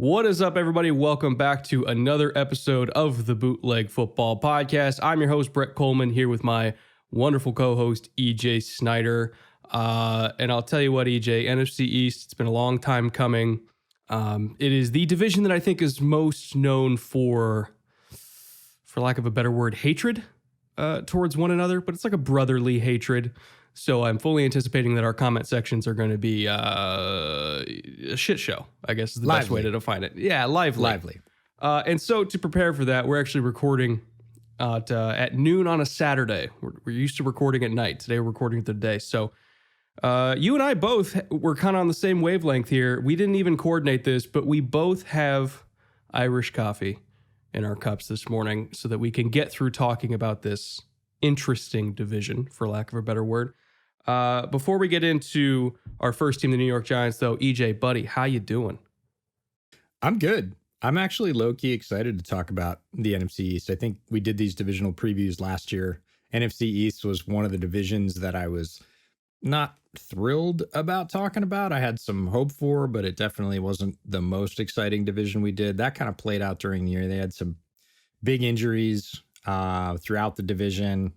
What is up, everybody? Welcome back to another episode of the Bootleg Football Podcast. I'm your host, Brett Coleman, here with my wonderful co-host, EJ Snyder. And I'll tell you what, EJ, NFC East, it's been a long time coming. It is the division that I think is most known for lack of a better word, hatred towards one another, but it's like a brotherly hatred. So I'm fully anticipating that our comment sections are going to be a shit show, I guess is the best way to define it. Yeah, lively. And so to prepare for that, we're actually recording at noon on a Saturday. We're used to recording at night. Today we're recording at the day. So you and I both were kind of on the same wavelength here. We didn't even coordinate this, but we both have Irish coffee in our cups this morning so that we can get through talking about this interesting division, for lack of a better word. Before we get into our first team, the New York Giants, though, EJ, buddy, how you doing? I'm good. I'm actually low-key excited to talk about the NFC East. I think we did these divisional previews last year. NFC East was one of the divisions that I was not thrilled about talking about. I had some hope for, but it definitely wasn't the most exciting division we did. That kind of played out during the year. They had some big injuries throughout the division.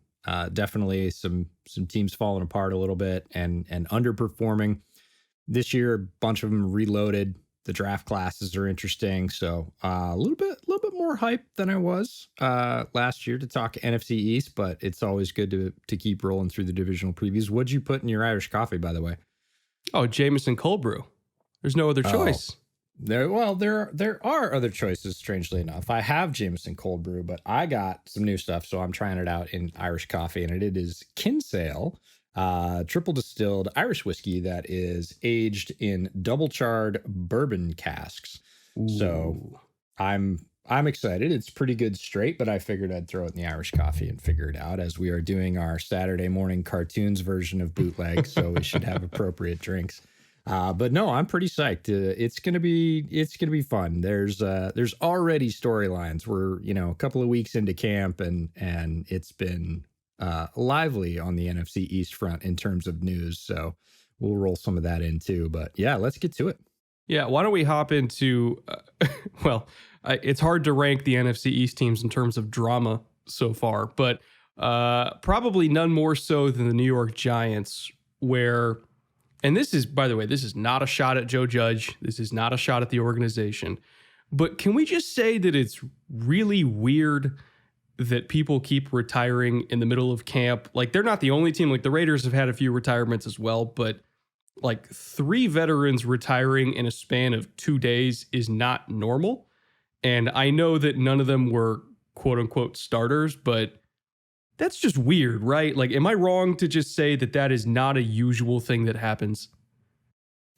Definitely some teams falling apart a little bit and underperforming. This year, a bunch of them reloaded. The draft classes are interesting. So a little bit more hype than I was last year to talk NFC East, but it's always good to keep rolling through the divisional previews. What'd you put in your Irish coffee, by the way? Oh, Jameson cold brew. There's no other choice. There are other choices, strangely enough. I have Jameson cold brew, but I got some new stuff, so I'm trying it out in Irish coffee, and it is Kinsale, triple distilled Irish whiskey that is aged in double charred bourbon casks. Ooh. So I'm excited. It's pretty good straight, but I figured I'd throw it in the Irish coffee and figure it out as we are doing our Saturday morning cartoons version of bootleg, so we should have appropriate drinks. But no, I'm pretty psyched. It's gonna be fun. There's already storylines. We're a couple of weeks into camp, and it's been lively on the NFC East front in terms of news. So we'll roll some of that in too. But yeah, let's get to it. Yeah, why don't we hop into? It's hard to rank the NFC East teams in terms of drama so far, but probably none more so than the New York Giants, where. And this is, by the way, this is not a shot at Joe Judge. This is not a shot at the organization. But can we just say that it's really weird that people keep retiring in the middle of camp? Like, they're not the only team. Like, the Raiders have had a few retirements as well. But, like, 3 veterans retiring in a span of 2 days is not normal. And I know that none of them were, quote-unquote, starters, but that's just weird, right? Like, am I wrong to just say that is not a usual thing that happens?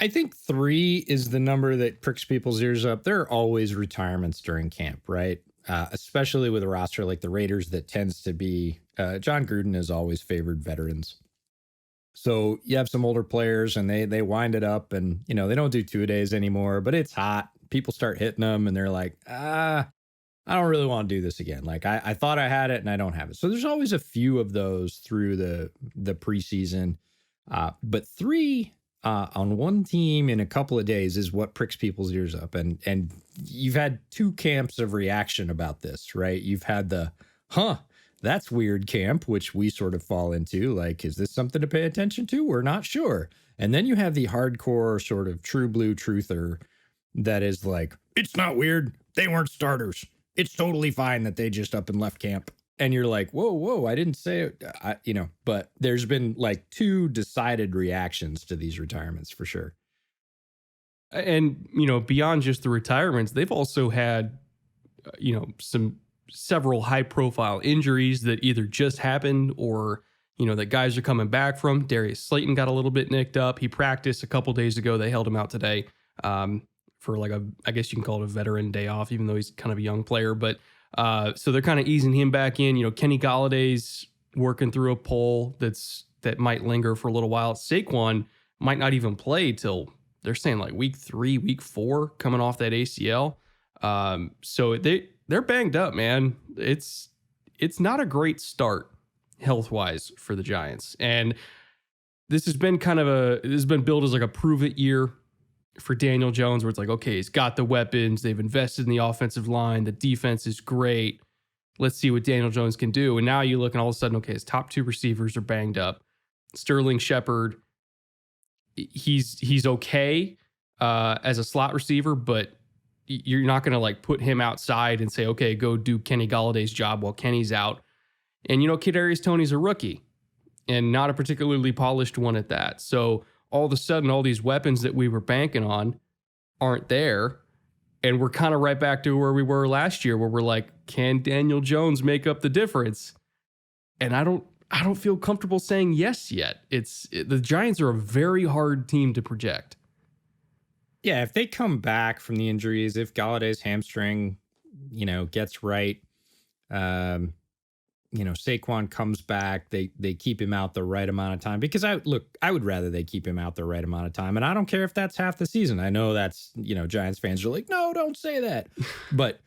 I think 3 is the number that pricks people's ears up. There are always retirements during camp, right? Especially with a roster like the Raiders that tends to be, John Gruden has always favored veterans. So you have some older players and they wind it up and, they don't do 2-a-days anymore, but it's hot. People start hitting them and they're like, I don't really want to do this again. Like I thought I had it and I don't have it. So there's always a few of those through the preseason. But 3 on one team in a couple of days is what pricks people's ears up. And you've had 2 camps of reaction about this, right? You've had the, that's weird camp, which we sort of fall into. Like, is this something to pay attention to? We're not sure. And then you have the hardcore sort of true blue truther that is like, it's not weird. They weren't starters. It's totally fine that they just up and left camp. And you're like, whoa, I didn't say it, but there's been like 2 decided reactions to these retirements for sure. And, beyond just the retirements, they've also had, several high profile injuries that either just happened or, that guys are coming back from. Darius Slayton got a little bit nicked up. He practiced a couple days ago. They held him out today. For like I guess you can call it a veteran day off, even though he's kind of a young player. But so they're kind of easing him back in. Kenny Galladay's working through a pull that might linger for a little while. Saquon might not even play till they're saying like week 3, week 4, coming off that ACL. So they're banged up, man. It's not a great start health wise for the Giants, and this has been billed as like a prove it year. for Daniel Jones, where it's like, okay, he's got the weapons. They've invested in the offensive line. The defense is great. Let's see what Daniel Jones can do. And now you look and all of a sudden, okay, his top 2 receivers are banged up. Sterling Shepard, he's okay as a slot receiver, but you're not going to like put him outside and say, okay, go do Kenny Galladay's job while Kenny's out. And, Kadarius Toney's a rookie and not a particularly polished one at that. So all of a sudden, all these weapons that we were banking on aren't there. And we're kind of right back to where we were last year, where we're like, can Daniel Jones make up the difference? And I don't feel comfortable saying yes yet. The Giants are a very hard team to project. Yeah, if they come back from the injuries, if Galladay's hamstring, gets right, Saquon comes back, they keep him out the right amount of time, because I would rather they keep him out the right amount of time. And I don't care if that's half the season. I know that's, Giants fans are like, no, don't say that. But,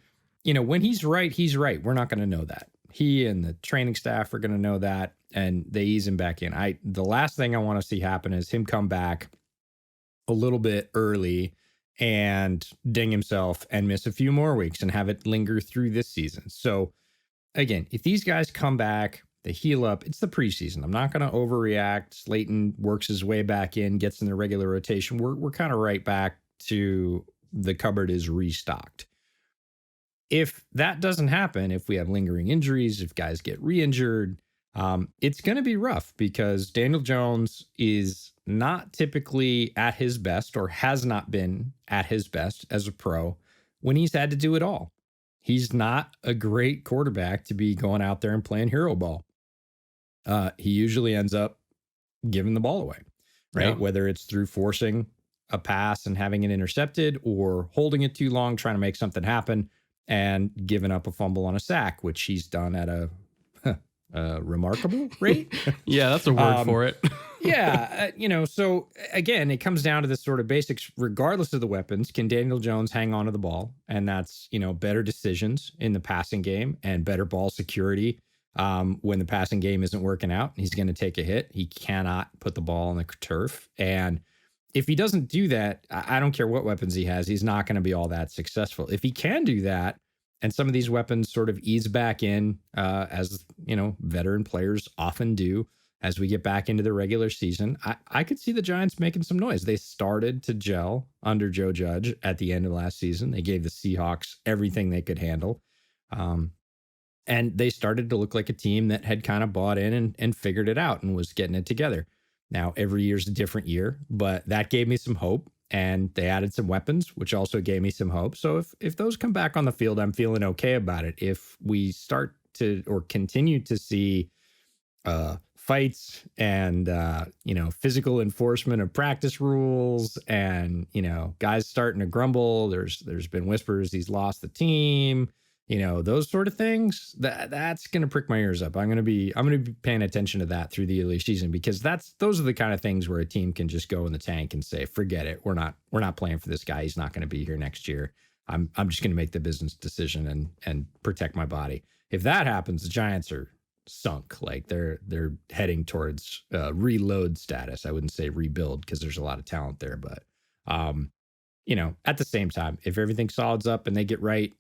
when he's right, he's right. We're not going to know that. He and the training staff are going to know that, and they ease him back in. The last thing I want to see happen is him come back a little bit early and ding himself and miss a few more weeks and have it linger through this season. So again, if these guys come back, they heal up, it's the preseason. I'm not going to overreact. Slayton works his way back in, gets in the regular rotation. We're kind of right back to the cupboard is restocked. If that doesn't happen, if we have lingering injuries, if guys get re-injured, it's going to be rough, because Daniel Jones is not typically at his best, or has not been at his best as a pro when he's had to do it all. He's not a great quarterback to be going out there and playing hero ball. He usually ends up giving the ball away, right? Yeah. Whether it's through forcing a pass and having it intercepted, or holding it too long, trying to make something happen, and giving up a fumble on a sack, which he's done at a remarkable rate. Yeah, that's a word for it. Yeah, so again, it comes down to this sort of basics. Regardless of the weapons, can Daniel Jones hang on to the ball? And that's, better decisions in the passing game and better ball security when the passing game isn't working out. He's going to take a hit. He cannot put the ball on the turf. And if he doesn't do that, I don't care what weapons he has, he's not going to be all that successful. If he can do that, and some of these weapons sort of ease back in, as, veteran players often do, as we get back into the regular season, I could see the Giants making some noise. They started to gel under Joe Judge at the end of last season. They gave the Seahawks everything they could handle. And they started to look like a team that had kind of bought in and figured it out and was getting it together. Now, every year's a different year, but that gave me some hope. And they added some weapons, which also gave me some hope. So if those come back on the field, I'm feeling okay about it. If we start to, or continue to see fights and, physical enforcement of practice rules, and, guys starting to grumble, there's been whispers he's lost the team, those sort of things, that's going to prick my ears up. I'm going to be paying attention to that through the early season, because those are the kind of things where a team can just go in the tank and say, forget it. We're not playing for this guy. He's not going to be here next year. I'm just going to make the business decision and protect my body. If that happens, the Giants are sunk. Like they're heading towards reload status. I wouldn't say rebuild, because there's a lot of talent there, but at the same time, if everything solids up and they get right,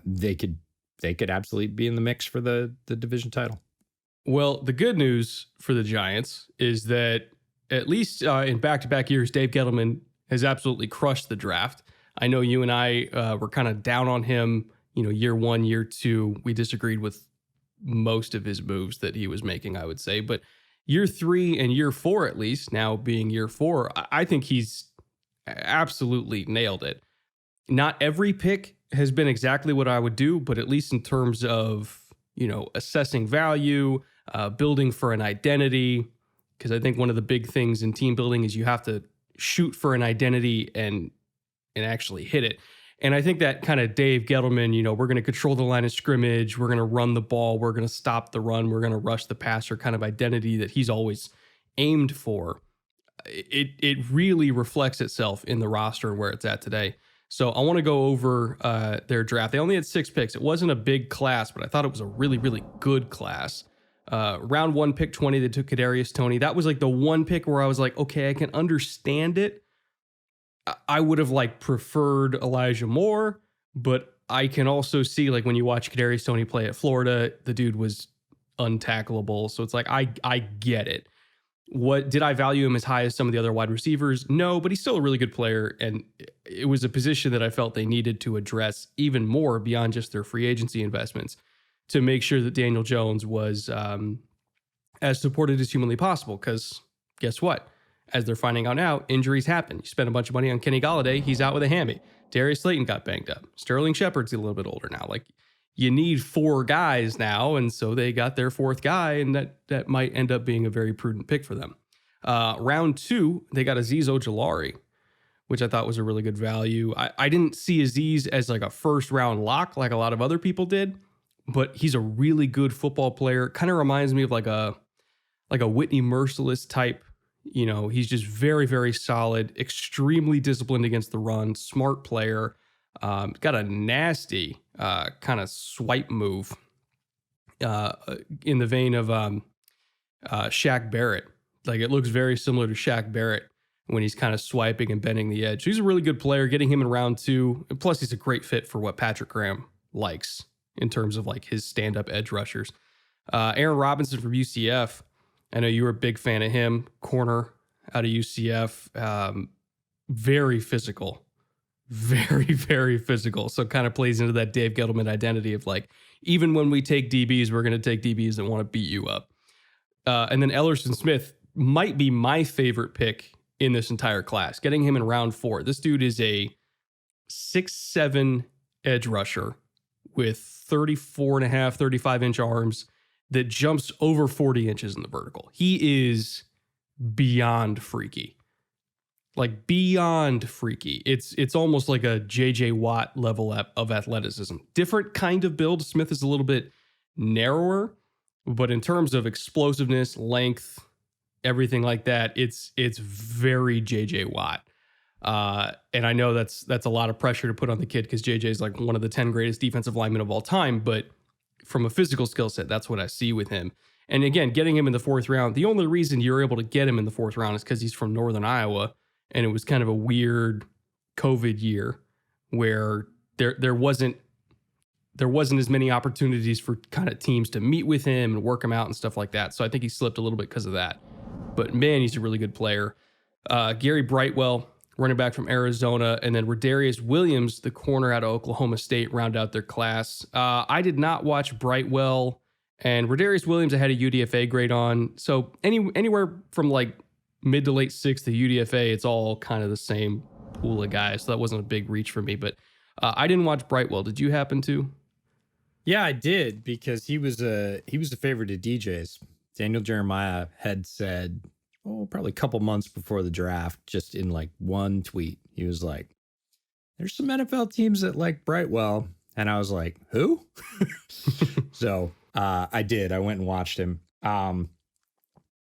they could absolutely be in the mix for the division title. Well, the good news for the Giants is that at least in back-to-back years, Dave Gettleman has absolutely crushed the draft. I know you and I were kind of down on him, year one, year two. We disagreed with most of his moves that he was making, I would say. But year three and year four, at least, now being year four, I think he's absolutely nailed it. Not every pick has been exactly what I would do, but at least in terms of, assessing value, building for an identity, because I think one of the big things in team building is you have to shoot for an identity and actually hit it. And I think that kind of Dave Gettleman, we're going to control the line of scrimmage, we're going to run the ball, we're going to stop the run, we're going to rush the passer kind of identity that he's always aimed for. It really reflects itself in the roster and where it's at today. So I want to go over their draft. They only had 6 picks. It wasn't a big class, but I thought it was a really, really good class. Round 1, pick 20, they took Kadarius Toney. That was like the one pick where I was like, okay, I can understand it. I would have like preferred Elijah Moore, but I can also see like when you watch Kadarius Toney play at Florida, the dude was untackleable. So it's like I get it. What did I value him as high as some of the other wide receivers? No, but he's still a really good player, and it was a position that I felt they needed to address even more beyond just their free agency investments to make sure that Daniel Jones was as supported as humanly possible. Because guess what? As they're finding out now, injuries happen. You spend a bunch of money on Kenny Golladay, he's out with a hammy. Darius Slayton got banged up. Sterling Shepard's a little bit older now. Like, you need 4 guys now, and so they got their 4th guy, and that might end up being a very prudent pick for them. Round 2, they got Azeez Ojulari, which I thought was a really good value. I didn't see Azeez as like a first-round lock like a lot of other people did, but he's a really good football player. Kind of reminds me of like a Whitney Merciless type. You know, he's just very, very solid, extremely disciplined against the run, smart player. Got a nasty kind of swipe move in the vein of Shaq Barrett. Like, it looks very similar to Shaq Barrett when he's kind of swiping and bending the edge. He's a really good player. Getting him in round 2, and plus he's a great fit for what Patrick Graham likes in terms of like his stand-up edge rushers. Aaron Robinson from UCF. I know you were a big fan of him. Corner out of UCF. Very physical. Very, very physical. So kind of plays into that Dave Gettleman identity of like, even when we take DBs, we're going to take DBs that want to beat you up. And then Ellerson Smith might be my favorite pick in this entire class. Getting him in round 4. This dude is a 6'7" edge rusher with 34.5, 35-inch arms that jumps over 40 inches in the vertical. He is beyond freaky. Like, beyond freaky. It's almost like a JJ Watt level of athleticism. Different kind of build. Smith is a little bit narrower, but in terms of explosiveness, length, everything like that, it's very JJ Watt. And I know that's a lot of pressure to put on the kid because JJ is like one of the 10 greatest defensive linemen of all time, but from a physical skill set, that's what I see with him. And again, getting him in the 4th round, the only reason you're able to get him in the 4th round is because he's from Northern Iowa. And it was kind of a weird COVID year where there wasn't as many opportunities for kind of teams to meet with him and work him out and stuff like that. So I think he slipped a little bit because of that. But man, he's a really good player. Gary Brightwell, running back from Arizona, and then Rodarius Williams, the corner out of Oklahoma State, round out their class. I did not watch Brightwell, and Rodarius Williams I had a UDFA grade on. So anywhere from like mid to late 6th to UDFA, it's all kind of the same pool of guys. So that wasn't a big reach for me, but I didn't watch Brightwell. Did you happen to? Yeah, I did, because he was a favorite of DJ's. Daniel Jeremiah had said, probably a couple months before the draft, just in like one tweet, he was like, there's some NFL teams that like Brightwell. And I was like, who? So I did. I went and watched him.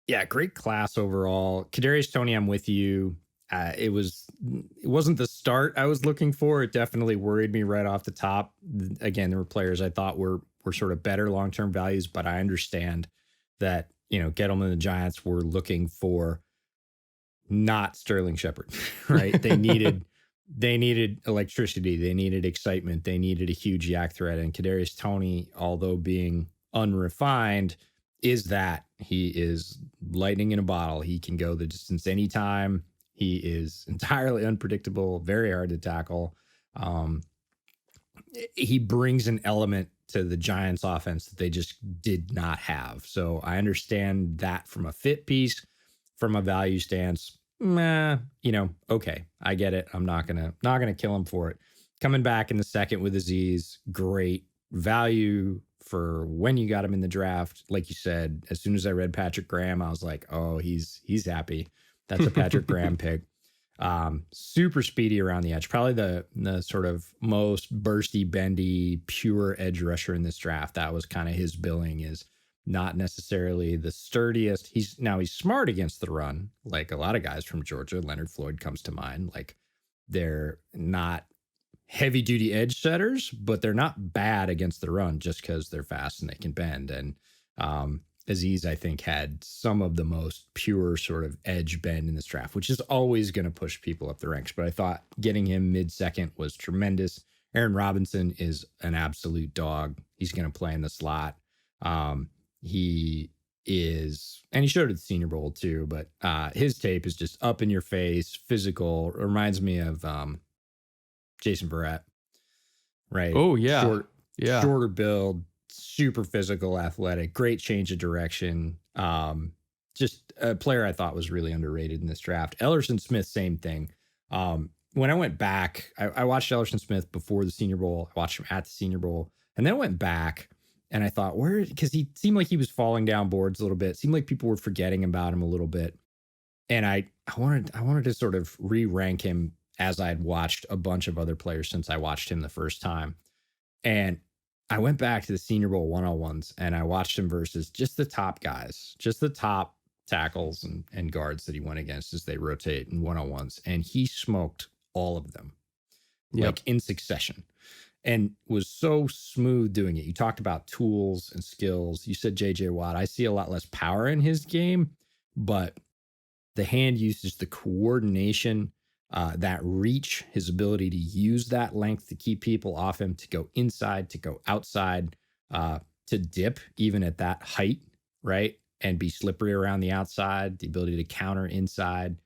Yeah, great class overall. Kadarius Toney, I'm with you. It wasn't the start I was looking for. It definitely worried me right off the top. Again, there were players I thought were sort of better long-term values, but I understand that, Gettleman and the Giants were looking for not Sterling Shepard, right? They needed electricity. They needed excitement. They needed a huge yak threat. And Kadarius Toney, although being unrefined, is that he is lightning in a bottle. He can go the distance anytime. He is entirely unpredictable, very hard to tackle. He brings an element to the Giants offense that they just did not have. So I understand that from a fit piece, from a value stance. Okay, I get it. I'm not gonna kill him for it. Coming back in the 2nd with Azeez, great value for when you got him in the draft. Like you said, as soon as I read Patrick Graham, I was like, oh, he's happy. That's a Patrick Graham pick. Super speedy around the edge. Probably the sort of most bursty, bendy, pure edge rusher in this draft. That was kind of his billing, is not necessarily the sturdiest. He's smart against the run, like a lot of guys from Georgia. Leonard Floyd comes to mind. Like, they're not heavy duty edge setters, but they're not bad against the run just because they're fast and they can bend. And Aziz, I think, had some of the most pure sort of edge bend in this draft, which is always going to push people up the ranks. But I thought getting him mid-second was tremendous. Aaron Robinson is an absolute dog. He's going to play in the slot. He is, and he showed it at the Senior Bowl too, but his tape is just up in your face, physical. Reminds me of Jason Verrett, right? Oh, yeah. Shorter build, super physical, athletic, great change of direction. Just a player I thought was really underrated in this draft. Ellerson Smith, same thing. When I went back, I watched Ellerson Smith before the Senior Bowl. I watched him at the Senior Bowl, and then I went back and I thought, because he seemed like he was falling down boards a little bit. It seemed like people were forgetting about him a little bit. And I wanted to sort of re-rank him as I had watched a bunch of other players since I watched him the first time. And I went back to the Senior Bowl 101s and I watched him versus just the top guys, just the top tackles and guards that he went against as they rotate in 101s. And he smoked all of them, like in succession, and was so smooth doing it. You talked about tools and skills. You said JJ Watt. I see a lot less power in his game, but the hand usage, the coordination, that reach, his ability to use that length to keep people off him, to go inside, to go outside, to dip even at that height, right? And be slippery around the outside, the ability to counter inside,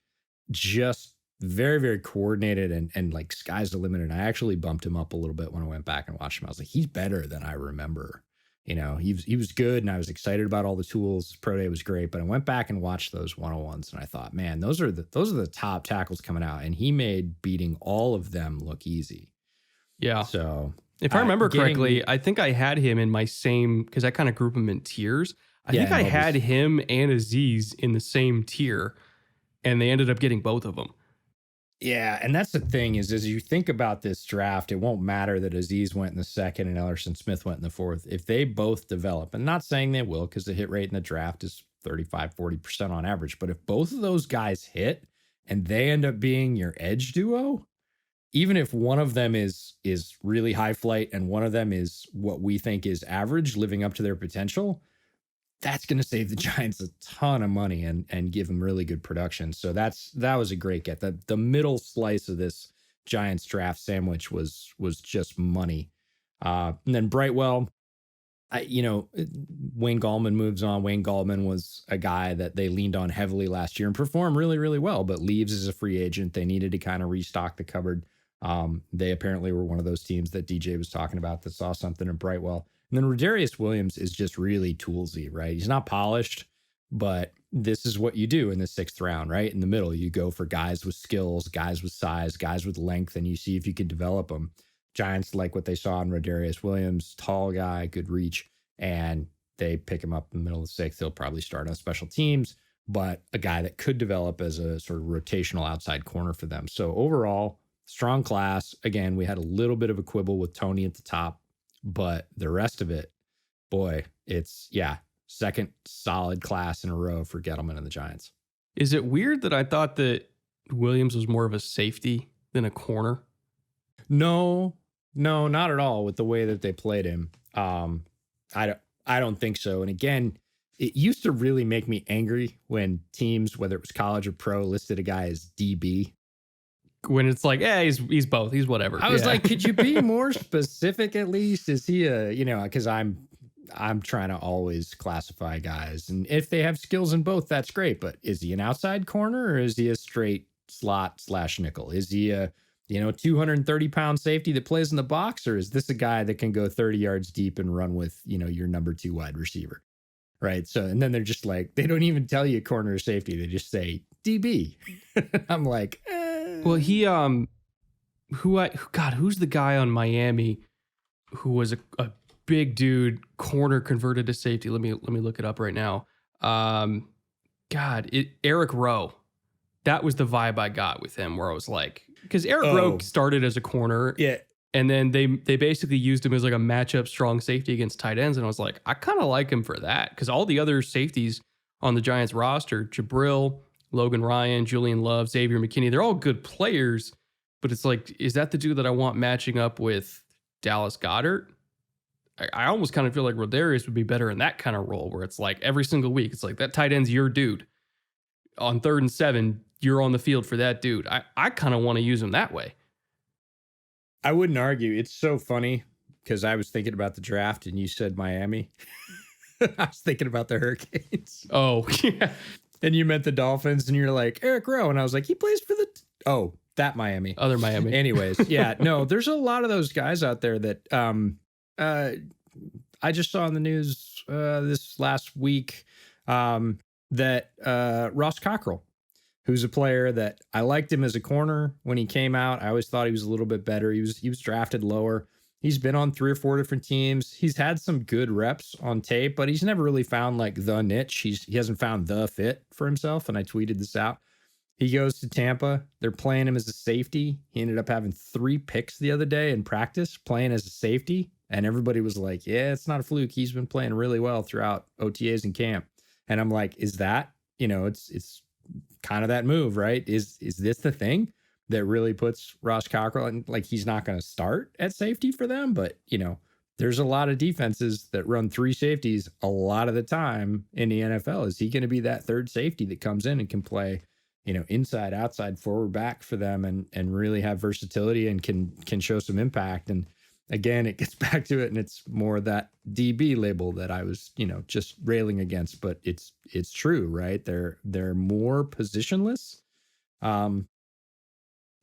just very, very coordinated and like sky's the limit. And I actually bumped him up a little bit when I went back and watched him. I was like, he's better than I remember. You know, he was good and I was excited about all the tools. Pro Day was great, but I went back and watched those 101s and I thought, man, those are the top tackles coming out. And he made beating all of them look easy. Yeah. So if I remember correctly, I think I had him in my same, because I kind of group him in tiers. I think I had him and Aziz in the same tier, and they ended up getting both of them. Yeah, and that's the thing is, as you think about this draft, it won't matter that Aziz went in the second and Ellerson Smith went in the fourth. If they both develop, and not saying they will, because the hit rate in the draft is 35, 40% on average, but if both of those guys hit and they end up being your edge duo, even if one of them is really high flight and one of them is what we think is average, living up to their potential, that's going to save the Giants a ton of money and give them really good production. So that was a great get. The middle slice of this Giants draft sandwich was just money. And then Brightwell, Wayne Gallman moves on. Wayne Gallman was a guy that they leaned on heavily last year and performed really, really well, but leaves as a free agent. They needed to kind of restock the cupboard. They apparently were one of those teams that DJ was talking about that saw something in Brightwell. And then Rodarius Williams is just really toolsy, right? He's not polished, but this is what you do in the sixth round, right? In the middle, you go for guys with skills, guys with size, guys with length, and you see if you can develop them. Giants like what they saw in Rodarius Williams, tall guy, good reach, and they pick him up in the middle of the sixth. He'll probably start on special teams, but a guy that could develop as a sort of rotational outside corner for them. So overall, strong class. Again, we had a little bit of a quibble with Tony at the top, but the rest of it, boy, it's, second solid class in a row for Gettleman and the Giants. Is it weird that I thought that Williams was more of a safety than a corner? No, not at all with the way that they played him. I don't think so. And again, it used to really make me angry when teams, whether it was college or pro, listed a guy as DB. When it's like, he's both, he's whatever. I was like, could you be more specific at least? Is he because I'm trying to always classify guys. And if they have skills in both, that's great. But is he an outside corner or is he a straight slot / nickel? Is he a 230-pound safety that plays in the box? Or is this a guy that can go 30 yards deep and run with, your number 2 wide receiver? Right. So, and then they're just like, they don't even tell you corner or safety. They just say DB. I'm like, Well, he, who's the guy on Miami who was a big dude, corner converted to safety? Let me look it up right now. Eric Rowe. That was the vibe I got with him, where I was like, because Eric Rowe started as a corner, and then they basically used him as like a matchup strong safety against tight ends, and I was like, I kind of like him for that, because all the other safeties on the Giants roster, Jabril, Logan Ryan, Julian Love, Xavier McKinney, they're all good players, but it's like, is that the dude that I want matching up with Dallas Goedert? I almost kind of feel like Rodarius would be better in that kind of role where it's like every single week, it's like that tight end's your dude. On 3rd and 7, you're on the field for that dude. I kind of want to use him that way. I wouldn't argue. It's so funny because I was thinking about the draft and you said Miami. I was thinking about the Hurricanes. Oh, yeah. And you meant the Dolphins and you're like, Eric Rowe. And I was like, he plays for that Miami. Other Miami. Anyways, yeah, no, there's a lot of those guys out there that I just saw in the news this last week that Ross Cockrell, who's a player that I liked him as a corner when he came out. I always thought he was a little bit better. He was drafted lower. He's been on 3 or 4 different teams. He's had some good reps on tape, but he's never really found like the niche. He hasn't found the fit for himself. And I tweeted this out. He goes to Tampa. They're playing him as a safety. He ended up having 3 picks the other day in practice playing as a safety. And everybody was like, yeah, it's not a fluke. He's been playing really well throughout OTAs and camp. And I'm like, is that, it's kind of that move, right? Is this the thing that really puts Ross Cockrell in? Like, he's not going to start at safety for them, but there's a lot of defenses that run 3 safeties a lot of the time in the NFL. Is he going to be that 3rd safety that comes in and can play, inside, outside, forward, back for them and really have versatility and can show some impact? And again, it gets back to it, and it's more that DB label that I was, just railing against, but it's true, right? They're more positionless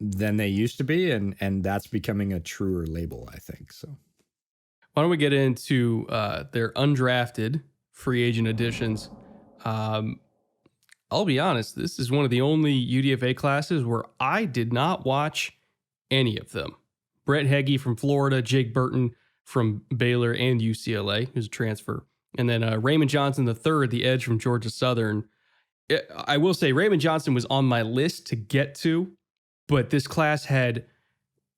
than they used to be, and that's becoming a truer label, I think. So why don't we get into their undrafted free agent additions? I'll be honest, this is one of the only UDFA classes where I did not watch any of them. Brett Heggie from Florida, Jake Burton from Baylor and UCLA, who's a transfer. And then Raymond Johnson III, the edge from Georgia Southern. I will say Raymond Johnson was on my list to get to, but this class had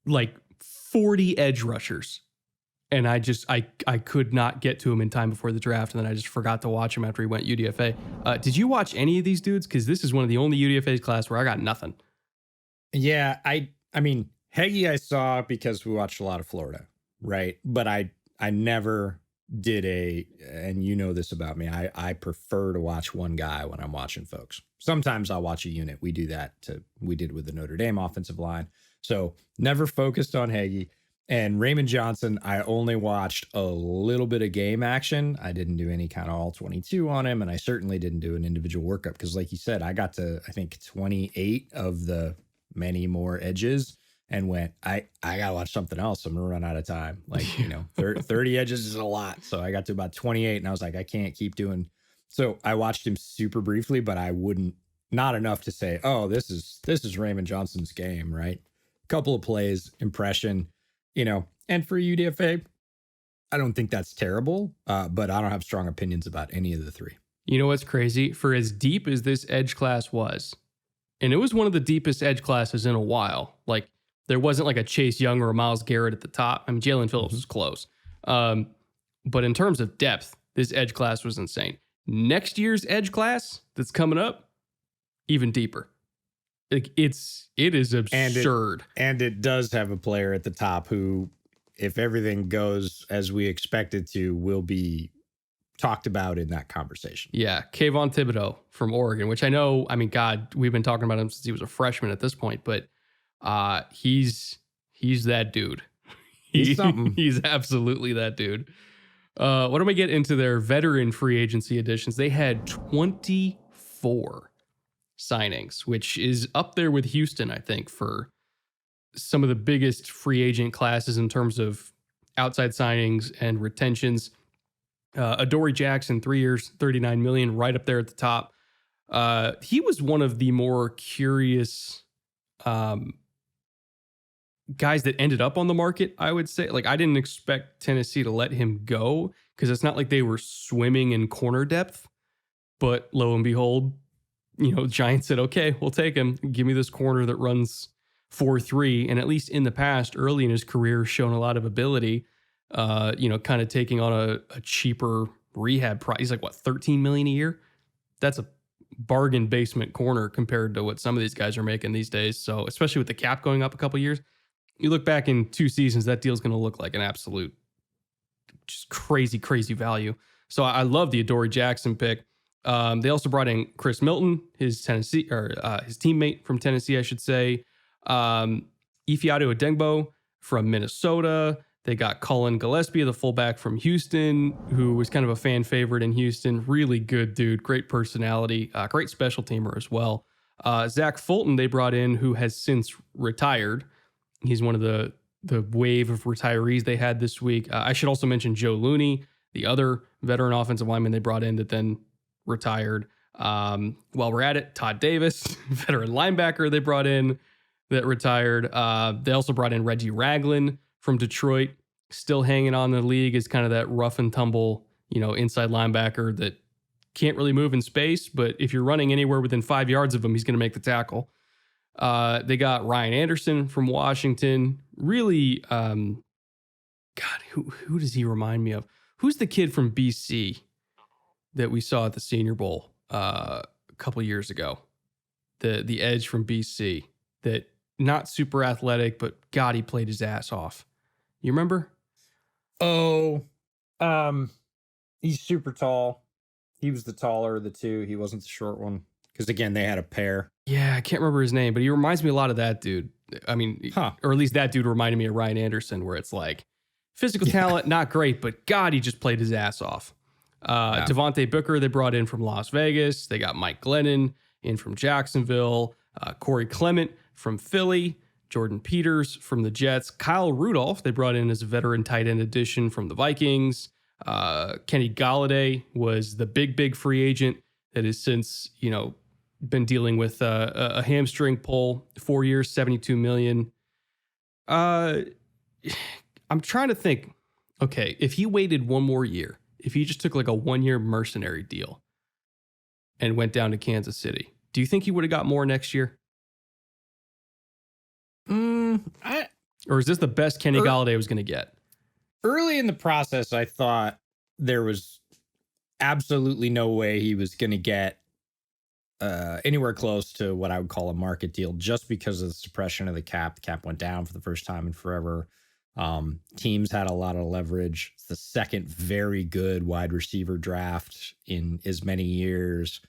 like 40 edge rushers. And I could not get to him in time before the draft, and then I just forgot to watch him after he went UDFA. Did you watch any of these dudes? Because this is one of the only UDFA's class where I got nothing. Yeah, I mean, Heggie I saw because we watched a lot of Florida, right? But I never did and you know this about me, I prefer to watch one guy when I'm watching folks. Sometimes I'll watch a unit. We do that we did with the Notre Dame offensive line. So never focused on Heggie. And Raymond Johnson, I only watched a little bit of game action. I didn't do any kind of all 22 on him. And I certainly didn't do an individual workup because, like you said, I got to, I think, 28 of the many more edges and went, I got to watch something else. I'm going to run out of time. Like, 30 edges is a lot. So I got to about 28 and I was like, I can't keep doing. So I watched him super briefly, but I wouldn't, not enough to say, oh, this is Raymond Johnson's game, right? Couple of plays, impression. And for UDFA, I don't think that's terrible, but I don't have strong opinions about any of the 3. You know what's crazy? For as deep as this edge class was, and it was one of the deepest edge classes in a while, like there wasn't like a Chase Young or a Myles Garrett at the top. I mean, Jalen Phillips was close. But in terms of depth, this edge class was insane. Next year's edge class that's coming up, even deeper. Like it is absurd. And it does have a player at the top who, if everything goes as we expect it to, will be talked about in that conversation. Yeah. Kayvon Thibodeau from Oregon, which I know, I mean, God, we've been talking about him since he was a freshman at this point, but he's that dude. He's something. He's absolutely that dude. Why don't we get into their veteran free agency additions? They had 24 signings, which is up there with Houston, I think, for some of the biggest free agent classes in terms of outside signings and retentions. Adoree Jackson, 3 years, $39 million, right up there at the top. He was one of the more curious guys that ended up on the market, I would say. Like, I didn't expect Tennessee to let him go because it's not like they were swimming in corner depth. But lo and behold, Giants said, okay, we'll take him. Give me this corner that runs 4.3. And at least in the past, early in his career, shown a lot of ability, kind of taking on a cheaper rehab price. He's like, what, $13 million a year? That's a bargain basement corner compared to what some of these guys are making these days. So especially with the cap going up a couple years, you look back in 2 seasons, that deal's going to look like an absolute just crazy value. So I love the Adoree Jackson pick. They also brought in Chris Milton, his teammate from Tennessee, I should say. Ifeatu Odengbo from Minnesota. They got Cullen Gillespie, the fullback from Houston, who was kind of a fan favorite in Houston. Really good dude, great personality, great special teamer as well. Zach Fulton they brought in, who has since retired. He's one of the wave of retirees they had this week. I should also mention Joe Looney, the other veteran offensive lineman they brought in that then retired. While we're at it, Todd Davis, veteran linebacker they brought in that retired. They also brought in Reggie Ragland from Detroit, still hanging on the league as kind of that rough and tumble, inside linebacker that can't really move in space, but if you're running anywhere within 5 yards of him, he's going to make the tackle. They got Ryan Anderson from Washington. Really, God, who does he remind me of? Who's the kid from BC that we saw at the Senior Bowl a couple years ago? The edge from BC that not super athletic, but God, he played his ass off. You remember? Oh, he's super tall. He was the taller of the two. He wasn't the short one. Because again, they had a pair. Yeah, I can't remember his name, but he reminds me a lot of that dude. I mean, or at least that dude reminded me of Ryan Anderson, where it's like physical talent, not great, but God, he just played his ass off. Devontae Booker, they brought in from Las Vegas. They got Mike Glennon in from Jacksonville. Corey Clement from Philly. Jordan Peters from the Jets. Kyle Rudolph, they brought in as a veteran tight end addition from the Vikings. Kenny Golladay was the big free agent that has since, been dealing with a hamstring pull. 4 years, $72 million. I'm trying to think, okay, if he waited one more year, if he just took like a 1 year mercenary deal and went down to Kansas City, do you think he would have got more next year? Or is this the best Kenny Golladay was going to get? Early in the process, I thought there was absolutely no way he was going to get anywhere close to what I would call a market deal, just because of the suppression of the cap. The cap went down for the first time in forever. Teams had a lot of leverage. It's the second very good wide receiver draft in as many years.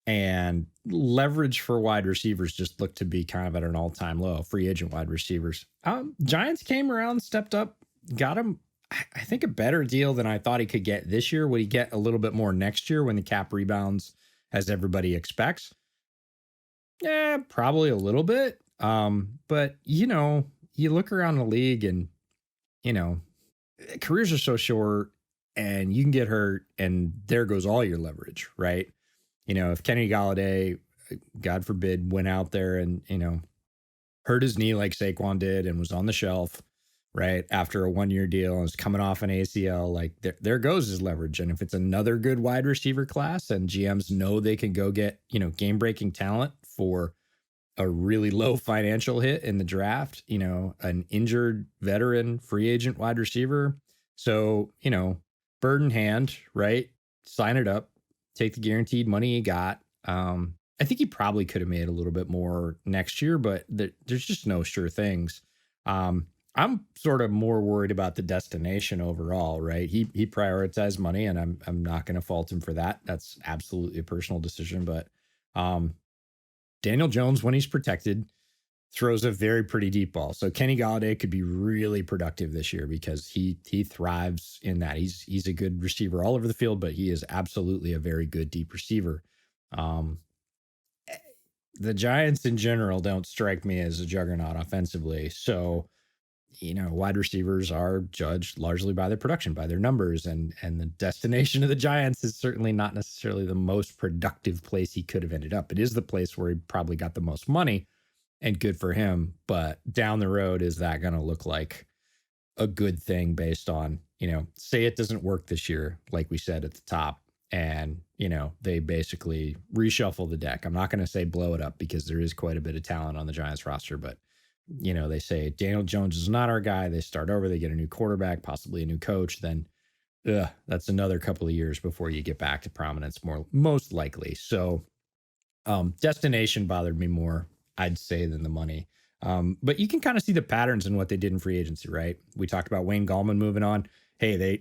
And leverage for wide receivers just looked to be kind of at an all-time low. Free agent wide receivers. Giants came around, stepped up, got him, I think, a better deal than I thought he could get this year. Would he get a little bit more next year when the cap rebounds as everybody expects? Yeah, probably a little bit. But, you look around the league and, careers are so short and you can get hurt and there goes all your leverage, right? If Kenny Golladay, God forbid, went out there and, hurt his knee like Saquon did and was on the shelf, right, after a 1 year deal and is coming off an ACL, like there goes his leverage. And if it's another good wide receiver class and GMs know they can go get, game breaking talent for a really low financial hit in the draft, an injured veteran free agent wide receiver. So, bird in hand, right? Sign it up. Take the guaranteed money he got. I think he probably could have made a little bit more next year, but there's just no sure things. I'm sort of more worried about the destination overall, right? He prioritized money, and I'm not going to fault him for that. That's absolutely a personal decision. But Daniel Jones, when he's protected, throws a very pretty deep ball. So Kenny Golladay could be really productive this year because he thrives in that. He's a good receiver all over the field, but he is absolutely a very good deep receiver. The Giants in general don't strike me as a juggernaut offensively. So, wide receivers are judged largely by their production, by their numbers, and the destination of the Giants is certainly not necessarily the most productive place he could have ended up. It is the place where he probably got the most money. And good for him. But down the road, is that going to look like a good thing based on, say it doesn't work this year, like we said at the top, and, they basically reshuffle the deck. I'm not going to say blow it up because there is quite a bit of talent on the Giants roster, but, they say Daniel Jones is not our guy. They start over, they get a new quarterback, possibly a new coach. Then that's another couple of years before you get back to prominence, most likely. So destination bothered me more, I'd say, than the money. But you can kind of see the patterns in what they did in free agency, right? We talked about Wayne Gallman moving on. hey, they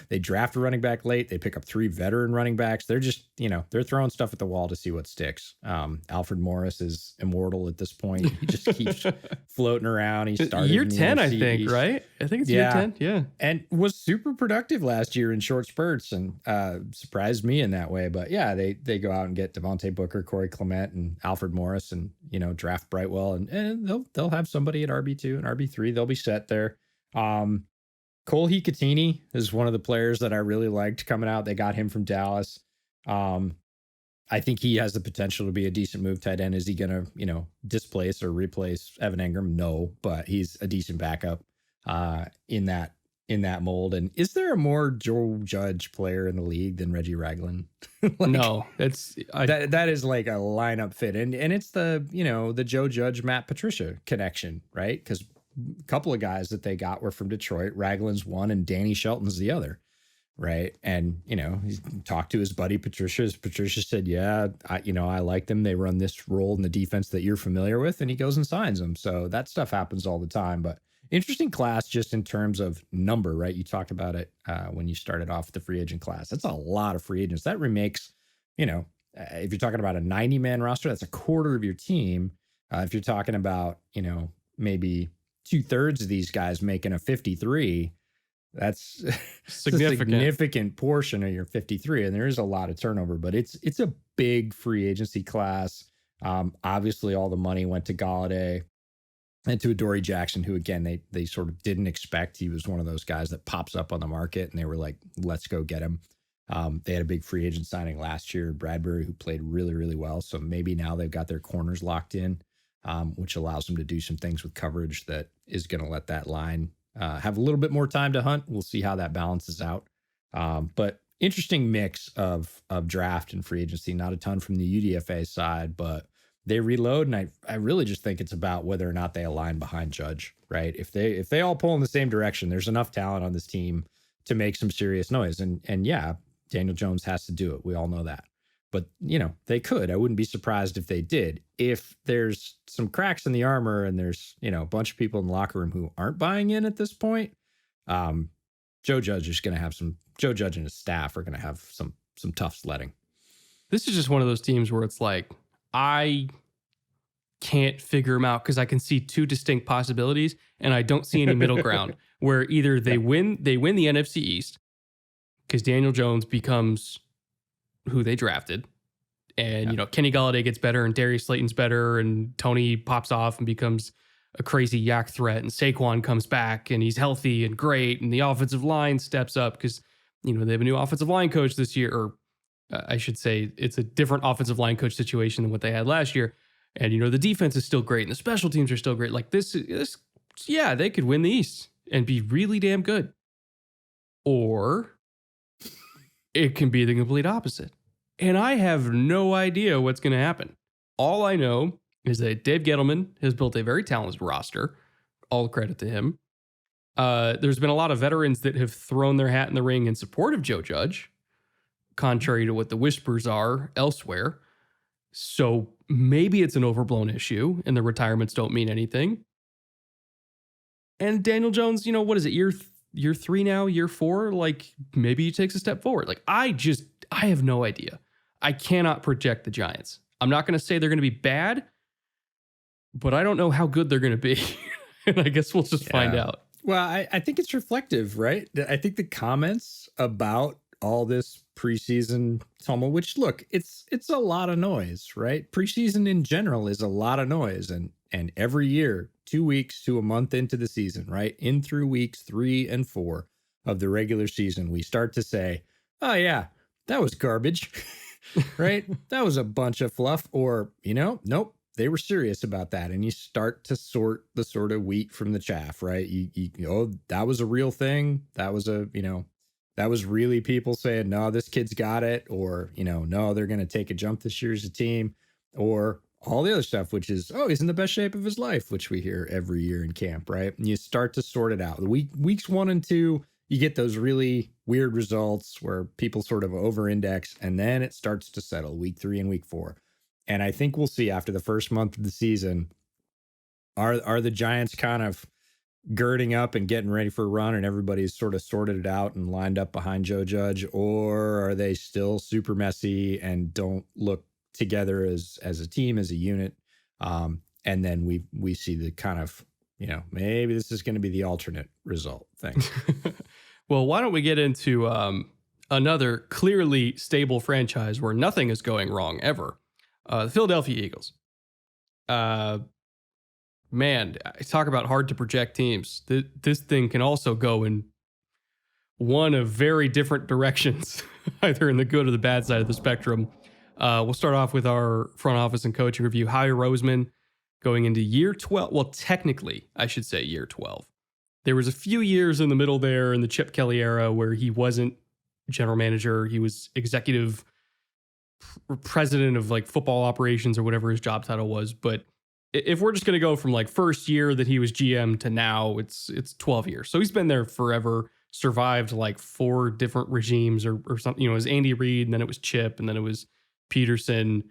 they draft a running back late. They pick up 3 veteran running backs. They're just, they're throwing stuff at the wall to see what sticks. Alfred Morris is immortal at this point. He just keeps floating around. He started year in the 10, I NFC think, East. right? I think it's year 10. Yeah. And was super productive last year in short spurts and surprised me in that way. But yeah, they go out and get Devontae Booker, Corey Clement, and Alfred Morris and, draft Brightwell. And they'll have somebody at RB2 and RB3. They'll be set there. Cole Hikatini is one of the players that I really liked coming out. They got him from Dallas. I think he has the potential to be a decent move tight end. Is he going to, displace or replace Evan Engram? No, but he's a decent backup in that mold. And is there a more Joe Judge player in the league than Reggie Ragland? No, that is like a lineup fit. And it's the Joe Judge, Matt Patricia connection, right? Because a couple of guys that they got were from Detroit. Ragland's one and Danny Shelton's the other, right? And, he talked to his buddy Patricia. Patricia said, yeah, I like them. They run this role in the defense that you're familiar with, and he goes and signs them. So that stuff happens all the time. But interesting class just in terms of number, right? You talked about it when you started off the free agent class. That's a lot of free agents. That remakes, if you're talking about a 90-man roster, that's a quarter of your team. If you're talking about, maybe 2/3 of these guys making a 53, that's significant. a significant portion of your 53. And there is a lot of turnover, but it's a big free agency class. Obviously all the money went to Galladay and to Adoree Jackson, who again, they sort of didn't expect. He was one of those guys that pops up on the market and they were like, let's go get him. They had a big free agent signing last year, Bradbury, who played really, really well. So maybe now they've got their corners locked in, which allows them to do some things with coverage that is going to let that line have a little bit more time to hunt. We'll see how that balances out. But interesting mix of draft and free agency. Not a ton from the UDFA side, but they reload. And I really just think it's about whether or not they align behind Judge, right? If they all pull in the same direction, there's enough talent on this team to make some serious noise. And yeah, Daniel Jones has to do it. We all know that. But, they could. I wouldn't be surprised if they did. If there's some cracks in the armor and there's, a bunch of people in the locker room who aren't buying in at this point, Joe Judge and his staff are going to have some tough sledding. This is just one of those teams where it's like, I can't figure them out because I can see 2 distinct possibilities and I don't see any middle ground where either they win the NFC East because Daniel Jones becomes who they drafted. And, Kenny Galladay gets better and Darius Slayton's better and Tony pops off and becomes a crazy yak threat and Saquon comes back and he's healthy and great and the offensive line steps up because, they have a new offensive line coach this year, or I should say it's a different offensive line coach situation than what they had last year. And, the defense is still great and the special teams are still great. Like this, yeah, they could win the East and be really damn good. Or it can be the complete opposite. And I have no idea what's going to happen. All I know is that Dave Gettleman has built a very talented roster. All credit to him. There's been a lot of veterans that have thrown their hat in the ring in support of Joe Judge, contrary to what the whispers are elsewhere. So maybe it's an overblown issue and the retirements don't mean anything. And Daniel Jones, what is it, year 3 now, year 4? Like maybe he takes a step forward. Like I have no idea. I cannot project the Giants. I'm not going to say they're going to be bad, but I don't know how good they're going to be. And I guess we'll just find out. Well, I think it's reflective, right? I think the comments about all this preseason tumult, which look, it's a lot of noise, right? Preseason in general is a lot of noise. And every year, 2 weeks to a month into the season, right? In through weeks 3 and 4 of the regular season, we start to say, oh yeah, that was garbage. Right? That was a bunch of fluff, or, nope, they were serious about that. And you start to sort the sort of wheat from the chaff, right? That was a real thing. That was that was really people saying, no, this kid's got it. Or, no, they're going to take a jump this year as a team, or all the other stuff, which is, oh, he's in the best shape of his life, which we hear every year in camp, right? And you start to sort it out. Weeks 1 and 2, you get those really weird results where people sort of over-index, and then it starts to settle week 3 and week 4. And I think we'll see after the first month of the season, are the Giants kind of girding up and getting ready for a run and everybody's sort of sorted it out and lined up behind Joe Judge, or are they still super messy and don't look together as a team, as a unit? And then we see the kind of, maybe this is going to be the alternate result thing. Well, why don't we get into another clearly stable franchise where nothing is going wrong ever? The Philadelphia Eagles. Man, talk about hard to project teams. This thing can also go in one of very different directions, either in the good or the bad side of the spectrum. We'll start off with our front office and coaching review. Howie Roseman going into year 12. Well, technically, I should say year 12. There was a few years in the middle there in the Chip Kelly era where he wasn't general manager. He was executive president of like football operations or whatever his job title was. But if we're just going to go from like first year that he was GM to now, it's 12 years. So he's been there forever, survived like 4 different regimes or something. It was Andy Reid, and then it was Chip, and then it was Peterson,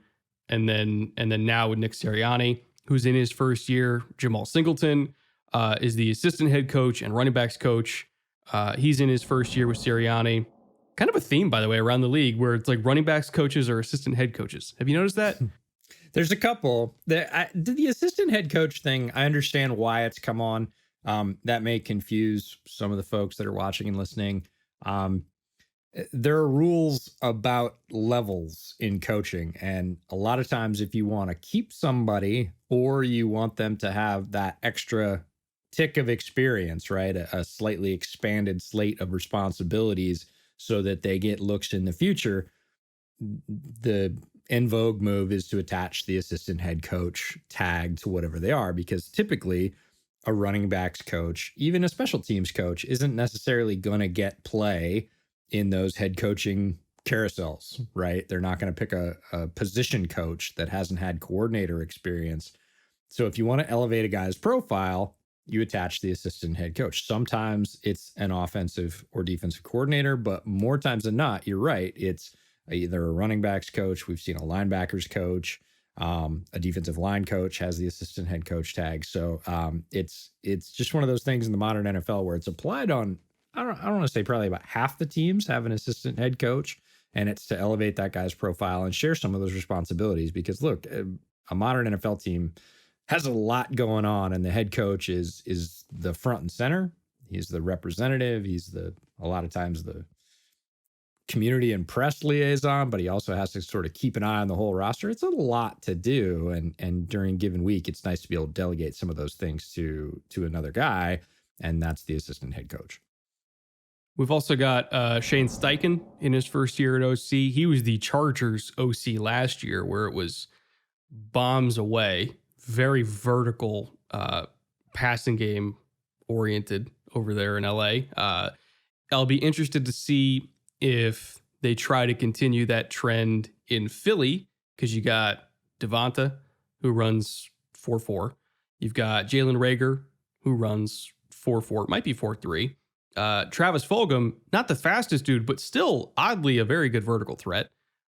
and then now with Nick Sirianni, who's in his first year. Jamal Singleton is the assistant head coach and running backs coach. He's in his first year with Sirianni. Kind of a theme, by the way, around the league where it's like running backs coaches or assistant head coaches. Have you noticed that? There's a couple. The assistant head coach thing, I understand why it's come on. That may confuse some of the folks that are watching and listening. There are rules about levels in coaching. And a lot of times if you want to keep somebody or you want them to have that extra tick of experience, right? A slightly expanded slate of responsibilities so that they get looks in the future, the in vogue move is to attach the assistant head coach tag to whatever they are, because typically a running backs coach, even a special teams coach, isn't necessarily going to get play in those head coaching carousels, right? They're not going to pick a position coach that hasn't had coordinator experience. So if you want to elevate a guy's profile, you attach the assistant head coach. Sometimes it's an offensive or defensive coordinator, but more times than not, you're right, it's either a running backs coach. We've seen a linebackers coach, a defensive line coach has the assistant head coach tag. So it's just one of those things in the modern NFL where it's applied on, I don't want to say probably about half the teams have an assistant head coach, and it's to elevate that guy's profile and share some of those responsibilities. Because look, a modern NFL team has a lot going on, and the head coach is the front and center. He's the representative. He's a lot of times the community and press liaison, but he also has to sort of keep an eye on the whole roster. It's a lot to do. And during a given week, it's nice to be able to delegate some of those things to another guy. And that's the assistant head coach. We've also got Shane Steichen in his first year at OC. He was the Chargers OC last year, where it was bombs away, very vertical passing game oriented over there in LA. I'll be interested to see if they try to continue that trend in Philly, because you got Devonta, who runs 4.4. You've got Jalen Reagor, who runs 4.4. It might be 4.3. Travis Fulgham, not the fastest dude, but still oddly a very good vertical threat.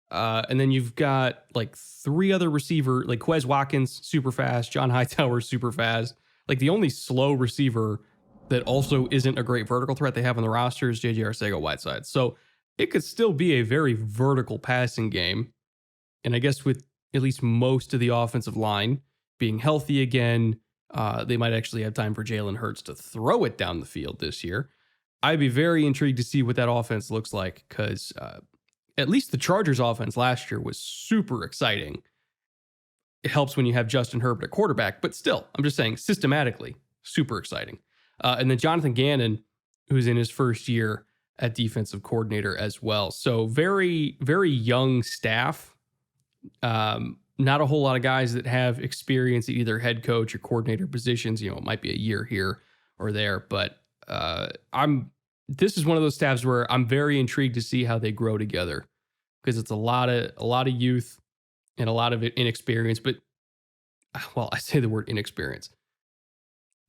And then you've got like 3 other receiver, like Quez Watkins, super fast. John Hightower, super fast. Like the only slow receiver that also isn't a great vertical threat they have on the roster is JJ Arcega-Whiteside. So it could still be a very vertical passing game. And I guess with at least most of the offensive line being healthy again, they might actually have time for Jalen Hurts to throw it down the field this year. I'd be very intrigued to see what that offense looks like, because at least the Chargers offense last year was super exciting. It helps when you have Justin Herbert at quarterback, but still, I'm just saying systematically, super exciting. And then Jonathan Gannon, who's in his first year at defensive coordinator as well. So very, very young staff. Not a whole lot of guys that have experience at either head coach or coordinator positions. It might be a year here or there, but this is one of those staffs where I'm very intrigued to see how they grow together, because it's a lot of youth and a lot of inexperience. But well, I say the word inexperience.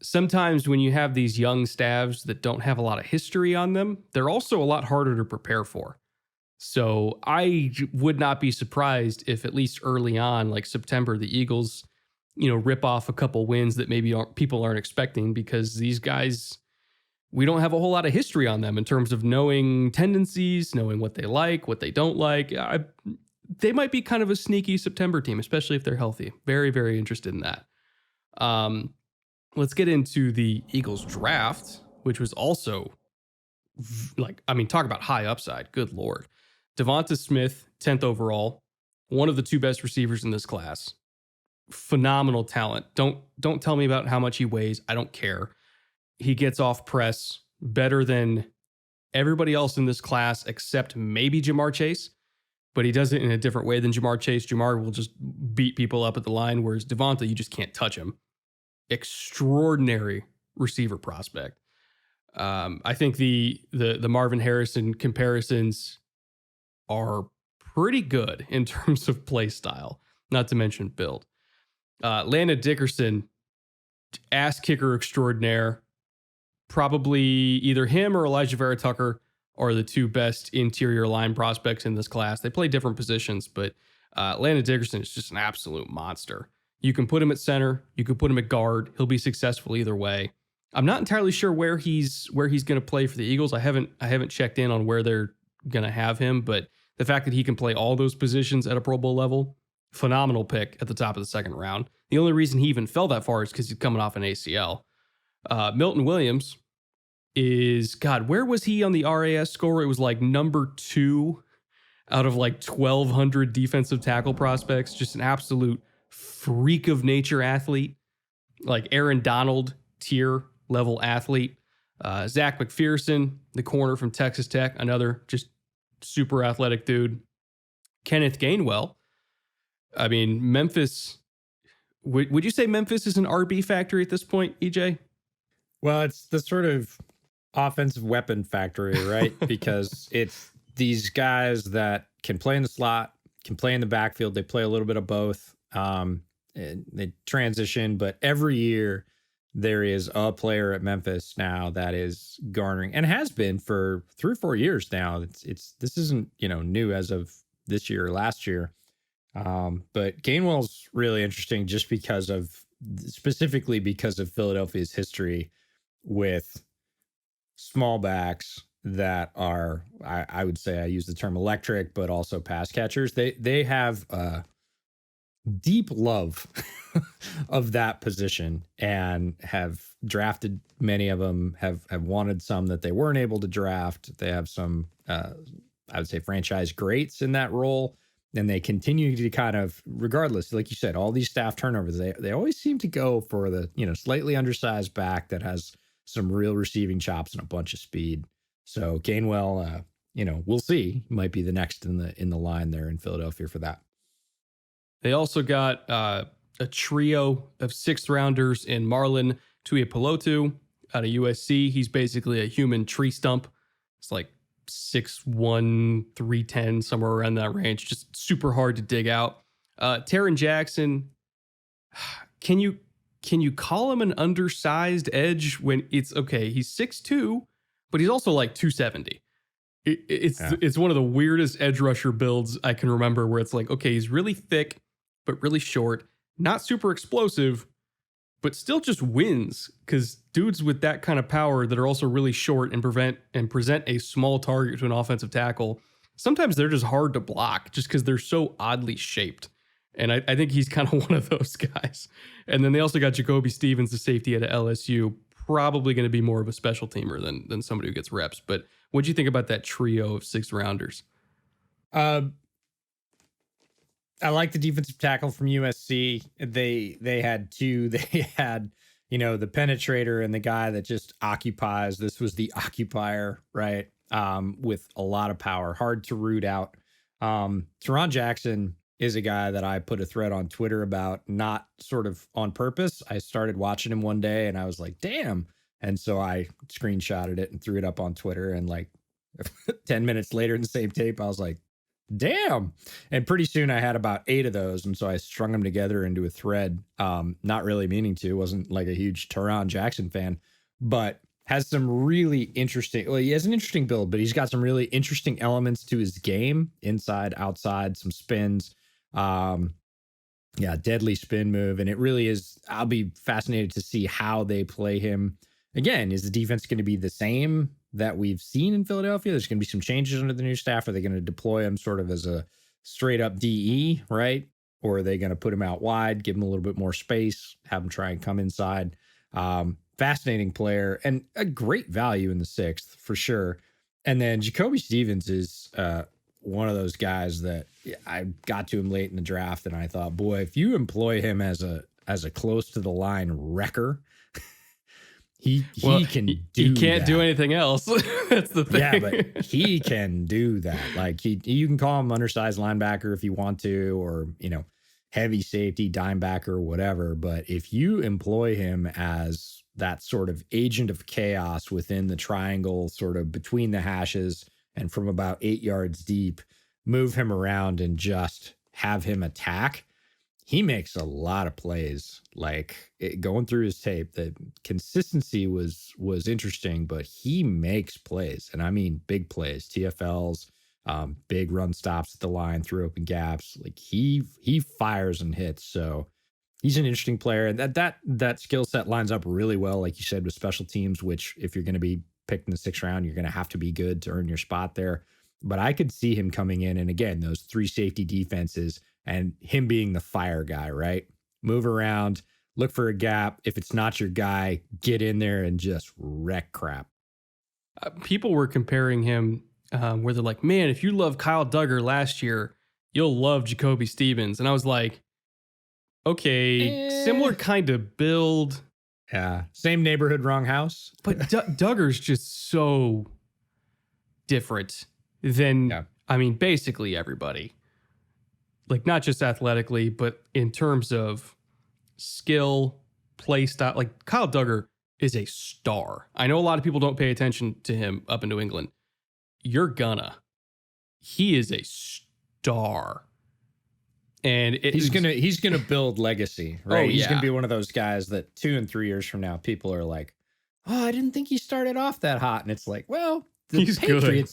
Sometimes when you have these young staffs that don't have a lot of history on them, they're also a lot harder to prepare for. So I would not be surprised if at least early on, like September, the Eagles rip off a couple wins that maybe people aren't expecting, because these guys, we don't have a whole lot of history on them in terms of knowing tendencies, knowing what they like, what they don't like. They might be kind of a sneaky September team, especially if they're healthy. Very, very interested in that. Let's get into the Eagles draft, which was also talk about high upside. Good Lord. Devonta Smith, 10th overall, one of the two best receivers in this class. Phenomenal talent. Don't tell me about how much he weighs. I don't care. He gets off press better than everybody else in this class except maybe Jamar Chase, but he does it in a different way than Jamar Chase. Jamar will just beat people up at the line, whereas Devonta, you just can't touch him. Extraordinary receiver prospect. I think the Marvin Harrison comparisons are pretty good in terms of play style, not to mention build. Landon Dickerson, ass kicker extraordinaire. Probably either him or Elijah Vera Tucker are the two best interior line prospects in this class. They play different positions, but Landon Dickerson is just an absolute monster. You can put him at center, you can put him at guard. He'll be successful either way. I'm not entirely sure where he's going to play for the Eagles. I haven't checked in on where they're going to have him, but the fact that he can play all those positions at a Pro Bowl level, phenomenal pick at the top of the second round. The only reason he even fell that far is because he's coming off an ACL. Milton Williams is, God, where was he on the RAS score? It was like number 2 out of like 1,200 defensive tackle prospects. Just an absolute freak of nature athlete, like Aaron Donald tier level athlete. Zach McPherson, the corner from Texas Tech, another just super athletic dude. Kenneth Gainwell. I mean, Memphis, would you say Memphis is an RB factory at this point, EJ? Well, it's the sort of offensive weapon factory, right? Because it's these guys that can play in the slot, can play in the backfield. They play a little bit of both. They transition, but every year there is a player at Memphis now that is garnering, and has been for 3 or 4 years now. This isn't, new as of this year or last year. But Gainwell's really interesting just specifically because of Philadelphia's history with small backs that are, I would say, I use the term electric, but also pass catchers. They have deep love of that position and have drafted many of them, have wanted some that they weren't able to draft. They have some, I would say, franchise greats in that role. And they continue to kind of, regardless, like you said, all these staff turnovers, they always seem to go for the, slightly undersized back that has some real receiving chops and a bunch of speed. So Gainwell, we'll see, might be the next in the line there in Philadelphia for that. They also got a trio of 6th rounders in Marlon Tuipulotu out of USC. He's basically a human tree stump. It's like 6'1", 310, somewhere around that range. Just super hard to dig out. Taron Jackson, can you call him an undersized edge when it's okay? He's 6'2", but he's also like 270. It's one of the weirdest edge rusher builds I can remember, where it's like, okay, he's really thick, but really short, not super explosive, but still just wins, because dudes with that kind of power that are also really short and present a small target to an offensive tackle, sometimes they're just hard to block just because they're so oddly shaped. And I think he's kind of one of those guys. And then they also got Jacoby Stevens, the safety at LSU, probably going to be more of a special teamer than somebody who gets reps. But what'd you think about that trio of 6th rounders? I like the defensive tackle from USC. They had 2. They had, the penetrator and the guy that just occupies. This was the occupier, right? With a lot of power, hard to root out. Taron Jackson is a guy that I put a thread on Twitter about, not sort of on purpose. I started watching him one day and I was like, damn. And so I screenshotted it and threw it up on Twitter. And like 10 minutes later in the same tape, I was like, damn. And pretty soon I had about 8 of those. And so I strung them together into a thread, not really meaning to. Wasn't like a huge Taron Jackson fan, but has some really interesting, well, he has an interesting build, but he's got some really interesting elements to his game, inside, outside, some spins. Yeah, deadly spin move. And it really is. I'll be fascinated to see how they play him. Again, is the defense going to be the same that we've seen in Philadelphia? There's going to be some changes under the new staff. Are they going to deploy him sort of as a straight up DE, right? Or are they going to put him out wide, give him a little bit more space, have him try and come inside? Fascinating player and a great value in the sixth for sure. And then Jacoby Stevens is one of those guys that I got to him late in the draft, and I thought, boy, if you employ him as a close to the line wrecker, he can do. He can't do anything else. That's the thing. Yeah, but he can do that. Like you can call him undersized linebacker if you want to, or heavy safety, dime backer, whatever. But if you employ him as that sort of agent of chaos within the triangle, sort of between the hashes and from about 8 yards deep, move him around and just have him attack, he makes a lot of plays. Like going through his tape, the consistency was interesting, but he makes plays. And I mean big plays, TFLs, big run stops at the line through open gaps. Like he fires and hits. So he's an interesting player. And that skill set lines up really well, like you said, with special teams, which if you're going to be picked in the 6th round, you're going to have to be good to earn your spot there. But I could see him coming in, and again, those 3 safety defenses and him being the fire guy, right? Move around, look for a gap. If it's not your guy, get in there and just wreck crap. People were comparing him where they're like, man, if you love Kyle Duggar last year, you'll love Jacoby Stevens. And I was like, okay, similar kind of build. Yeah, same neighborhood, wrong house. But Duggar's just so different than, I mean, basically everybody. Like, not just athletically, but in terms of skill, play style. Like, Kyle Duggar is a star. I know a lot of people don't pay attention to him up in New England. You're gonna. He is a star. And he's gonna build legacy, right? Oh, He's yeah. gonna be one of those guys that 2 and 3 years from now, people are like, "Oh, I didn't think he started off that hot." And it's like, well, He's good.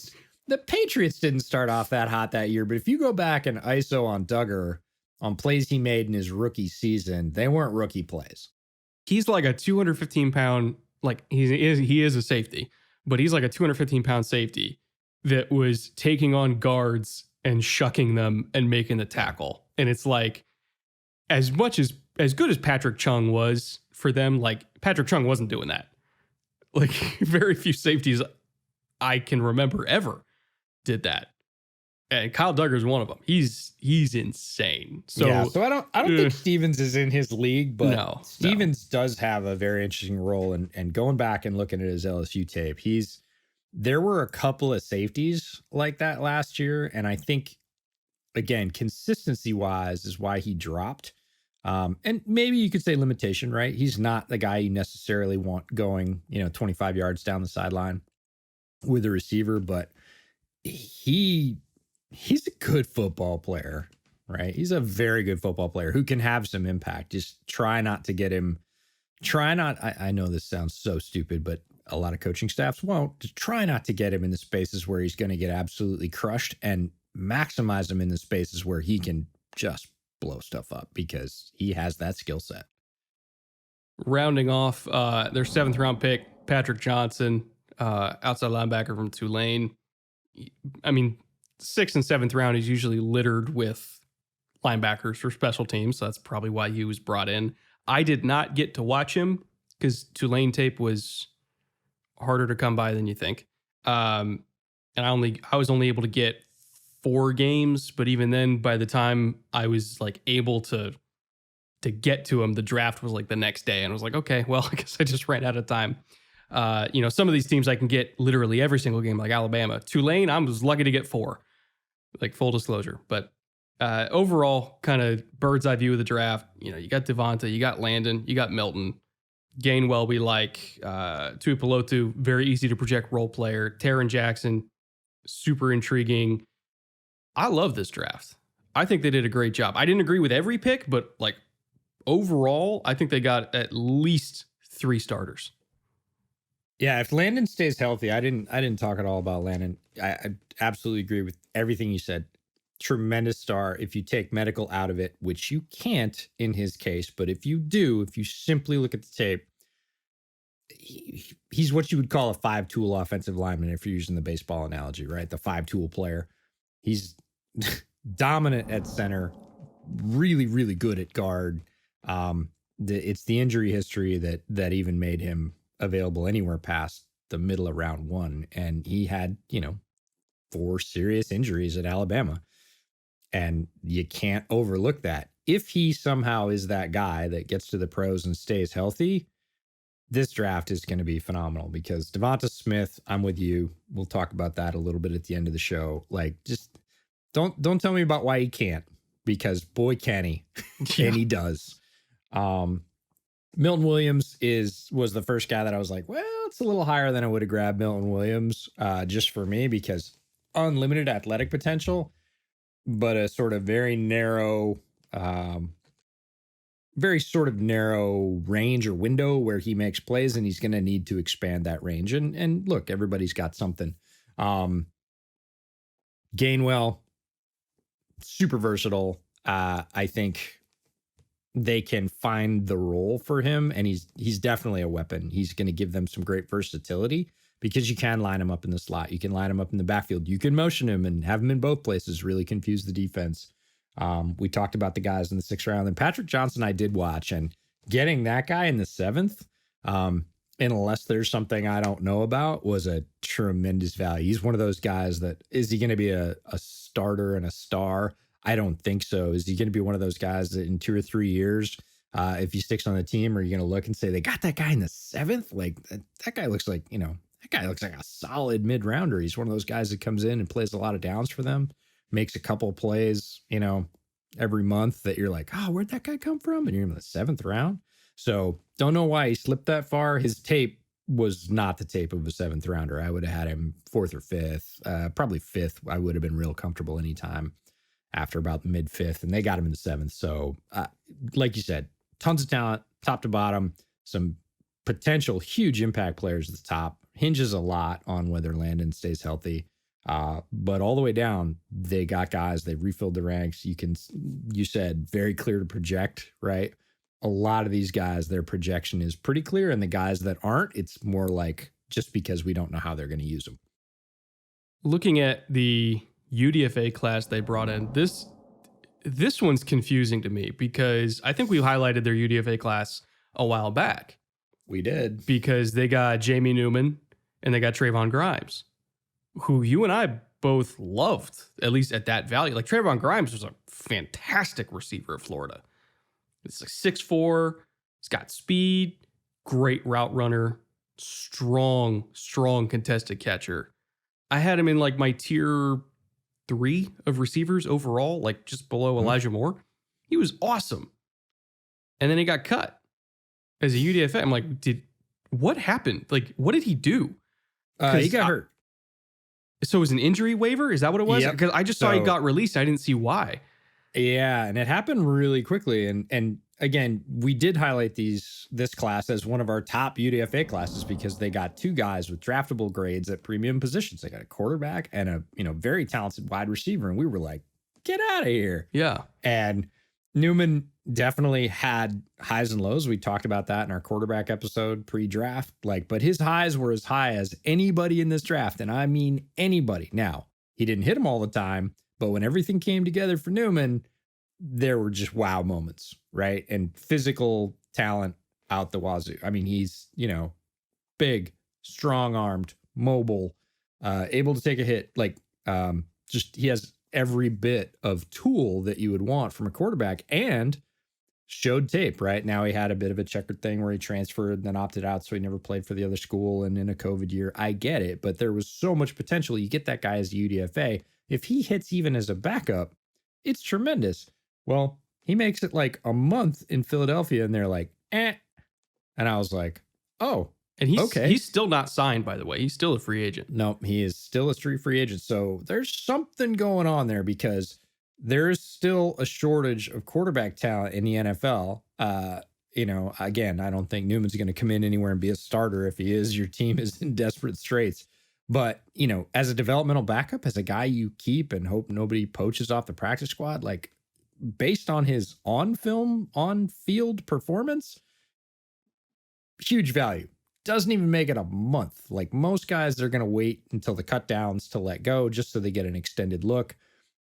The Patriots didn't start off that hot that year, but if you go back and ISO on Duggar on plays he made in his rookie season, they weren't rookie plays. He's like a 215 pound, like he is a safety, but he's like a 215 pound safety that was taking on guards and shucking them and making the tackle. And it's like, as good as Patrick Chung was for them, like Patrick Chung wasn't doing that. Like very few safeties I can remember ever did that. And Kyle Duggar is one of them. He's insane. So I don't think Stevens is in his league, but no, Stevens does have a very interesting role. And going back and looking at his LSU tape, there were a couple of safeties like that last year, and I think, again, consistency wise is why he dropped. And maybe you could say limitation, right? He's not the guy you necessarily want going, 25 yards down the sideline with a receiver, but he's a good football player, right? He's a very good football player who can have some impact. Just try not to get him. I know this sounds so stupid, but a lot of coaching staffs won't. Just try not to get him in the spaces where he's going to get absolutely crushed, and maximize him in the spaces where he can just blow stuff up, because he has that skill set. Rounding off their 7th round pick, Patrick Johnson, outside linebacker from Tulane. I mean, 6th and 7th round is usually littered with linebackers for special teams, so that's probably why he was brought in. I did not get to watch him because Tulane tape was harder to come by than you think. And I was only able to get 4 games, but even then, by the time I was like able to get to him, the draft was like the next day, and I was like, okay, well, I guess I just ran out of time. Some of these teams I can get literally every single game, like Alabama. Tulane, I was lucky to get 4, like full disclosure. But overall, kind of bird's eye view of the draft. You got Devonta, you got Landon, you got Milton. Gainwell, we like. Tuipulotu, very easy to project role player. Taron Jackson, super intriguing. I love this draft. I think they did a great job. I didn't agree with every pick, but like overall, I think they got at least 3 starters. Yeah, if Landon stays healthy, I didn't talk at all about Landon. I absolutely agree with everything you said. tremendous star. If you take medical out of it, which you can't in his case, but if you do, if you simply look at the tape, he's what you would call a 5-tool offensive lineman if you're using the baseball analogy, right? The 5-tool player. He's dominant at center, really, really good at guard. It's the injury history that even made him available anywhere past the middle of round 1. And he had, 4 serious injuries at Alabama. And you can't overlook that. If he somehow is that guy that gets to the pros and stays healthy, this draft is going to be phenomenal because Devonta Smith, I'm with you. We'll talk about that a little bit at the end of the show. Like, just don't tell me about why he can't, because boy can he, and he does. Milton Williams was the first guy that I was like, well, it's a little higher than I would have grabbed Milton Williams, just for me, because unlimited athletic potential, but a sort of very narrow range or window where he makes plays, and he's going to need to expand that range. And look, everybody's got something. Gainwell, super versatile. I think they can find the role for him, and he's definitely a weapon. He's going to give them some great versatility because you can line him up in the slot. You can line him up in the backfield. You can motion him and have him in both places, really confuse the defense. We talked about the guys in the 6th round, and Patrick Johnson I did watch, and getting that guy in the 7th, unless there's something I don't know about, was a tremendous value. He's one of those guys that, is he going to be a starter and a star? I don't think so. Is he going to be one of those guys that in 2 or 3 years, if he sticks on the team, are you going to look and say, they got that guy in the 7th? Like that guy looks like, that guy looks like a solid mid-rounder. He's one of those guys that comes in and plays a lot of downs for them, makes a couple of plays, every month that you're like, oh, where'd that guy come from? And you're in the 7th round. So don't know why he slipped that far. His tape was not the tape of a 7th rounder. I would have had him 4th or 5th, probably 5th. I would have been real comfortable anytime after about mid 5th, and they got him in the 7th. So like you said, tons of talent, top to bottom, some potential huge impact players at the top. Hinges a lot on whether Landon stays healthy. But all the way down, they got guys, they refilled the ranks. You said very clear to project, right? A lot of these guys, their projection is pretty clear. And the guys that aren't, it's more like just because we don't know how they're going to use them. Looking at the UDFA class they brought in, this one's confusing to me because I think we highlighted their UDFA class a while back. We did. Because they got Jamie Newman and they got Trayvon Grimes, who you and I both loved, at least at that value. Like Trayvon Grimes was a fantastic receiver at Florida. It's like 6'4", he's got speed, great route runner, strong contested catcher. I had him in like my tier 3 of receivers overall, like just below Elijah Moore. He was awesome. And then he got cut as a UDFA. I'm like, what happened? Like, what did he do? He got hurt. So it was an injury waiver? Is that what it was? Because I just saw he got released. I didn't see why. Yeah, and it happened really quickly. And again, we did highlight this class as one of our top UDFA classes because they got 2 guys with draftable grades at premium positions. They got a quarterback and a very talented wide receiver, and we were like, get out of here. Yeah. And Newman definitely had highs and lows. We talked about that in our quarterback episode pre-draft. But his highs were as high as anybody in this draft, and I mean anybody. Now, he didn't hit them all the time, but when everything came together for Newman, there were just wow moments, right? And physical talent out the wazoo. I mean, he's, big, strong-armed, mobile, able to take a hit. He has every bit of tool that you would want from a quarterback, and showed tape, right? Now he had a bit of a checkered thing where he transferred and then opted out, so he never played for the other school and in a COVID year. I get it, but there was so much potential. You get that guy as a UDFA. If he hits even as a backup, it's tremendous. Well, he makes it like a month in Philadelphia, and they're like, eh. And I was like, oh, and he's okay. He's still not signed, by the way. He's still a free agent. No, he is still a free agent. So there's something going on there because there's still a shortage of quarterback talent in the NFL. Again, I don't think Newman's going to come in anywhere and be a starter. If he is, your team is in desperate straits. But, as a developmental backup, as a guy you keep and hope nobody poaches off the practice squad, like based on his on field performance, huge value. Doesn't even make it a month. Like most guys, they're going to wait until the cut downs to let go just so they get an extended look,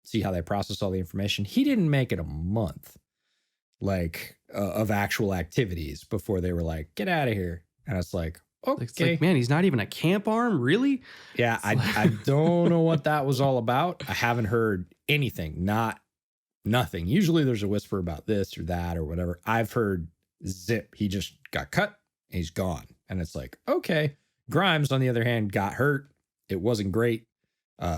see how they process all the information. He didn't make it a month of actual activities before they were like, get out of here. And it's like, okay. It's like, man, he's not even a camp arm, really? Yeah, I don't know what that was all about. I haven't heard anything, nothing. Usually there's a whisper about this or that or whatever. I've heard zip. He just got cut. And he's gone. And it's like, okay. Grimes, on the other hand, got hurt. It wasn't great.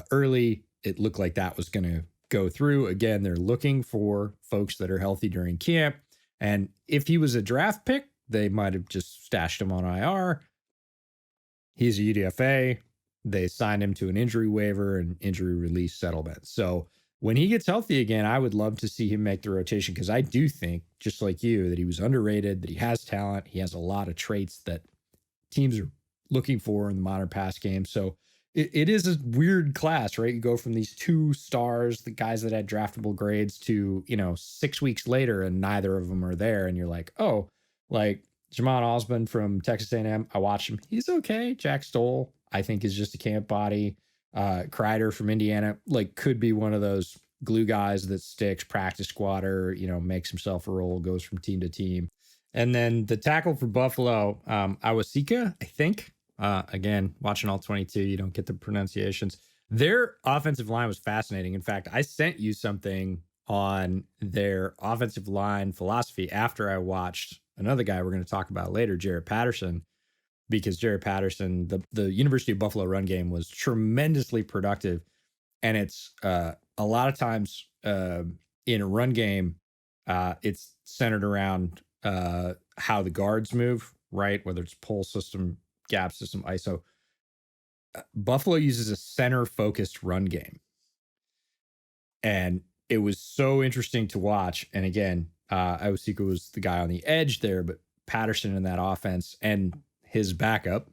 Early, it looked like that was going to go through. Again, they're looking for folks that are healthy during camp. And if he was a draft pick, they might have just stashed him on IR. He's a UDFA. They signed him to an injury waiver and injury release settlement. So when he gets healthy again, I would love to see him make the rotation because I do think, just like you, that he was underrated, that he has talent. He has a lot of traits that teams are looking for in the modern pass game. So it is a weird class, right? You go from these 2 stars, the guys that had draftable grades, to, 6 weeks later and neither of them are there. And you're like, oh, like Jamon Osborne from Texas A&M, I watched him. He's okay. Jack Stoll, I think, is just a camp body. Kreider from Indiana, could be one of those glue guys that sticks, practice squatter, makes himself a role, goes from team to team. And then the tackle for Buffalo, Awasika, I think. Again, watching all 22, you don't get the pronunciations. Their offensive line was fascinating. In fact, I sent you something on their offensive line philosophy after I watched another guy we're going to talk about later, Jaret Patterson. Because Jaret Patterson, the University of Buffalo run game was tremendously productive. And it's a lot of times in a run game, it's centered around how the guards move, right? Whether it's pull system, gap system, ISO. Buffalo uses a center-focused run game. And it was so interesting to watch. And again, Awasika was the guy on the edge there, but Patterson in that offense and his backup,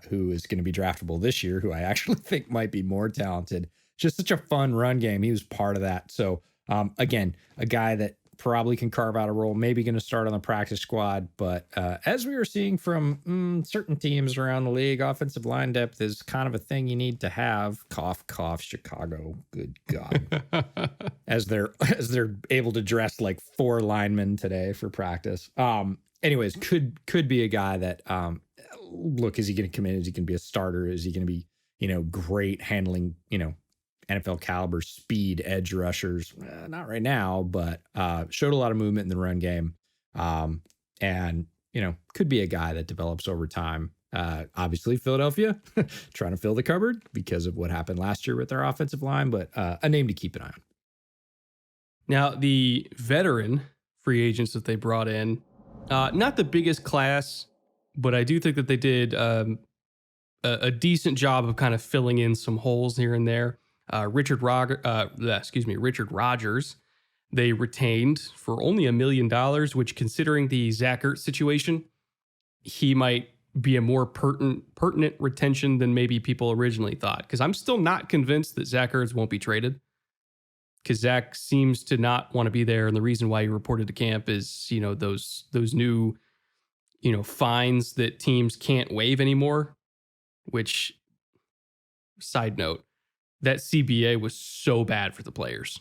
who is going to be draftable this year, who I actually think might be more talented. Just such a fun run game. He was part of that. So again, a guy that probably can carve out a role, maybe going to start on the practice squad. But as we were seeing from certain teams around the league, offensive line depth is kind of a thing you need to have. Cough, cough, Chicago. Good God. as they're able to dress like 4 linemen today for practice. Anyways, could be a guy that, look, is he going to come in? Is he going to be a starter? Is he going to be, great handling, NFL caliber speed edge rushers? Not right now, but showed a lot of movement in the run game. And, could be a guy that develops over time. Obviously, Philadelphia trying to fill the cupboard because of what happened last year with their offensive line, but a name to keep an eye on. Now, the veteran free agents that they brought in, not the biggest class, but I do think that they did a decent job of kind of filling in some holes here and there. Richard Rodgers, they retained for only $1 million, which, considering the Zach Ertz situation, he might be a more pertinent retention than maybe people originally thought. Because I'm still not convinced that Zach Ertz won't be traded. Because Zach seems to not want to be there, and the reason why he reported to camp is, those new, fines that teams can't waive anymore. Which, side note, that CBA was so bad for the players.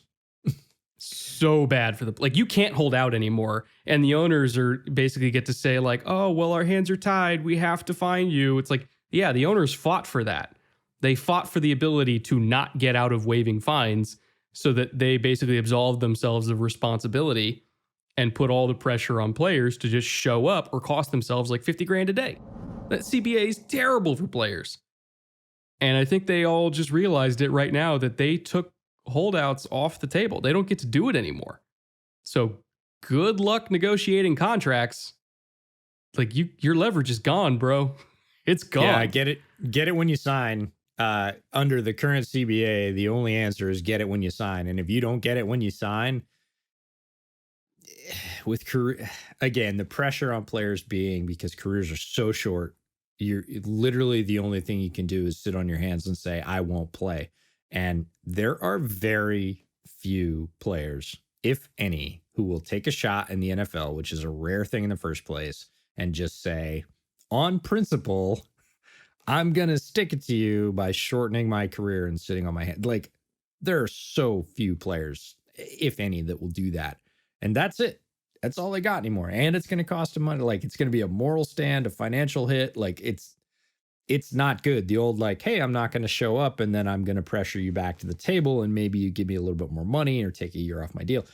So bad for you can't hold out anymore. And the owners are basically get to say like, oh, well, our hands are tied. We have to fine you. It's like, yeah, the owners fought for that. They fought for the ability to not get out of waiving fines so that they basically absolved themselves of responsibility and put all the pressure on players to just show up or cost themselves like $50,000 a day. That CBA is terrible for players. And I think they all just realized it right now that they took holdouts off the table. They don't get to do it anymore. So good luck negotiating contracts. Your leverage is gone, bro. It's gone. Yeah, get it when you sign. Under the current CBA, the only answer is get it when you sign. And if you don't get it when you sign, with career, again, the pressure on players being because careers are so short, you're literally the only thing you can do is sit on your hands and say, I won't play. And there are very few players, if any, who will take a shot in the NFL, which is a rare thing in the first place, and just say, on principle, I'm going to stick it to you by shortening my career and sitting on my hand. Like, there are so few players, if any, that will do that. And that's it. That's all they got anymore. And it's going to cost them money. Like, it's going to be a moral stand, a financial hit. Like, it's not good. The old, like, hey, I'm not going to show up and then I'm going to pressure you back to the table and maybe you give me a little bit more money or take a year off my deal.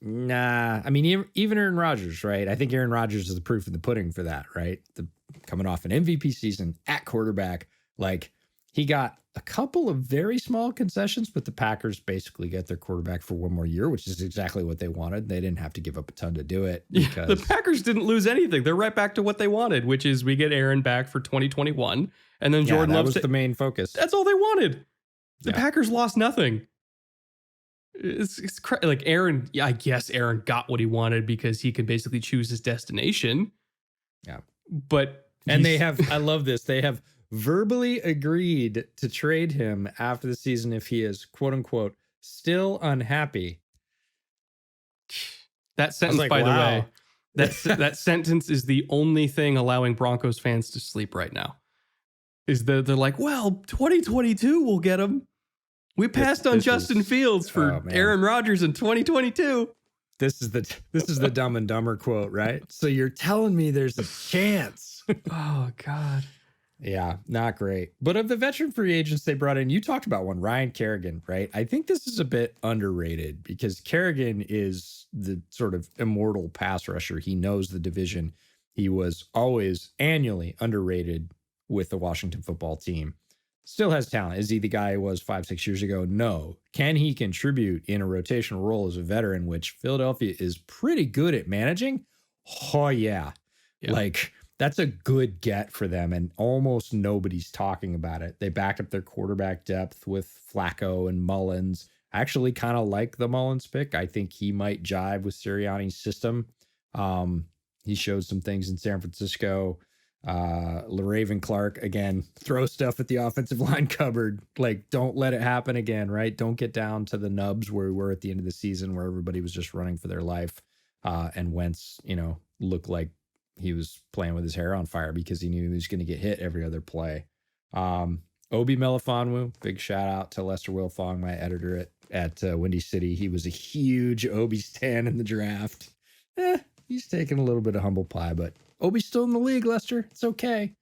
Nah, I mean, even Aaron Rodgers, right? I think Aaron Rodgers is the proof of the pudding for that, right? Coming off an MVP season at quarterback, like, he got a couple of very small concessions, but the Packers basically get their quarterback for one more year, which is exactly what they wanted. They didn't have to give up a ton to do it. Because the Packers didn't lose anything. They're right back to what they wanted, which is we get Aaron back for 2021. And then Jordan Love was the main focus. That's all they wanted. The Packers lost nothing. It's like Aaron. Yeah, I guess Aaron got what he wanted because he can basically choose his destination. Yeah. But they have, I love this. They have verbally agreed to trade him after the season if he is, quote unquote, still unhappy. That sentence, like, by the way, that sentence is the only thing allowing Broncos fans to sleep right now. Is that they're like, well, 2022 we'll get him. We passed on Justin Fields for Aaron Rodgers in 2022. This is the Dumb and Dumber quote, right? So you're telling me there's a chance. Oh, God. Yeah, not great. But of the veteran free agents they brought in, you talked about one, Ryan Kerrigan, right? I think this is a bit underrated because Kerrigan is the sort of immortal pass rusher. He knows the division. He was always annually underrated with the Washington football team. Still has talent. Is he the guy he was 5-6 years ago? No. Can he contribute in a rotational role as a veteran, which Philadelphia is pretty good at managing? Oh, yeah. Like, that's a good get for them, and almost nobody's talking about it. They backed up their quarterback depth with Flacco and Mullins. I actually kind of like the Mullins pick. I think he might jive with Sirianni's system. He showed some things in San Francisco. LaRaven Clark, again, throw stuff at the offensive line cupboard. Like, don't let it happen again, right? Don't get down to the nubs where we were at the end of the season where everybody was just running for their life. And Wentz, looked like he was playing with his hair on fire because he knew he was going to get hit every other play. Obi Melifonwu, big shout out to Lester Wilfong, my editor at Windy City. He was a huge Obi stan in the draft. He's taking a little bit of humble pie, but Obi's still in the league, Lester. It's okay.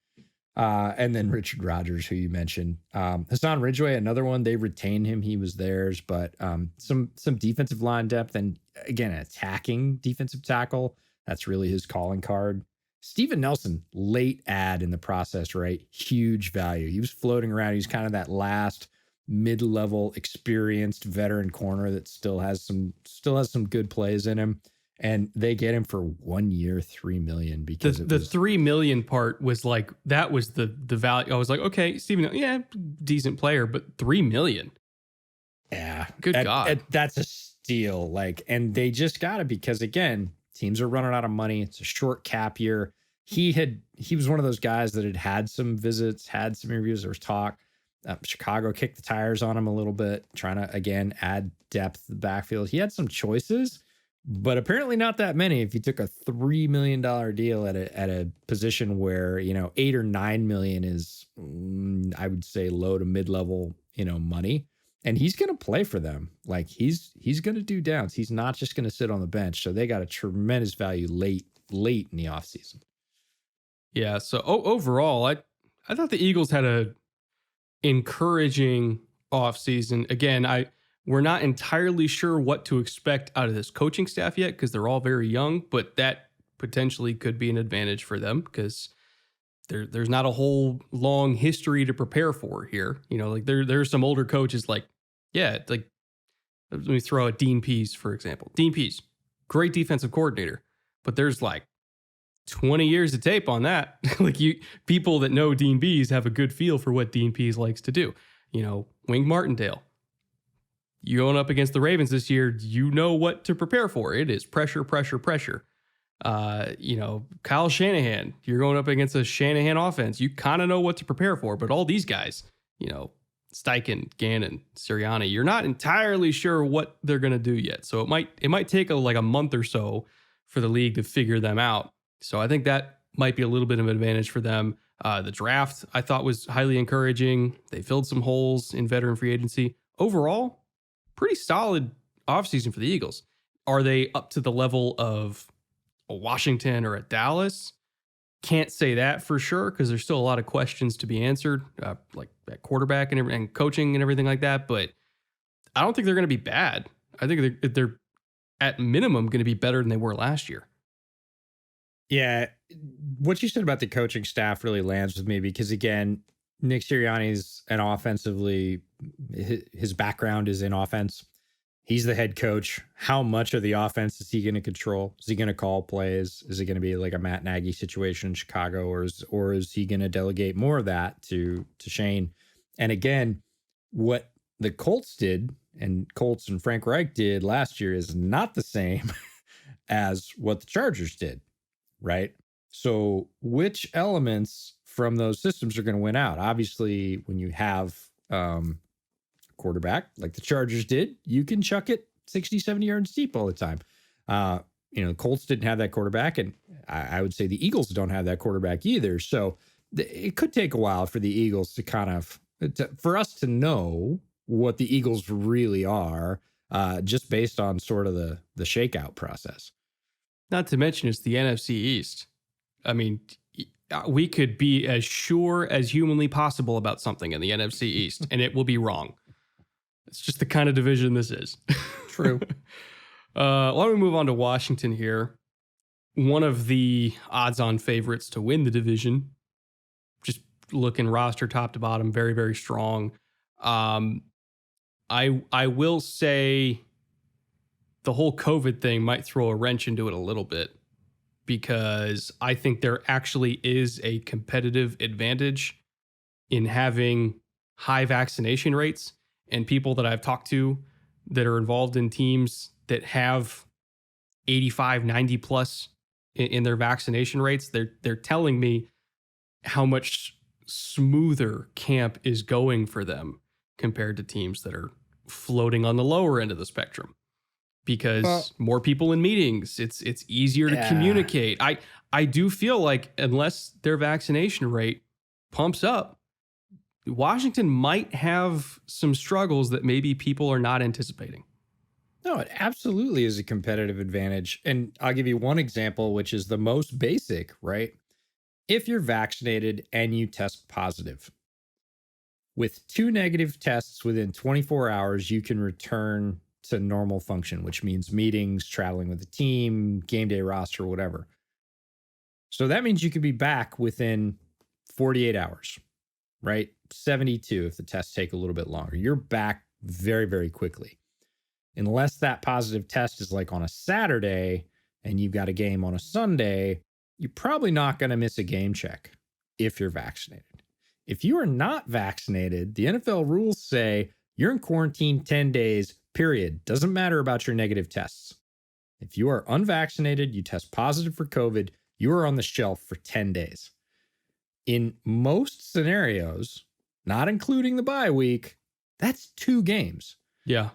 And then Richard Rodgers, who you mentioned. Hassan Ridgeway, another one. They retained him. He was theirs, but some defensive line depth and, again, an attacking defensive tackle. That's really his calling card. Steven Nelson, late ad in the process, right? Huge value. He was floating around. He's kind of that last mid-level experienced veteran corner that still has some good plays in him. And they get him for 1 year, $3 million because the $3 million part was like, that was the value. I was like, okay, Steven, decent player, but $3 million. Yeah. Good God. That's a steal. Like, and they just got it because, again, teams are running out of money. It's a short cap year. He was one of those guys that had some visits, had some interviews. There was talk. Chicago kicked the tires on him a little bit, trying to, again, add depth to the backfield. He had some choices, but apparently not that many. If you took a $3 million deal at a position where, $8 or $9 million is, I would say, low to mid-level, money. And he's going to play for them. Like, he's going to do downs. He's not just going to sit on the bench. So they got a tremendous value late in the offseason. Yeah. So overall, I thought the Eagles had a encouraging offseason. Again, we're not entirely sure what to expect out of this coaching staff yet because they're all very young, but that potentially could be an advantage for them because there's not a whole long history to prepare for here. Like there's some older coaches like let me throw out Dean Pease, for example. Dean Pease, great defensive coordinator, but there's like 20 years of tape on that. Like people that know Dean Pease have a good feel for what Dean Pease likes to do. Wink Martindale. You going up against the Ravens this year, you know what to prepare for. It is pressure, pressure, pressure. Kyle Shanahan, you're going up against a Shanahan offense. You kind of know what to prepare for, but all these guys, Steichen, Gannon, Sirianni, you're not entirely sure what they're going to do yet. So it might take a month or so for the league to figure them out. So I think that might be a little bit of an advantage for them. The draft I thought was highly encouraging. They filled some holes in veteran free agency. Overall, pretty solid offseason for the Eagles. Are they up to the level of a Washington or a Dallas? Can't say that for sure because there's still a lot of questions to be answered, like at quarterback and coaching and everything like that. But I don't think they're going to be bad. I think they're at minimum going to be better than they were last year. Yeah, what you said about the coaching staff really lands with me because, again, Nick Sirianni's an offensively, his background is in offense. He's the head coach. How much of the offense is he going to control? Is he going to call plays? Is it going to be like a Matt Nagy situation in Chicago, or is he going to delegate more of that to Shane? And again, what the Colts did, and Colts and Frank Reich did last year, is not the same as what the Chargers did, right? So which elements from those systems are going to win out? Obviously, when you have quarterback like the Chargers did, you can chuck it 60, 70 yards deep all the time. The Colts didn't have that quarterback, and I would say the Eagles don't have that quarterback either. So it could take a while for the Eagles to for us to know what the Eagles really are, just based on sort of the shakeout process. Not to mention it's the NFC East. I mean, we could be as sure as humanly possible about something in the NFC East, and it will be wrong. It's just the kind of division this is. True. Why don't we move on to Washington here? One of the odds-on favorites to win the division. Just looking roster top to bottom, very, very strong. I will say the whole COVID thing might throw a wrench into it a little bit because I think there actually is a competitive advantage in having high vaccination rates. And people that I've talked to that are involved in teams that have 85, 90 plus in their vaccination rates, they're telling me how much smoother camp is going for them compared to teams that are floating on the lower end of the spectrum. Because more people in meetings, it's easier to communicate. I do feel like unless their vaccination rate pumps up, Washington might have some struggles that maybe people are not anticipating. No, it absolutely is a competitive advantage. And I'll give you one example, which is the most basic, right? If you're vaccinated and you test positive, with 2 negative tests within 24 hours, you can return to normal function, which means meetings, traveling with the team, game day roster, whatever. So that means you could be back within 48 hours, right? 72 if the tests take a little bit longer. You're back very, very quickly. Unless that positive test is like on a Saturday and you've got a game on a Sunday, you're probably not going to miss a game check if you're vaccinated. If you are not vaccinated, the NFL rules say you're in quarantine 10 days, period. Doesn't matter about your negative tests. If you are unvaccinated, you test positive for COVID, you are on the shelf for 10 days. In most scenarios, not including the bye week, that's 2 games. Yeah.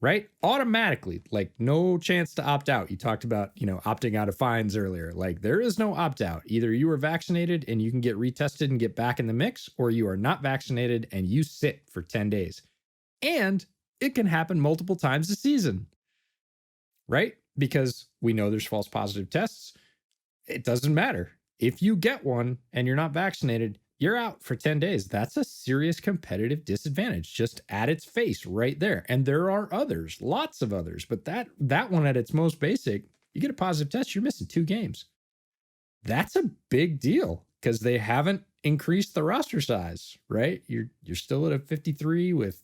Right? Automatically, like no chance to opt out. You talked about, opting out of fines earlier. Like there is no opt out. Either you are vaccinated and you can get retested and get back in the mix, or you are not vaccinated and you sit for 10 days. And it can happen multiple times a season, right? Because we know there's false positive tests. It doesn't matter. If you get one and you're not vaccinated, you're out for 10 days. That's a serious competitive disadvantage just at its face right there. And there are others, lots of others, but that one at its most basic, you get a positive test, you're missing 2 games. That's a big deal because they haven't increased the roster size, right? You're still at a 53 with,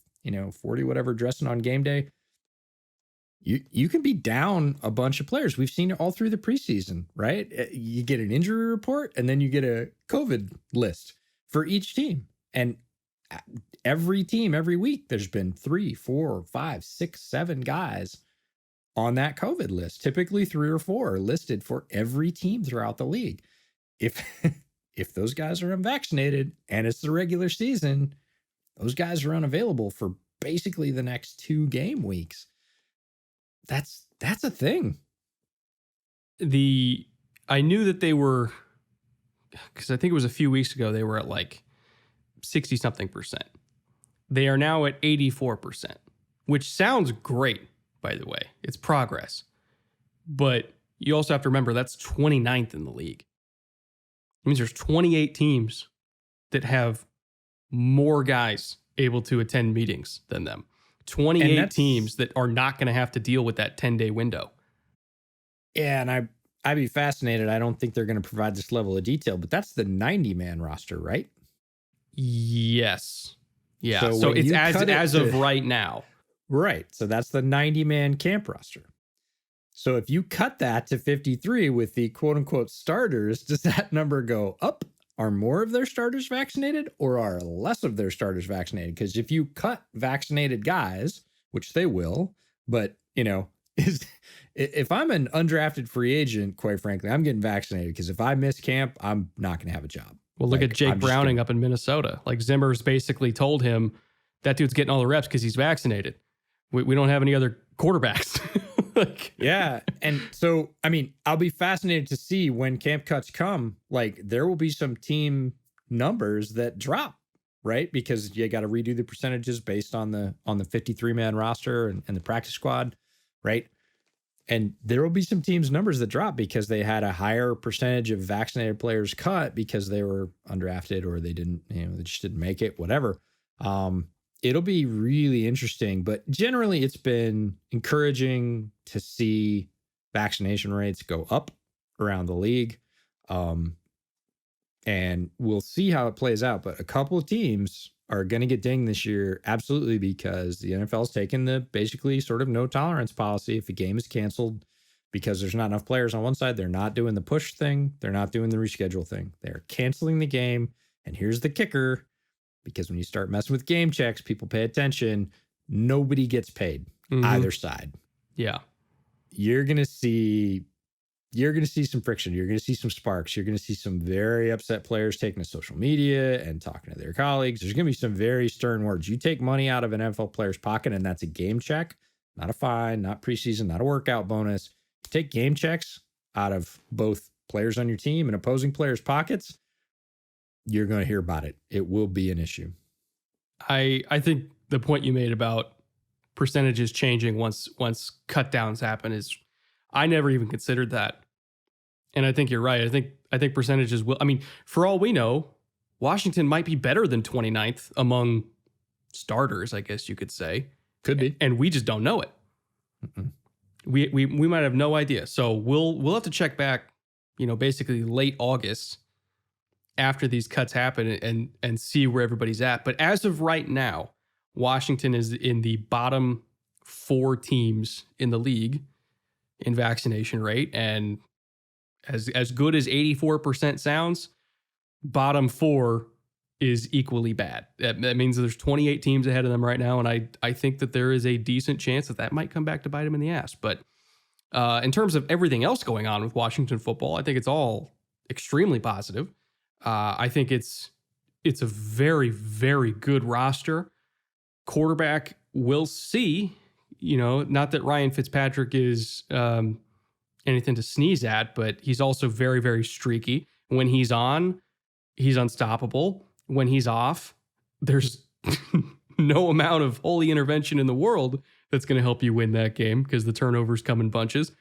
40 whatever dressing on game day. You can be down a bunch of players. We've seen it all through the preseason, right? You get an injury report and then you get a COVID list for each team. And every team, every week, there's been 3, 4, 5, 6, 7 guys on that COVID list. Typically 3 or 4 are listed for every team throughout the league. If if those guys are unvaccinated and it's the regular season, those guys are unavailable for basically the next 2 game weeks. That's a thing. I knew that they were, because I think it was a few weeks ago, they were at like 60 something percent. They are now at 84%, which sounds great, by the way. It's progress. But you also have to remember that's 29th in the league. It means there's 28 teams that have more guys able to attend meetings than them. 28 teams that are not going to have to deal with that 10-day window. Yeah, and I'd be fascinated. I don't think they're going to provide this level of detail, but that's the 90-man roster, right? Yes. Yeah. So it's as of right now. Right. So that's the 90-man camp roster. So if you cut that to 53 with the quote unquote starters, does that number go up? Are more of their starters vaccinated or are less of their starters vaccinated? Because if you cut vaccinated guys, which they will, but if I'm an undrafted free agent, quite frankly, I'm getting vaccinated because if I miss camp, I'm not going to have a job. Well, look at Jake Browning up in Minnesota. Like Zimmer's basically told him that dude's getting all the reps because he's vaccinated. We don't have any other quarterbacks. Yeah. And so, I mean, I'll be fascinated to see when camp cuts come, like there will be some team numbers that drop, right? Because you got to redo the percentages based on the 53-man roster and the practice squad, right? And there will be some teams' numbers that drop because they had a higher percentage of vaccinated players cut because they were undrafted or they didn't, they just didn't make it, whatever. It'll be really interesting, but generally it's been encouraging to see vaccination rates go up around the league. And we'll see how it plays out, but a couple of teams are going to get dinged this year. Absolutely. Because the NFL's taken the basically sort of no tolerance policy. If a game is canceled because there's not enough players on one side, they're not doing the push thing. They're not doing the reschedule thing. They're canceling the game. And here's the kicker, because when you start messing with game checks, people pay attention. Nobody gets paid either side. Yeah. You're going to see some friction. You're going to see some sparks. You're going to see some very upset players taking to social media and talking to their colleagues. There's going to be some very stern words. You take money out of an NFL player's pocket, and that's a game check, not a fine, not preseason, not a workout bonus. You take game checks out of both players on your team and opposing players' pockets, you're going to hear about it. It will be an issue. I think the point you made about percentages changing once cut downs happen is, I never even considered that. And I think you're right. I think percentages will, I mean, for all we know, Washington might be better than 29th among starters, I guess you could say. Could be. And we just don't know it. We might have no idea. So we'll have to check back, basically late August after these cuts happen and see where everybody's at. But as of right now, Washington is in the bottom 4 teams in the league in vaccination rate. And as good as 84% sounds, bottom 4 is equally bad. That means there's 28 teams ahead of them right now. And I think that there is a decent chance that might come back to bite them in the ass. But in terms of everything else going on with Washington football, I think it's all extremely positive. I think it's a very, very good roster. Quarterback, we'll see. Not that Ryan Fitzpatrick is anything to sneeze at, but he's also very, very streaky. When he's on, he's unstoppable. When he's off, there's no amount of holy intervention in the world that's going to help you win that game because the turnovers come in bunches.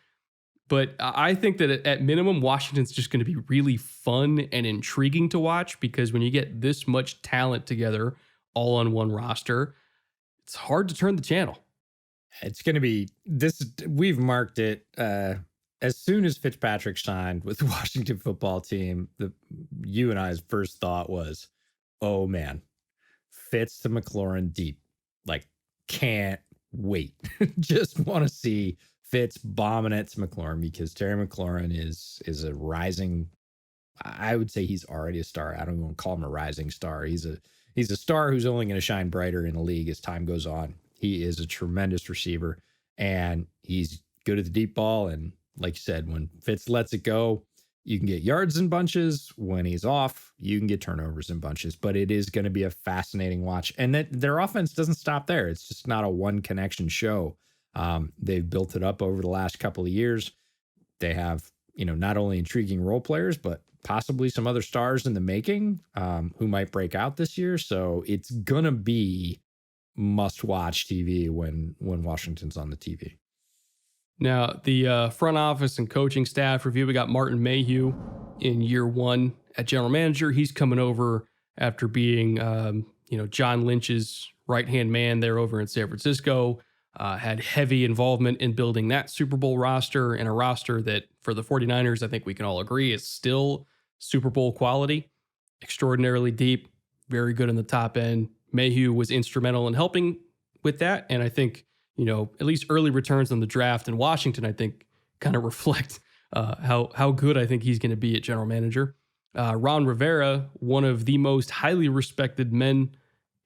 But I think that at minimum, Washington's just going to be really fun and intriguing to watch because when you get this much talent together all on one roster, it's hard to turn the channel. It's going to be this. We've marked it as soon as Fitzpatrick signed with the Washington football team. You and I's first thought was, oh man, Fitz to McLaurin deep. Like, can't wait. Just want to see Fitz bombing it to McLaurin because Terry McLaurin is a rising. I would say he's already a star. I don't even want to call him a rising star. He's a star who's only going to shine brighter in the league as time goes on. He is a tremendous receiver, and he's good at the deep ball. And like you said, when Fitz lets it go, you can get yards in bunches. When he's off, you can get turnovers in bunches. But it is going to be a fascinating watch. And that their offense doesn't stop there. It's just not a one connection show. They've built it up over the last couple of years. They have, not only intriguing role players, but possibly some other stars in the making who might break out this year. So it's going to be must-watch TV when Washington's on the TV. Now, the front office and coaching staff review, we got Martin Mayhew in year one at general manager. He's coming over after being, John Lynch's right-hand man there over in San Francisco. Had heavy involvement in building that Super Bowl roster, and a roster that for the 49ers, I think we can all agree is still Super Bowl quality, extraordinarily deep, very good in the top end. Mayhew was instrumental in helping with that. And I think, at least early returns on the draft in Washington, I think kind of reflect how good I think he's going to be at general manager. Ron Rivera, one of the most highly respected men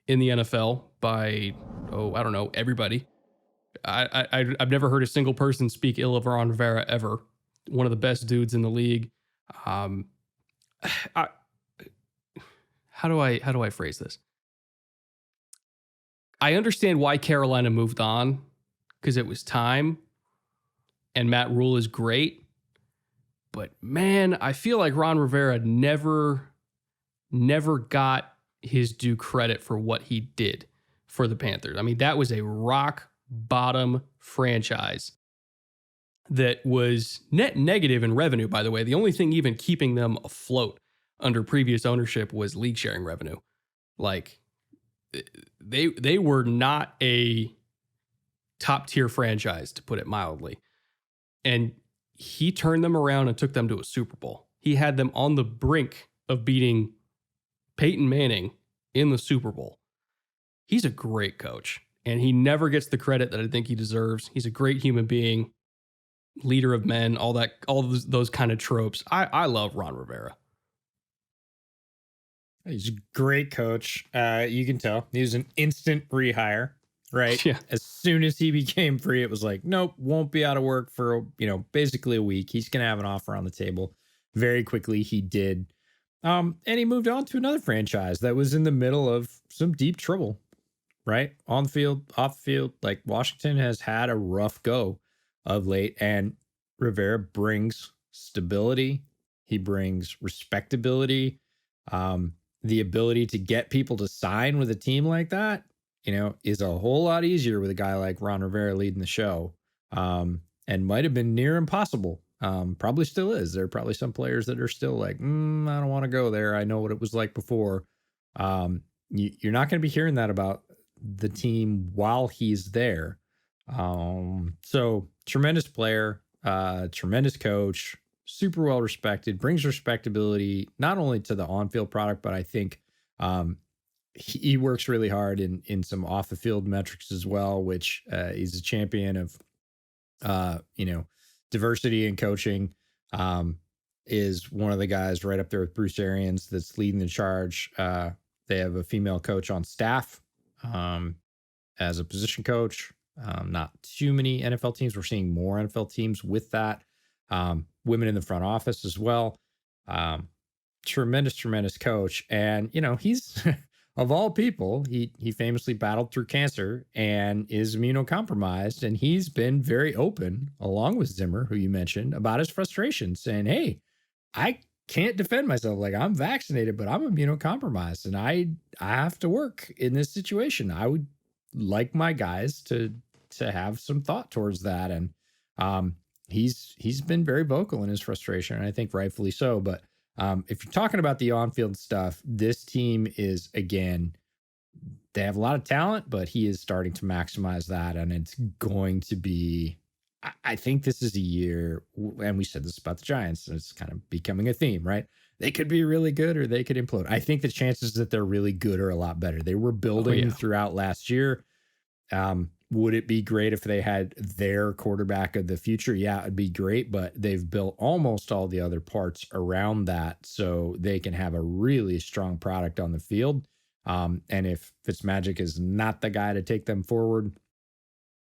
in the NFL by, everybody. I've never heard a single person speak ill of Ron Rivera ever. One of the best dudes in the league. How do I phrase this? I understand why Carolina moved on, because it was time, and Matt Rule is great. But man, I feel like Ron Rivera never got his due credit for what he did for the Panthers. I mean, that was a rock bottom franchise that was net negative in revenue, by the way. The only thing even keeping them afloat under previous ownership was league sharing revenue. Like, they were not a top tier franchise, to put it mildly. And he turned them around and took them to a Super Bowl. He had them on the brink of beating Peyton Manning in the Super Bowl. He's a great coach, and he never gets the credit that I think he deserves. He's a great human being, leader of men, all those kind of tropes. I love Ron Rivera. He's a great coach. You can tell he was an instant rehire, right? Yeah. As soon as he became free, it was like, nope, won't be out of work for, basically a week. He's going to have an offer on the table. Very quickly, he did. And he moved on to another franchise that was in the middle of some deep trouble, right? On the field, off the field. Like, Washington has had a rough go of late, and Rivera brings stability. He brings respectability. The ability to get people to sign with a team like that, is a whole lot easier with a guy like Ron Rivera leading the show. And might have been near impossible. Probably still is. There are probably some players that are still like, I don't want to go there. I know what it was like before. You're not going to be hearing that about the team while he's there. So tremendous player, tremendous coach, super well respected, brings respectability, not only to the on-field product, but I think he works really hard in some off the field metrics as well, which he's a champion of, diversity in coaching. Is one of the guys right up there with Bruce Arians that's leading the charge. They have a female coach on staff as a position coach. Not too many NFL teams. We're seeing more NFL teams with that. Women in the front office as well. Tremendous coach. And, he's of all people, he famously battled through cancer and is immunocompromised. And he's been very open, along with Zimmer, who you mentioned, about his frustration, saying, hey, I can't defend myself. Like, I'm vaccinated, but I'm immunocompromised and I have to work in this situation. I would like my guys to have some thought towards that. And he's been very vocal in his frustration, and I think rightfully so. But if you're talking about the on-field stuff, this team is, again, they have a lot of talent, but he is starting to maximize that. And it's going to be, I think this is a year, and we said this about the Giants, and it's kind of becoming a theme, right? They could be really good or they could implode. I think the chances that they're really good are a lot better. They were building throughout last year. Would it be great if they had their quarterback of the future? Yeah, it'd be great, but they've built almost all the other parts around that so they can have a really strong product on the field. And if Fitzmagic is not the guy to take them forward,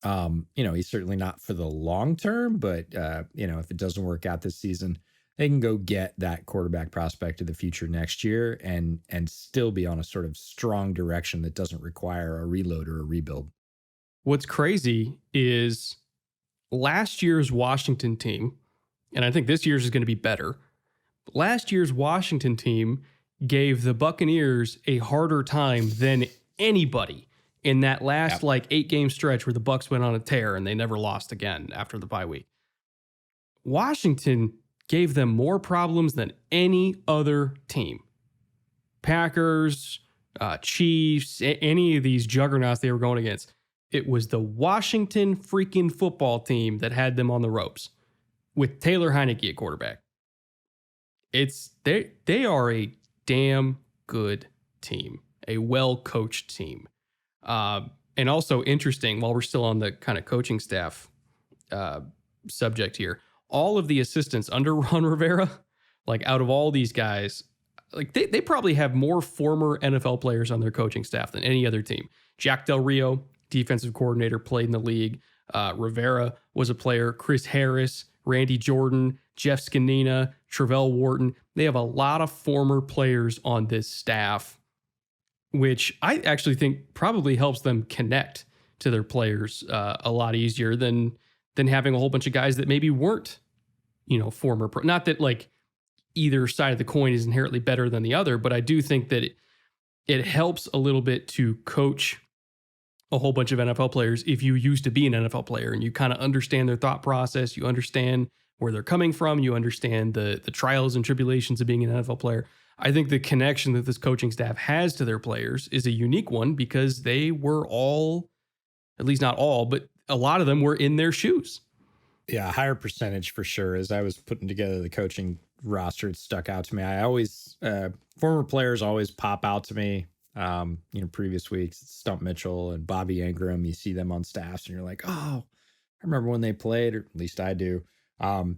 He's certainly not for the long term, but if it doesn't work out this season, they can go get that quarterback prospect of the future next year and still be on a sort of strong direction that doesn't require a reload or a rebuild. What's crazy is last year's Washington team, and I think this year's is going to be better. Last year's Washington team gave the Buccaneers a harder time than anybody in that last 8-game stretch where the Bucs went on a tear and they never lost again after the bye week. Washington gave them more problems than any other team. Packers, Chiefs, any of these juggernauts they were going against. It was the Washington freaking football team that had them on the ropes with Taylor Heineke at quarterback. They are a damn good team, a well-coached team. And also interesting, while we're still on the kind of coaching staff subject here, all of the assistants under Ron Rivera, like out of all these guys, like they probably have more former NFL players on their coaching staff than any other team. Jack Del Rio, defensive coordinator, played in the league. Rivera was a player. Chris Harris, Randy Jordan, Jeff Scanina, Travell Wharton. They have a lot of former players on this staff, which I actually think probably helps them connect to their players a lot easier than having a whole bunch of guys that maybe weren't, former. Not that like either side of the coin is inherently better than the other, but I do think that it helps a little bit to coach a whole bunch of NFL players if you used to be an NFL player and you kind of understand their thought process, you understand where they're coming from, you understand the trials and tribulations of being an NFL player. I think the connection that this coaching staff has to their players is a unique one because they were all, at least not all, but a lot of them were in their shoes. Yeah, a higher percentage for sure. As I was putting together the coaching roster, it stuck out to me. I always, former players always pop out to me. Previous weeks, it's Stump Mitchell and Bobby Ingram. You see them on staffs and you're like, oh, I remember when they played, or at least I do. And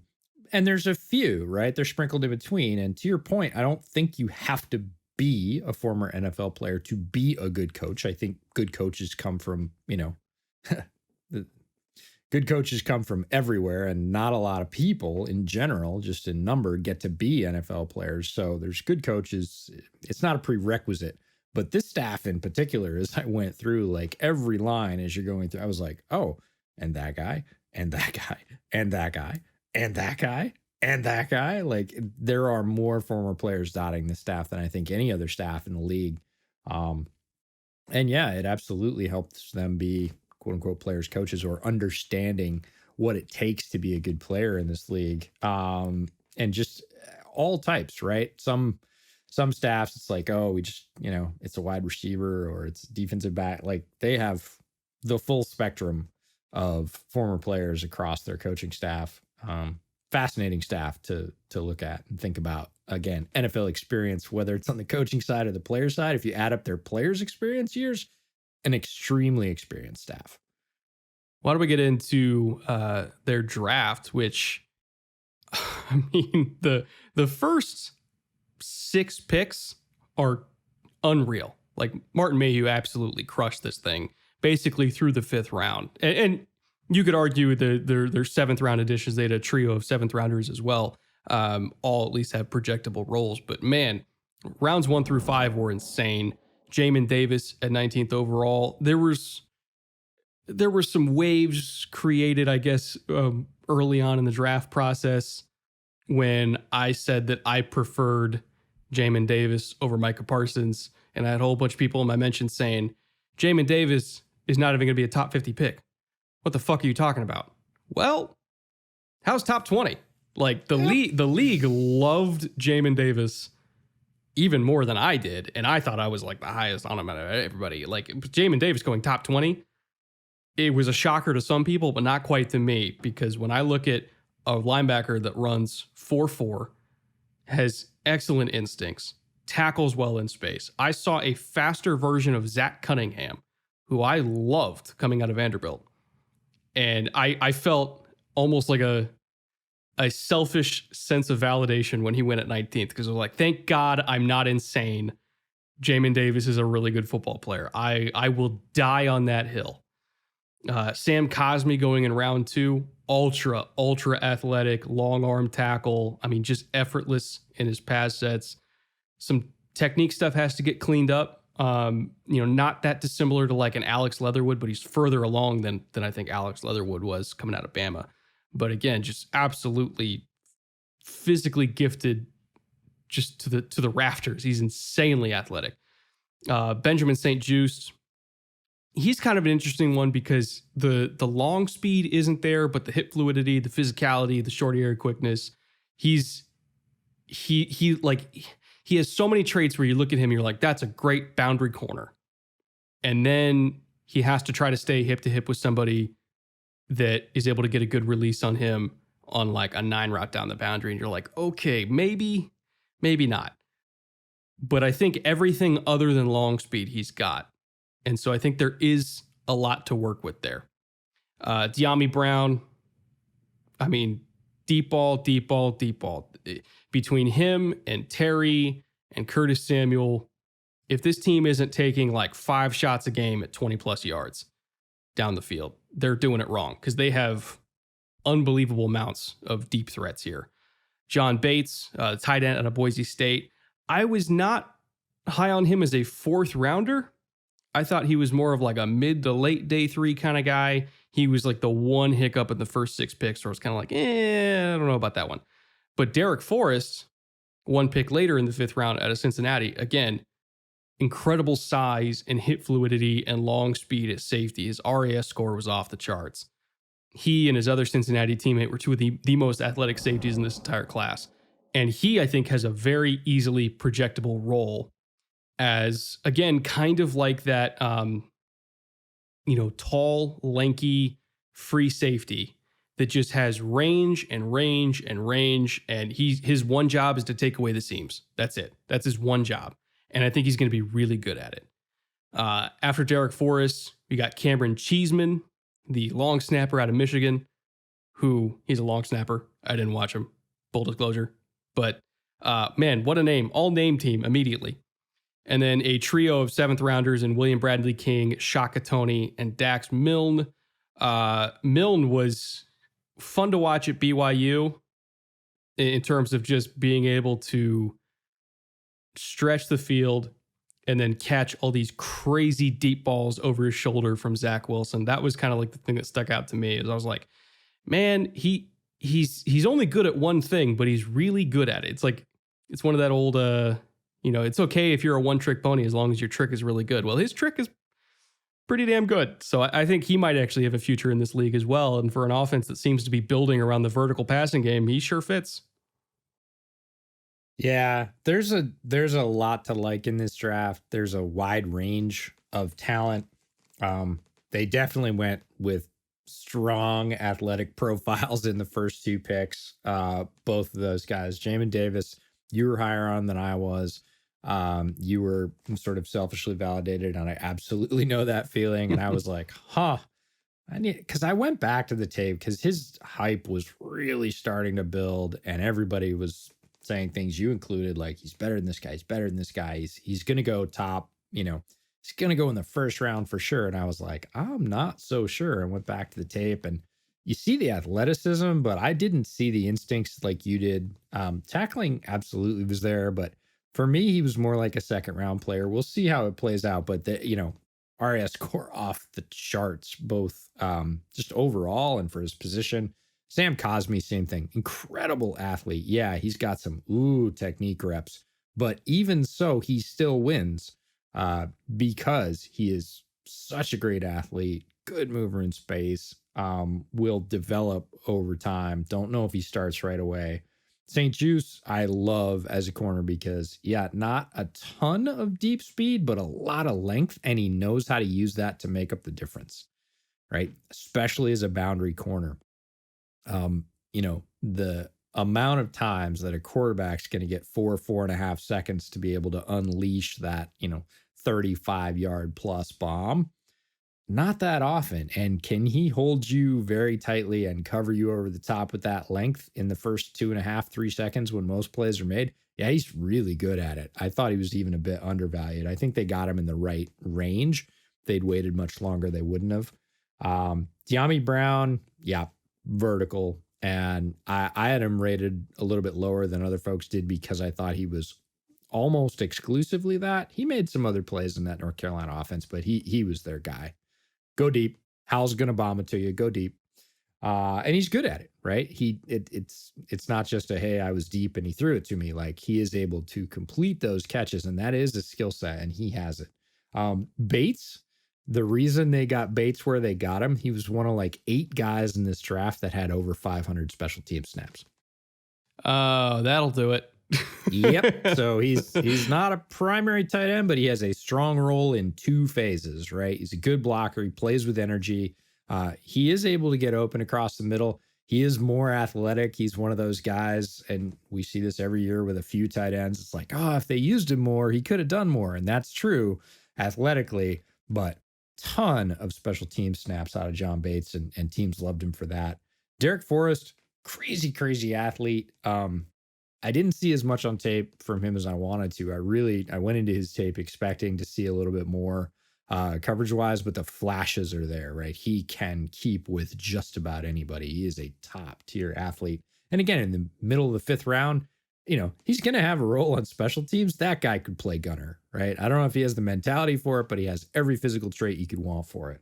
there's a few, right? They're sprinkled in between. And to your point, I don't think you have to be a former NFL player to be a good coach. I think good coaches come from, good coaches come from everywhere, and not a lot of people in general, just in number, get to be NFL players. So there's good coaches. It's not a prerequisite. But this staff in particular, as I went through like every line as you're going through, I was like, oh, and that guy, and that guy, and that guy, and that guy, and that guy. Like there are more former players dotting the staff than I think any other staff in the league. And yeah, it absolutely helps them be quote unquote players, coaches, or understanding what it takes to be a good player in this league. And just all types, right? Some staffs, it's like, oh, we just, it's a wide receiver or it's defensive back. Like they have the full spectrum of former players across their coaching staff. Fascinating staff to look at and think about. Again, NFL experience, whether it's on the coaching side or the player side, if you add up their players' experience years, an extremely experienced staff. Why don't we get into their draft, which, I mean, the first 6 picks are unreal. Like Martin Mayhew absolutely crushed this thing basically through the 5th round. And you could argue their 7th round additions, they had a trio of 7th rounders as well. All at least have projectable roles. But man, rounds 1 through 5 were insane. Jamin Davis at 19th overall. There were some waves created, I guess, early on in the draft process when I said that I preferred Jamin Davis over Micah Parsons. And I had a whole bunch of people in my mentions saying, Jamin Davis is not even going to be a top 50 pick. What the fuck are you talking about? Well, how's top 20? Like the league loved Jamin Davis even more than I did. And I thought I was like the highest on him out of everybody. Like Jamin Davis going top 20, it was a shocker to some people, but not quite to me. Because when I look at a linebacker that runs 4.4, has excellent instincts, tackles well in space. I saw a faster version of Zach Cunningham, who I loved coming out of Vanderbilt. And I felt almost like a selfish sense of validation when he went at 19th, because I was like, thank God I'm not insane. Jamin Davis is a really good football player. I will die on that hill. Sam Cosmi going in round 2, ultra athletic, long arm tackle. I mean, just effortless in his pass sets. Some technique stuff has to get cleaned up. Not that dissimilar to like an Alex Leatherwood, but he's further along than I think Alex Leatherwood was coming out of Bama. But again, just absolutely physically gifted, just to the rafters. He's insanely athletic. Benjamin St. Juste, he's kind of an interesting one because the long speed isn't there, but the hip fluidity, the physicality, the short area quickness, he has so many traits where you look at him, you're like, that's a great boundary corner. And then he has to try to stay hip to hip with somebody that is able to get a good release on him on like a 9 route down the boundary. And you're like, okay, maybe not. But I think everything other than long speed he's got. And so I think there is a lot to work with there. De'Ami Brown, I mean, deep ball. Between him and Terry and Curtis Samuel, if this team isn't taking like 5 shots a game at 20 plus yards down the field, they're doing it wrong because they have unbelievable amounts of deep threats here. John Bates, tight end out of Boise State. I was not high on him as a 4th rounder. I thought he was more of like a mid to late day 3 kind of guy. He was like the one hiccup in the first 6 picks where I was kind of like, I don't know about that one. But Derek Forrest, 1 pick later in the 5th round out of Cincinnati, again, incredible size and hip fluidity and long speed at safety. His RAS score was off the charts. He and his other Cincinnati teammate were 2 of the most athletic safeties in this entire class. And he, I think, has a very easily projectable role as, again, kind of like that, tall, lanky, free safety that just has range. And his one job is to take away the seams. That's it. That's his one job. And I think he's going to be really good at it. After Derek Forrest, we got Cameron Cheeseman, the long snapper out of Michigan, who he's a long snapper. I didn't watch him, full disclosure. But man, what a name. All name team immediately. And then a trio of 7th rounders in William Bradley King, Shaka Toney, and Dax Milne. Milne was fun to watch at BYU in terms of just being able to stretch the field and then catch all these crazy deep balls over his shoulder from Zach Wilson. That was kind of like the thing that stuck out to me. Is I was like, man, he's only good at one thing, but he's really good at it. It's like, it's one of that old, it's okay if you're a one-trick pony as long as your trick is really good. Well, his trick is pretty damn good. So I think he might actually have a future in this league as well. And for an offense that seems to be building around the vertical passing game, he sure fits. Yeah, there's a lot to like in this draft. There's a wide range of talent. They definitely went with strong athletic profiles in the first 2 picks. Both of those guys, Jamin Davis, you were higher on than I was. You were sort of selfishly validated, and I absolutely know that feeling. And I was like, because I went back to the tape because his hype was really starting to build, and everybody was saying things, you included, like, he's better than this guy, he's going to go top, he's going to go in the 1st round for sure. And I was like, I'm not so sure. And went back to the tape, and you see the athleticism, but I didn't see the instincts like you did. Tackling absolutely was there, but for me, he was more like a 2nd round player. We'll see how it plays out, but RAS score off the charts, both just overall and for his position. Sam Cosmi, same thing. Incredible athlete. Yeah, he's got some technique reps, but even so, he still wins because he is such a great athlete, good mover in space, will develop over time. Don't know if he starts right away. St. Juste, I love as a corner because, not a ton of deep speed, but a lot of length, and he knows how to use that to make up the difference, right? Especially as a boundary corner. The amount of times that a quarterback's going to get 4.5 seconds to be able to unleash that, 35-yard plus bomb, not that often. And can he hold you very tightly and cover you over the top with that length in the first 2.5, 3 seconds when most plays are made? Yeah, he's really good at it. I thought he was even a bit undervalued. I think they got him in the right range. If they'd waited much longer, they wouldn't have. De'Ami Brown, yeah, vertical. And I had him rated a little bit lower than other folks did because I thought he was almost exclusively that. He made some other plays in that North Carolina offense, but he was their guy. Go deep. Hal's gonna bomb it to you. Go deep. And he's good at it, right? It's not just a hey, I was deep and he threw it to me. Like he is able to complete those catches, and that is a skill set, and he has it. Bates, the reason they got Bates where they got him, he was one of like 8 guys in this draft that had over 500 special team snaps. Oh, that'll do it. Yep. So he's not a primary tight end, but he has a strong role in 2 phases, right? He's a good blocker. He plays with energy. He is able to get open across the middle. He is more athletic. He's one of those guys, and we see this every year with a few tight ends. It's like, oh, if they used him more, he could have done more. And that's true athletically, but ton of special team snaps out of John Bates, and teams loved him for that. Derek Forrest, crazy athlete. I didn't see as much on tape from him as I wanted to. I went into his tape expecting to see a little bit more coverage wise, but the flashes are there, right? He can keep with just about anybody. He is a top tier athlete. And again, in the middle of the 5th round, he's going to have a role on special teams. That guy could play gunner, right? I don't know if he has the mentality for it, but he has every physical trait you could want for it.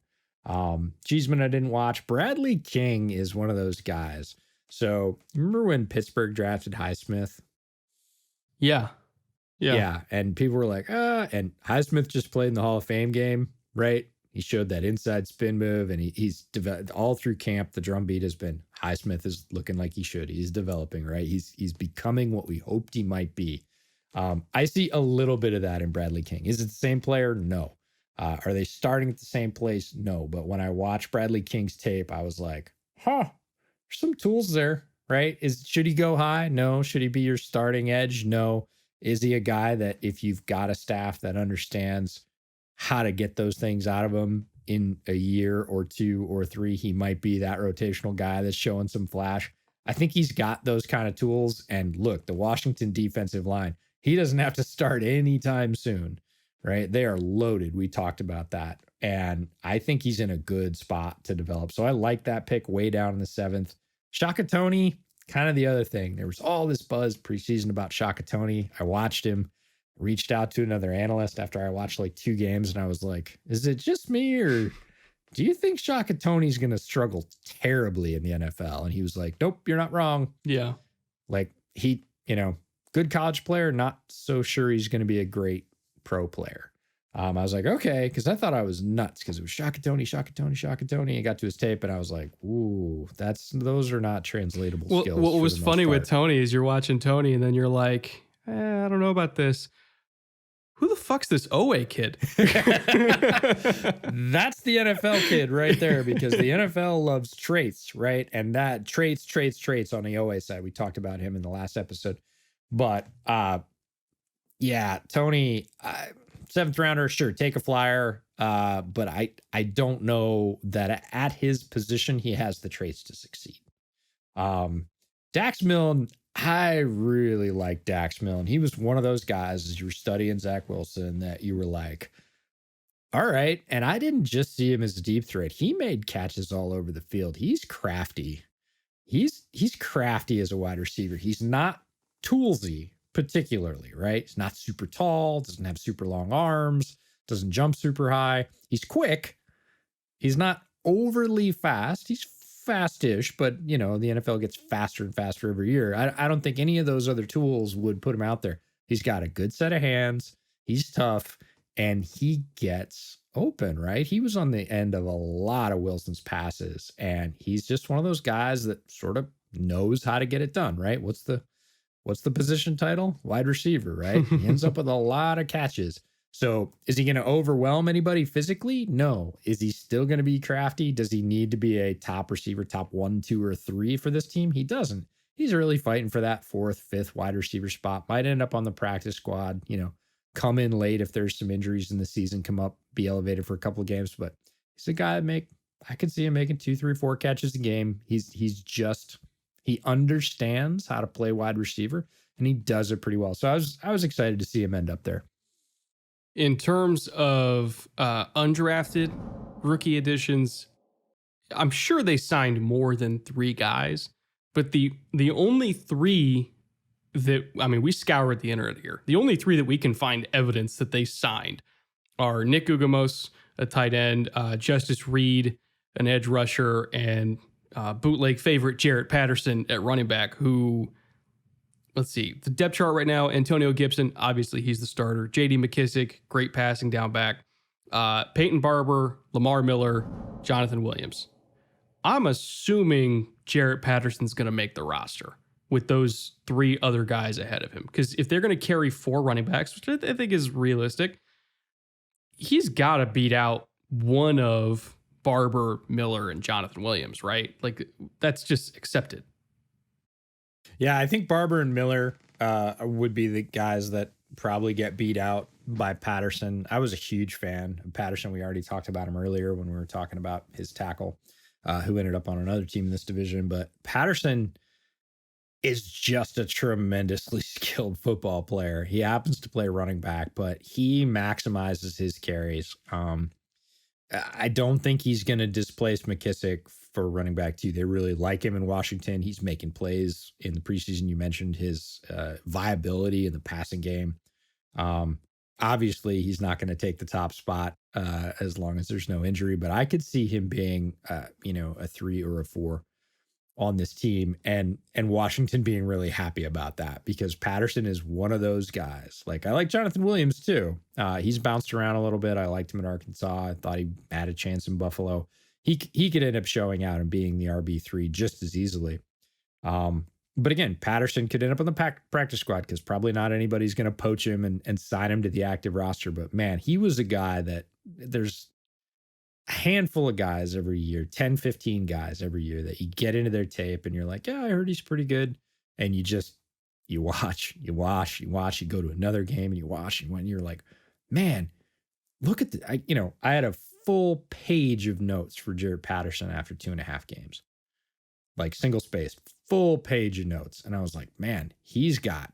Cheeseman, I didn't watch. Bradley King is one of those guys. So remember when Pittsburgh drafted Highsmith? Yeah. And people were like, and Highsmith just played in the Hall of Fame game, right? He showed that inside spin move, and he's developed all through camp. The drumbeat has been Highsmith is looking like he should. He's developing, right? He's becoming what we hoped he might be. I see a little bit of that in Bradley King. Is it the same player? No. Are they starting at the same place? No. But when I watched Bradley King's tape, I was like, there's some tools there, right? Should he go high? No. Should he be your starting edge? No. Is he a guy that if you've got a staff that understands how to get those things out of him in a year or 2 or 3, he might be that rotational guy that's showing some flash? I think he's got those kind of tools. And look, the Washington defensive line, he doesn't have to start anytime soon, right? They are loaded. We talked about that. And I think he's in a good spot to develop. So I like that pick way down in the 7th. Shaka Toney, kind of the other thing. There was all this buzz preseason about Shaka Toney. I watched him, reached out to another analyst after I watched like 2 games, and I was like, is it just me, or do you think Shaka Toney's going to struggle terribly in the NFL? And he was like, nope, you're not wrong. Yeah. Like he, good college player, not so sure he's going to be a great pro player. I was like, okay, because I thought I was nuts because it was Shaka Toney. I got to his tape and I was like, ooh, those are not translatable skills. What was funny with Toney is you're watching Toney and then you're like, I don't know about this. Who the fuck's this Owe kid? That's the NFL kid right there, because the NFL loves traits, right? And that traits on the Owe side. We talked about him in the last episode. But yeah, Toney, 7th rounder, sure, take a flyer. But I don't know that at his position he has the traits to succeed. Dax Milne, I really like Dax Milne. He was one of those guys as you were studying Zach Wilson that you were like, all right. And I didn't just see him as a deep threat. He made catches all over the field. He's crafty. He's crafty as a wide receiver. He's not toolsy particularly, right? He's not super tall, doesn't have super long arms, doesn't jump super high. He's quick. He's not overly fast. He's fast-ish, but the NFL gets faster and faster every year. I don't think any of those other tools would put him out there. He's got a good set of hands. He's tough, and he gets open, right? He was on the end of a lot of Wilson's passes, and he's just one of those guys that sort of knows how to get it done, right? What's the position title? Wide receiver, right? He ends up with a lot of catches. So is he going to overwhelm anybody physically? No. Is he still going to be crafty? Does he need to be a top receiver, top 1, 2, or 3 for this team? He doesn't. He's really fighting for that 4th, 5th wide receiver spot. Might end up on the practice squad, come in late if there's some injuries in the season, come up, be elevated for a couple of games. But he's a guy I could see him making 2, 3, 4 catches a game. He understands how to play wide receiver, and he does it pretty well. So I was excited to see him end up there. In terms of undrafted rookie additions, I'm sure they signed more than 3 guys, but the only 3 that, I mean, we scoured the internet here. The only 3 that we can find evidence that they signed are Nick Ugamos, a tight end, Justice Reed, an edge rusher, and bootleg favorite Jarrett Patterson at running back, who, let's see, the depth chart right now, Antonio Gibson, obviously he's the starter. J.D. McKissick, great passing down back. Peyton Barber, Lamar Miller, Jonathan Williams. I'm assuming Jarrett Patterson's going to make the roster with those 3 other guys ahead of him. Because if they're going to carry 4 running backs, which I think is realistic, he's got to beat out one of Barber, Miller, and Jonathan Williams, right? Like, that's just accepted. Yeah, I think Barber and Miller would be the guys that probably get beat out by Patterson. I was a huge fan of Patterson. We already talked about him earlier when we were talking about his tackle, who ended up on another team in this division. But Patterson is just a tremendously skilled football player. He happens to play running back, but he maximizes his carries. I don't think he's going to displace McKissick for running back 2. They really like him in Washington. He's making plays in the preseason. You mentioned his viability in the passing game. Obviously, he's not going to take the top spot as long as there's no injury, but I could see him being, a 3 or a 4 on this team, and Washington being really happy about that, because Patterson is one of those guys. Like, I like Jonathan Williams too. He's bounced around a little bit. I liked him in Arkansas. I thought he had a chance in Buffalo. He could end up showing out and being the RB3 just as easily. But again, Patterson could end up on the practice squad, because probably not anybody's going to poach him and sign him to the active roster. But man, he was a guy that there's a handful of guys every year, 10, 15 guys every year that you get into their tape and you're like, yeah, I heard he's pretty good. And you watch, you go to another game and you watch, and when you're like, man, look at I had a full page of notes for Jarrett Patterson after 2.5 games, like single spaced, full page of notes. And I was like, man, he's got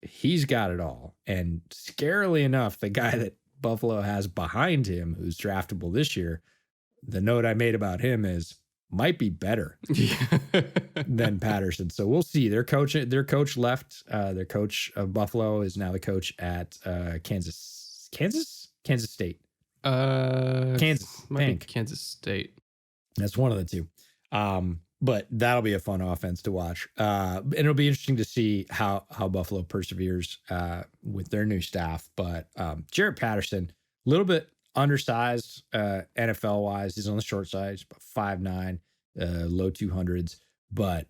it all. And scarily enough, the guy that Buffalo has behind him, who's draftable this year, the note I made about him is might be better than Patterson. So we'll see. Their coach left. Their coach of Buffalo is now the coach at Kansas State. Kansas. Might be Kansas State. That's one of the two. But that'll be a fun offense to watch. And it'll be interesting to see how Buffalo perseveres with their new staff. But Jarrett Patterson, a little bit undersized NFL wise. He's on the short side. He's about 5'9", low 200s, but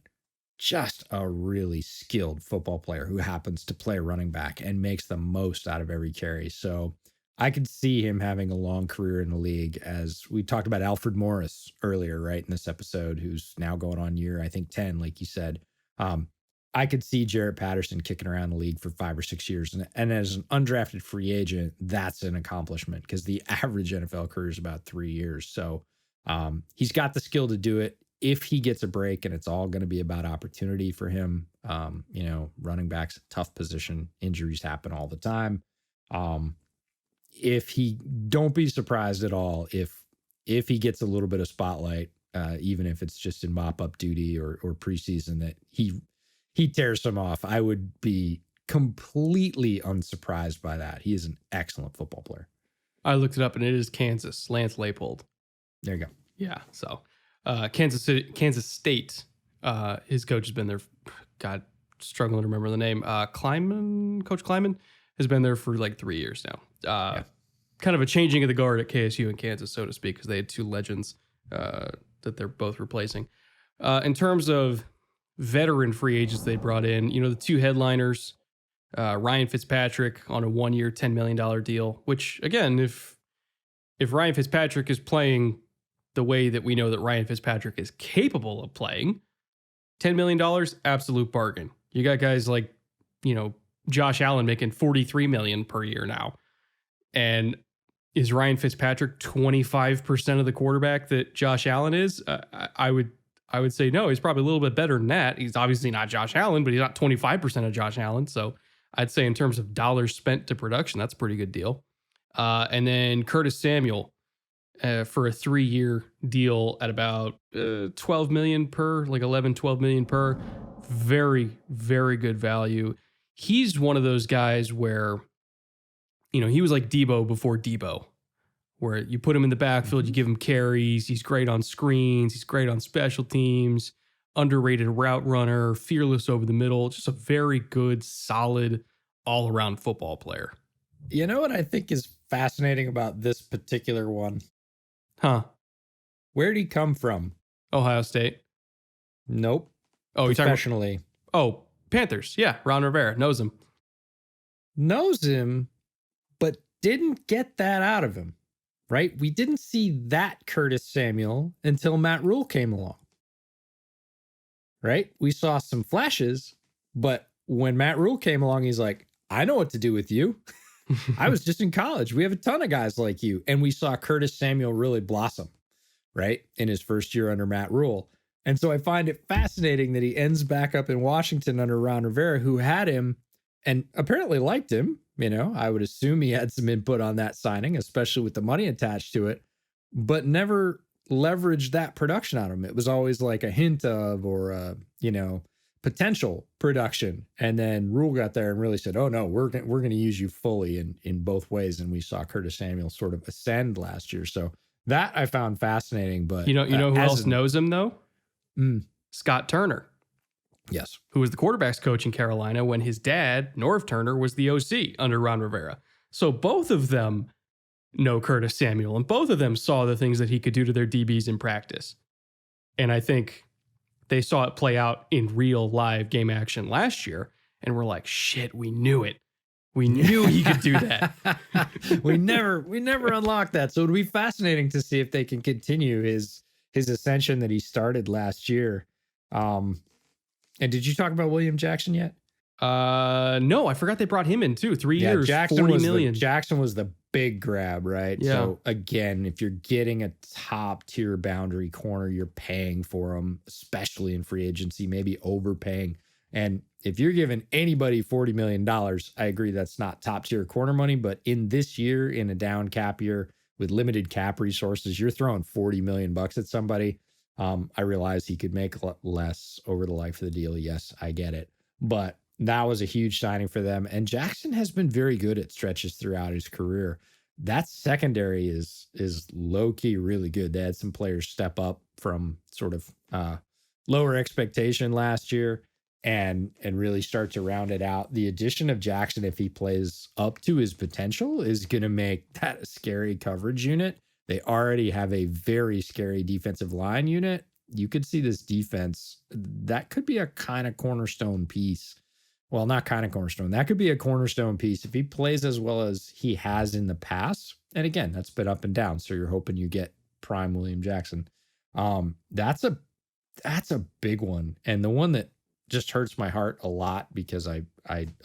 just a really skilled football player who happens to play running back and makes the most out of every carry. So I could see him having a long career in the league, as we talked about Alfred Morris earlier, right, in this episode, who's now going on year, I think, 10, like you said. I could see Jarrett Patterson kicking around the league for 5 or 6 years. And as an undrafted free agent, that's an accomplishment, because the average NFL career is about 3 years. So he's got the skill to do it if he gets a break, and it's all going to be about opportunity for him. Running back's a tough position. Injuries happen all the time. Don't be surprised at all if he gets a little bit of spotlight, even if it's just in mop-up duty or preseason, that he tears some off. I would be completely unsurprised by that. He is an excellent football player. I looked it up, and it is Kansas. Lance Leipold. There you go. Yeah. So Kansas State. His coach has been there. God, struggling to remember the name. Coach Kleiman has been there for like 3 years now. Kind of a changing of the guard at KSU and Kansas, so to speak, because they had 2 legends that they're both replacing. In terms of veteran free agents they brought in, the 2 headliners, Ryan Fitzpatrick on a 1-year, $10 million deal, which, again, if Ryan Fitzpatrick is playing the way that we know that Ryan Fitzpatrick is capable of playing, $10 million, absolute bargain. You got guys like, Josh Allen making $43 million per year now. And is Ryan Fitzpatrick 25% of the quarterback that Josh Allen is? I would say no. He's probably a little bit better than that. He's obviously not Josh Allen, but he's not 25% of Josh Allen. So I'd say in terms of dollars spent to production, that's a pretty good deal. And then Curtis Samuel, for a 3-year deal at about 12 million per, like 11, 12 million per. Very, very good value. He's one of those guys where, he was like Debo before Debo, where you put him in the backfield, you give him carries. He's great on screens. He's great on special teams, underrated route runner, fearless over the middle. Just a very good, solid, all-around football player. You know what I think is fascinating about this particular one? Huh? Where'd he come from? Ohio State. Nope. Oh, you're talking professionally. Oh, Panthers. Yeah, Ron Rivera knows him. Knows him, but didn't get that out of him, right? We didn't see that Curtis Samuel until Matt Rule came along, right? We saw some flashes, but when Matt Rule came along, he's like, I know what to do with you. I was just in college. We have a ton of guys like you. And we saw Curtis Samuel really blossom, right? In his first year under Matt Rule. And so I find it fascinating that he ends back up in Washington under Ron Rivera, who had him and apparently liked him. I would assume he had some input on that signing, especially with the money attached to it, but never leveraged that production out of him. It was always like a hint of, or potential production. And then Rule got there and really said, oh no, we're going to use you fully in both ways. And we saw Curtis Samuel sort of ascend last year. So that I found fascinating. But you know who else knows him though? Scott Turner. Yes. Who was the quarterbacks coach in Carolina when his dad, Norv Turner, was the OC under Ron Rivera. So both of them know Curtis Samuel, and both of them saw the things that he could do to their DBs in practice. And I think they saw it play out in real live game action last year, and we're like, shit, we knew it. We knew he could do that. we never unlocked that. So it'll be fascinating to see if they can continue his ascension that he started last year. And did you talk about William Jackson yet? No, I forgot they brought him in too. 3 years, $40 million. Jackson was the big grab, right? Yeah. So again, if you're getting a top tier boundary corner, you're paying for him, especially in free agency, maybe overpaying. And if you're giving anybody $40 million, I agree that's not top tier corner money, but in this year, in a down cap year with limited cap resources, you're throwing $40 million at somebody. I realize he could make less over the life of the deal. Yes, I get it. But that was a huge signing for them. And Jackson has been very good at stretches throughout his career. That secondary is low-key really good. They had some players step up from sort of lower expectation last year and really start to round it out. The addition of Jackson, if he plays up to his potential, is going to make that a scary coverage unit. They already have a very scary defensive line unit. You could see this defense, that could be a kind of cornerstone piece. Well, not kind of cornerstone. That could be a cornerstone piece if he plays as well as he has in the past. And again, that's been up and down. So you're hoping you get prime William Jackson. That's a big one. And the one that just hurts my heart a lot because I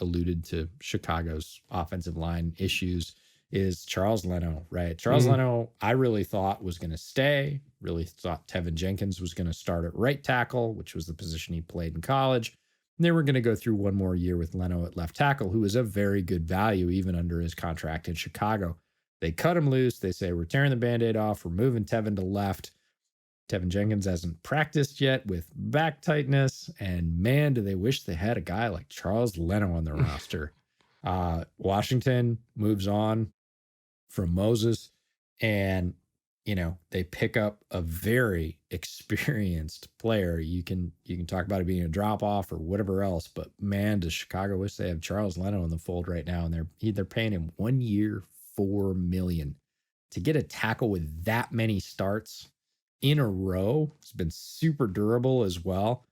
alluded to Chicago's offensive line issues is Charles Leno, right? Charles Leno, I really thought was going to stay, really thought Tevin Jenkins was going to start at right tackle, which was the position he played in college. And they were going to go through one more year with Leno at left tackle, who is a very good value even under his contract in Chicago. They cut him loose. They say, we're tearing the Band-Aid off. We're moving Tevin to left. Tevin Jenkins hasn't practiced yet with back tightness. And man, do they wish they had a guy like Charles Leno on their roster. Washington moves on from Moses, and they pick up a very experienced player. You can talk about it being a drop off or whatever else, but man, does Chicago wish they have Charles Leno in the fold right now, and they're paying him 1 year, $4 million to get a tackle with that many starts in a row. It's been super durable as well.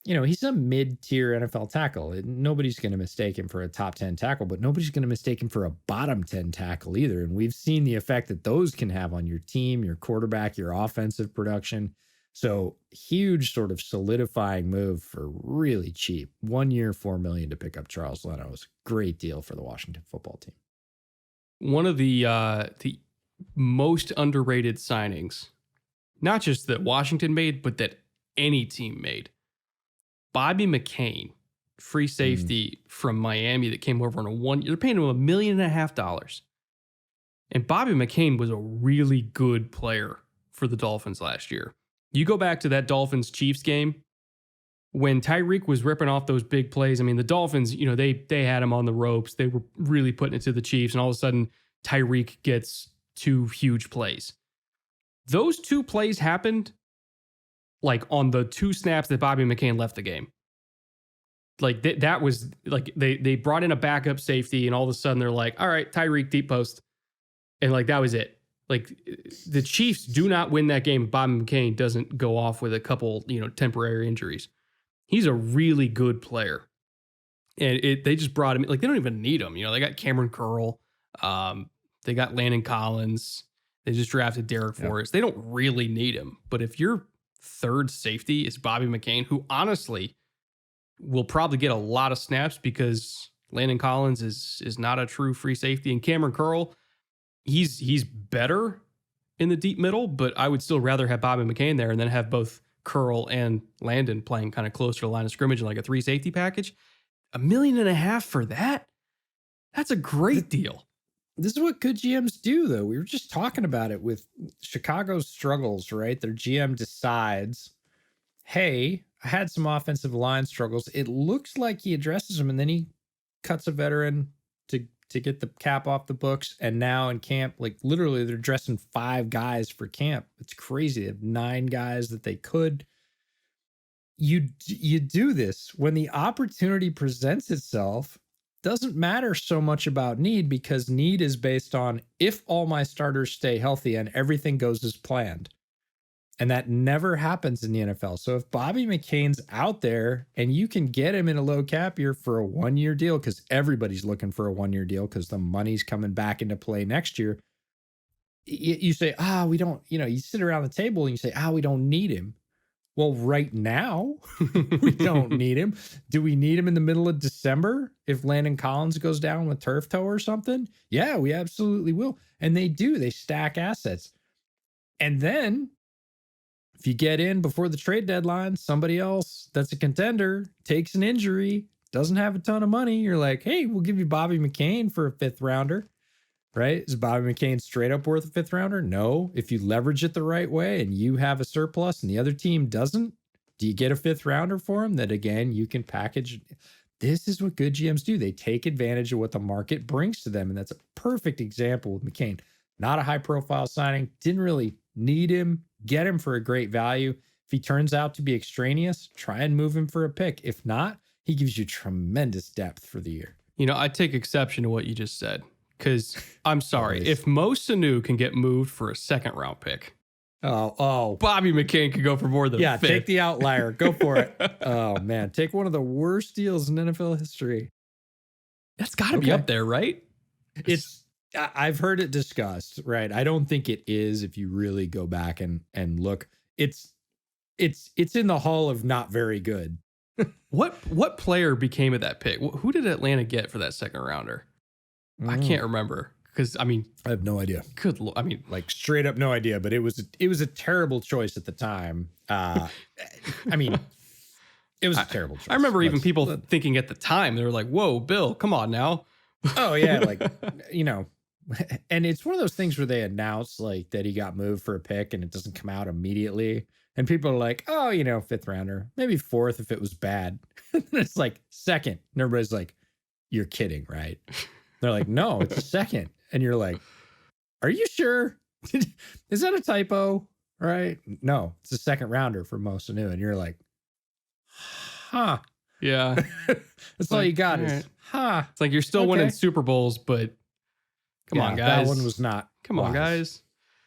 He's a mid-tier NFL tackle. Nobody's going to mistake him for a top 10 tackle, but nobody's going to mistake him for a bottom 10 tackle either. And we've seen the effect that those can have on your team, your quarterback, your offensive production. So huge sort of solidifying move for really cheap. 1 year, $4 million to pick up Charles Leno is a great deal for the Washington football team. One of the most underrated signings, not just that Washington made, but that any team made. Bobby McCain, free safety from Miami that came over on a 1 year. They're paying him $1.5 million. And Bobby McCain was a really good player for the Dolphins last year. You go back to that Dolphins-Chiefs game when Tyreek was ripping off those big plays. I mean, the Dolphins, they had him on the ropes. They were really putting it to the Chiefs, and all of a sudden, Tyreek gets 2 huge plays. Those 2 plays happened like on the 2 snaps that Bobby McCain left the game. Like that was like they brought in a backup safety, and all of a sudden they're like, all right, Tyreek deep post. And like that was it. Like the Chiefs do not win that game if Bobby McCain doesn't go off with a couple, temporary injuries. He's a really good player. And they just brought him, like they don't even need him. They got Cameron Curl. They got Landon Collins. They just drafted Derek Forrest. They don't really need him. But if your third safety is Bobby McCain, who honestly will probably get a lot of snaps because Landon Collins is not a true free safety, and Cameron Curl, he's better in the deep middle, but I would still rather have Bobby McCain there and then have both Curl and Landon playing kind of close to the line of scrimmage in like a 3 safety package. $1.5 million for that? That's a great deal. This is what good GMs do, though. We were just talking about it with Chicago's struggles, right? Their GM decides, hey, I had some offensive line struggles. It looks like he addresses them, and then he cuts a veteran to get the cap off the books. And now in camp, like literally they're dressing 5 guys for camp. It's crazy. They have 9 guys that they could. You do this when the opportunity presents itself. Doesn't matter so much about need, because need is based on if all my starters stay healthy and everything goes as planned. And that never happens in the NFL. So if Bobby McCain's out there and you can get him in a low cap year for a 1-year deal, because everybody's looking for a 1-year deal because the money's coming back into play next year, you say, we don't, you sit around the table and you say, we don't need him. Well, right now, we don't need him. Do we need him in the middle of December if Landon Collins goes down with turf toe or something? Yeah, we absolutely will. And they do. They stack assets. And then if you get in before the trade deadline, somebody else that's a contender takes an injury, doesn't have a ton of money, you're like, hey, we'll give you Bobby McCain for a 5th rounder, right? Is Bobby McCain straight up worth a 5th rounder? No. If you leverage it the right way and you have a surplus and the other team doesn't, do you get a 5th rounder for him that, again, you can package? This is what good GMs do. They take advantage of what the market brings to them. And that's a perfect example with McCain. Not a high profile signing, didn't really need him. Get him for a great value. If he turns out to be extraneous, try and move him for a pick. If not, he gives you tremendous depth for the year. I take exception to what you just said, because I'm sorry. If Mo Sanu can get moved for a 2nd round pick, Bobby McCain could go for more than 5th. Take the outlier. Go for it. Oh, man. Take one of the worst deals in NFL history. That's got to be up there, right? I've heard it discussed, right? I don't think it is. If you really go back and look, it's in the hall of not very good. What player became of that pick? Who did Atlanta get for that 2nd rounder? I can't remember, because I have no idea. Good, like straight up no idea. But it was a terrible choice at the time. It was a terrible choice. I remember even people thinking at the time, they were like, "Whoa, Bill, come on now." Oh yeah, and it's one of those things where they announce like that he got moved for a pick and it doesn't come out immediately. And people are like, 5th rounder, maybe 4th if it was bad. It's like 2nd. And everybody's like, you're kidding, right? They're like, no, it's a 2nd. And you're like, are you sure? Is that a typo? Right? No, it's a 2nd rounder for Mo Sanu. And you're like, huh. Yeah. That's all you got is, right. huh. It's like you're still winning Super Bowls, but come on, guys. That one was not Come on, guys.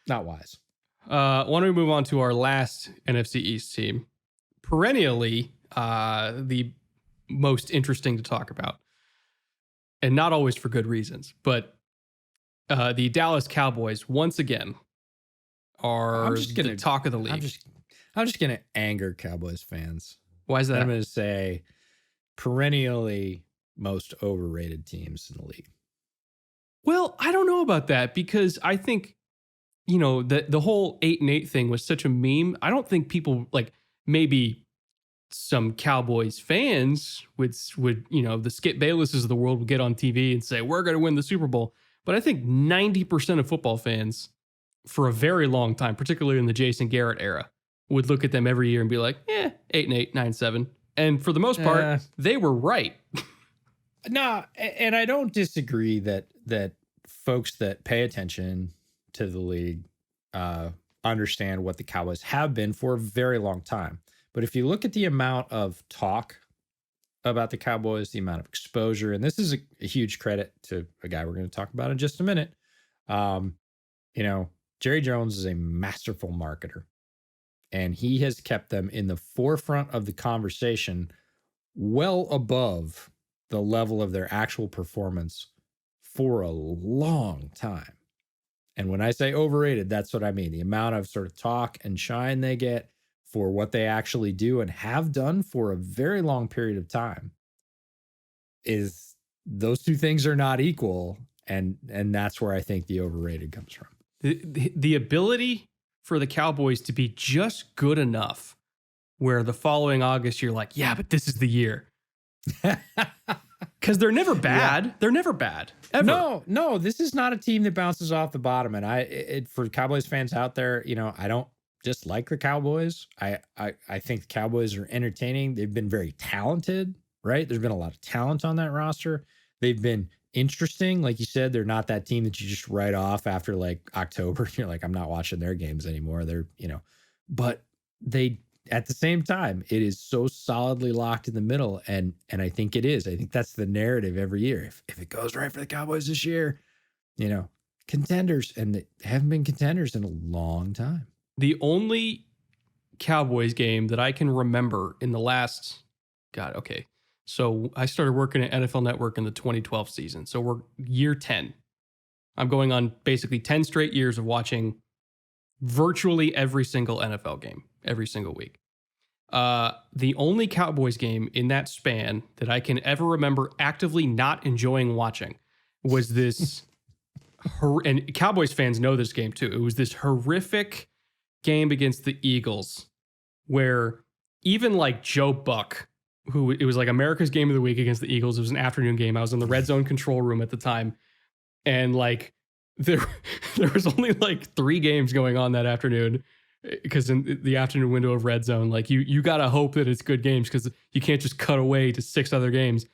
Not wise. Why don't we move on to our last NFC East team? Perennially, the most interesting to talk about. And not always for good reasons. But the Dallas Cowboys, once again, are the talk of the league. I'm just going to anger Cowboys fans. Why is that? I'm going to say perennially most overrated teams in the league. Well, I don't know about that, because I think, the whole 8-8 thing was such a meme. I don't think people, like, maybe some Cowboys fans would the Skip Baylesses of the world would get on TV and say, we're going to win the Super Bowl. But I think 90% of football fans for a very long time, particularly in the Jason Garrett era, would look at them every year and be like, 8-8, 9-7. And for the most part, they were right. No, and I don't disagree that folks that pay attention to the league understand what the Cowboys have been for a very long time. But if you look at the amount of talk about the Cowboys, the amount of exposure, and this is a huge credit to a guy we're going to talk about in just a minute. Jerry Jones is a masterful marketer, and he has kept them in the forefront of the conversation, well above the level of their actual performance for a long time. And when I say overrated, that's what I mean. The amount of sort of talk and shine they get for what they actually do and have done for a very long period of time is those two things are not equal. And that's where I think the overrated comes from. The ability for the Cowboys to be just good enough where the following August you're like, yeah, but this is the year. Because they're never bad. Yeah. They're never bad. Ever. No, this is not a team that bounces off the bottom. And for Cowboys fans out there, I don't dislike the Cowboys. I think the Cowboys are entertaining. They've been very talented, right? There's been a lot of talent on that roster. They've been interesting. Like you said, they're not that team that you just write off after like October. You're like, I'm not watching their games anymore. They're, but they, at the same time, it is so solidly locked in the middle. And I think it is. I think that's the narrative every year. If it goes right for the Cowboys this year, contenders, and they haven't been contenders in a long time. The only Cowboys game that I can remember in the last, so I started working at NFL Network in the 2012 season. So we're year 10. I'm going on basically 10 straight years of watching virtually every single NFL game, every single week. The only Cowboys game in that span that I can ever remember actively not enjoying watching was this, and Cowboys fans know this game too. It was this horrific game against the Eagles where even like Joe Buck, who it was like America's game of the week against the Eagles. It was an afternoon game. I was in the red zone control room at the time. And like there was only like 3 games going on that afternoon because in the afternoon window of red zone, like you got to hope that it's good games because you can't just cut away to 6 other games.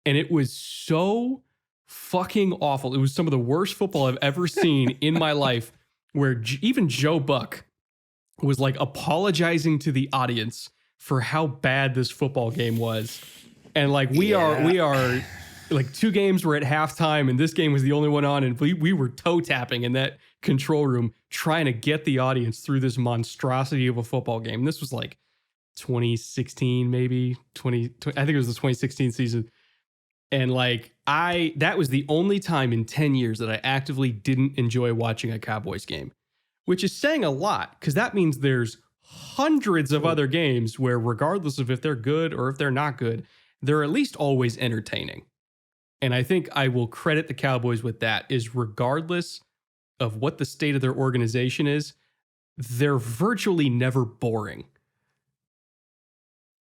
And it was so fucking awful. It was some of the worst football I've ever seen in my life, where even Joe Buck was like apologizing to the audience for how bad this football game was. And like we are like 2 games were at halftime and this game was the only one on, and we were toe tapping in that control room trying to get the audience through this monstrosity of a football game. And this was like 2016, maybe I think it was the 2016 season. And like that was the only time in 10 years that I actively didn't enjoy watching a Cowboys game, which is saying a lot because that means there's hundreds of other games where, regardless of if they're good or if they're not good, they're at least always entertaining. And I think I will credit the Cowboys with that, is regardless of what the state of their organization is, they're virtually never boring.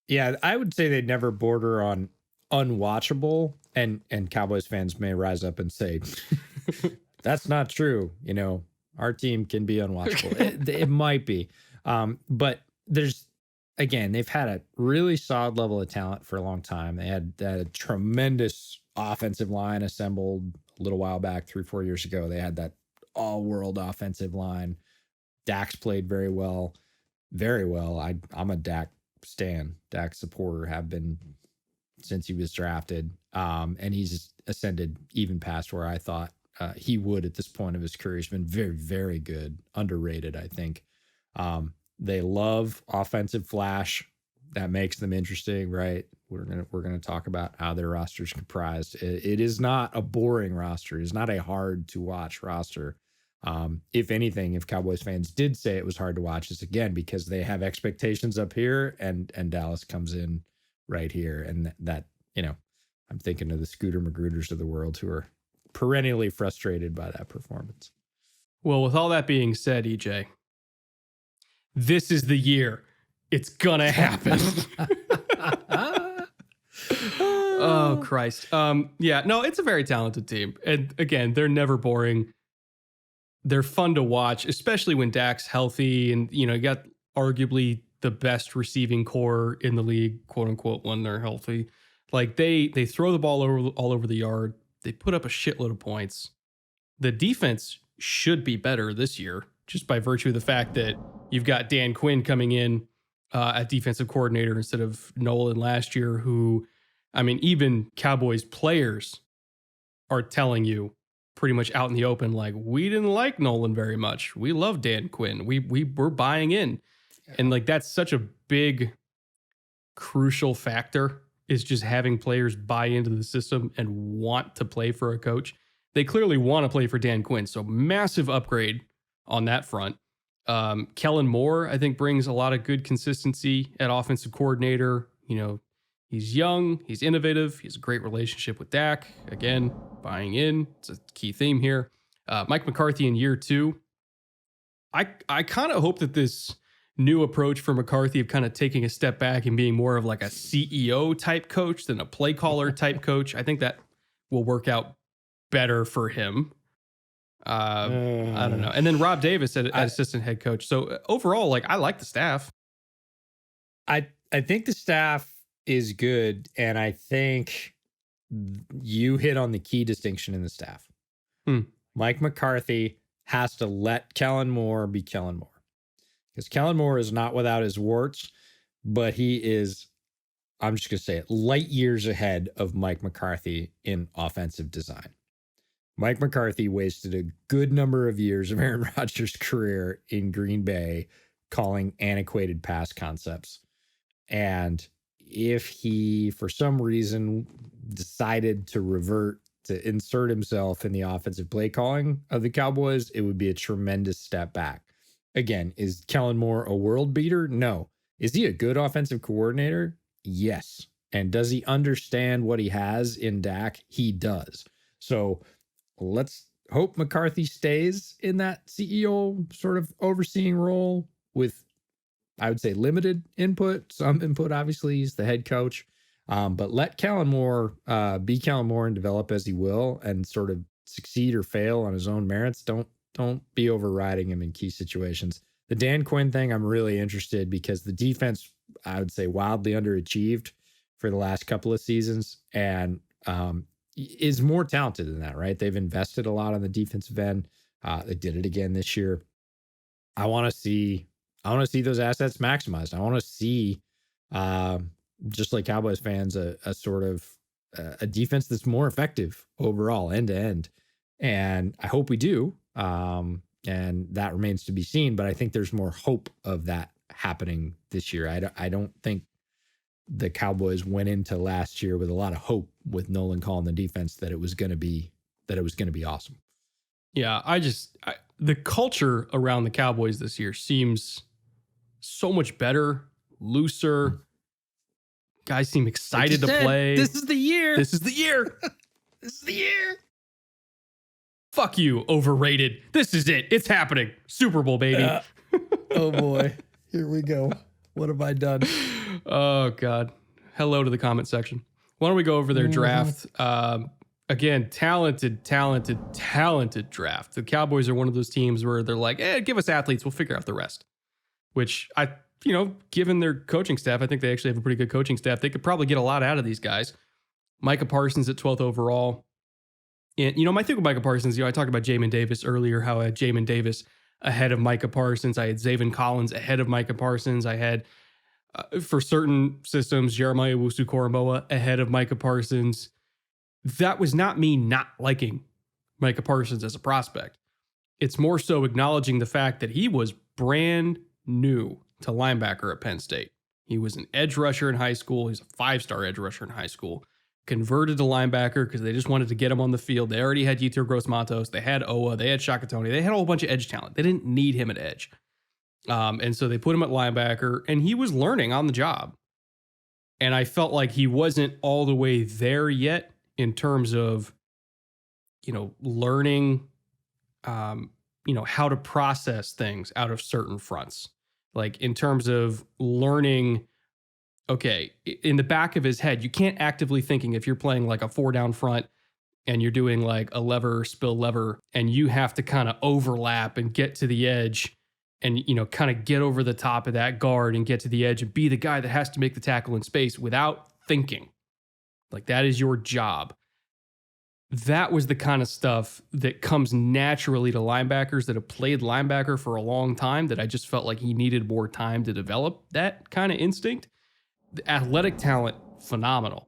Yeah, I would say they never border on unwatchable, and Cowboys fans may rise up and say, that's not true. Our team can be unwatchable. It might be. But they've had a really solid level of talent for a long time. They had a tremendous offensive line assembled a little while back, 3-4 years ago. They had that all-world offensive line. Dak's played very well. Very well. I'm a Dak supporter, have been since he was drafted. And he's ascended even past where I thought he would at this point of his career. He's been very, very good. Underrated, I think. They love offensive flash. That makes them interesting, right? We're gonna talk about how their roster is comprised. It is not a boring roster. It is not a hard to watch roster. If anything, if Cowboys fans did say it was hard to watch, it's again because they have expectations up here, and Dallas comes in right here, and that I'm thinking of the Scooter Magrooters of the world who are perennially frustrated by that performance. Well, with all that being said, EJ, this is the year. It's gonna happen. Oh, Christ. Yeah, no, it's a very talented team. And again, they're never boring. They're fun to watch, especially when Dak's healthy and, you got arguably the best receiving core in the league, quote unquote, when they're healthy. Like they throw the ball all over the yard. They put up a shitload of points. The defense should be better this year, just by virtue of the fact that you've got Dan Quinn coming in at defensive coordinator instead of Nolan last year, who, I mean, even Cowboys players are telling you pretty much out in the open, like, we didn't like Nolan very much. We love Dan Quinn. We're buying in. Yeah. And like, that's such a big, crucial factor, is just having players buy into the system and want to play for a coach. They clearly want to play for Dan Quinn. So massive upgrade on that front. Kellen Moore, I think, brings a lot of good consistency at offensive coordinator. He's young, he's innovative, he has a great relationship with Dak. Again, buying in, it's a key theme here. Mike McCarthy in year 2. I kind of hope that this new approach for McCarthy of kind of taking a step back and being more of like a CEO type coach than a play caller type coach, I think that will work out better for him. I don't know. And then Rob Davis at assistant head coach. So overall, like, I like the staff. I think the staff is good, and I think you hit on the key distinction in the staff. Mike McCarthy has to let Kellen Moore be Kellen Moore, because Kellen Moore is not without his warts, but he is, I'm just going to say it, light years ahead of Mike McCarthy in offensive design. Mike McCarthy wasted a good number of years of Aaron Rodgers' career in Green Bay calling antiquated pass concepts. And if he, for some reason, decided to revert to insert himself in the offensive play calling of the Cowboys, it would be a tremendous step back. Again, is Kellen Moore a world beater? No. Is he a good offensive coordinator? Yes. And does he understand what he has in Dak? He does. So let's hope McCarthy stays in that CEO sort of overseeing role with, I would say, limited input. Some input, obviously, he's the head coach. But let Kellen Moore be Kellen Moore and develop as he will, and sort of succeed or fail on his own merits. Don't be overriding him in key situations. The Dan Quinn thing, I'm really interested, because the defense, I would say, wildly underachieved for the last couple of seasons, and is more talented than that, right? They've invested a lot on the defensive end. They did it again this year. I want to see those assets maximized. I want to see, just like Cowboys fans, a sort of a defense that's more effective overall, end to end. And I hope we do. And that remains to be seen. But I think there's more hope of that happening this year. I don't think the Cowboys went into last year with a lot of hope with Nolan calling the defense that it was going to be awesome. Yeah, the culture around the Cowboys this year seems so much better, looser. Guys seem excited to play. This is the year. This is the year. This is the year. Fuck you, overrated. This is it. It's happening. Super Bowl, baby. Oh boy. Here we go. What have I done? Oh God. Hello to the comment section. Why don't we go over their draft? Again, talented draft. The Cowboys are one of those teams where they're like, give us athletes, we'll figure out the rest. Which given their coaching staff, I think they actually have a pretty good coaching staff. They could probably get a lot out of these guys. Micah Parsons at 12th overall. And, my thing with Micah Parsons, I talked about Jamin Davis earlier, how I had Jamin Davis ahead of Micah Parsons. I had Zaven Collins ahead of Micah Parsons. I had, for certain systems, Jeremiah Owusu-Koramoah ahead of Micah Parsons. That was not me not liking Micah Parsons as a prospect. It's more so acknowledging the fact that he was brand new to linebacker at Penn State. He was an edge rusher in high school. He's a 5-star edge rusher in high school. Converted to linebacker because they just wanted to get him on the field. They already had Yetur Gross-Matos. They had Owa. They had Shakatoni. They had a whole bunch of edge talent. They didn't need him at edge. And so they put him at linebacker, and he was learning on the job. And I felt like he wasn't all the way there yet in terms of, learning, how to process things out of certain fronts. Like in terms of learning okay, in the back of his head, you can't actively thinking if you're playing like a 4-down front and you're doing like a lever, spill lever, and you have to kind of overlap and get to the edge and, kind of get over the top of that guard and get to the edge and be the guy that has to make the tackle in space without thinking. Like, that is your job. That was the kind of stuff that comes naturally to linebackers that have played linebacker for a long time, that I just felt like he needed more time to develop that kind of instinct. The athletic talent, phenomenal.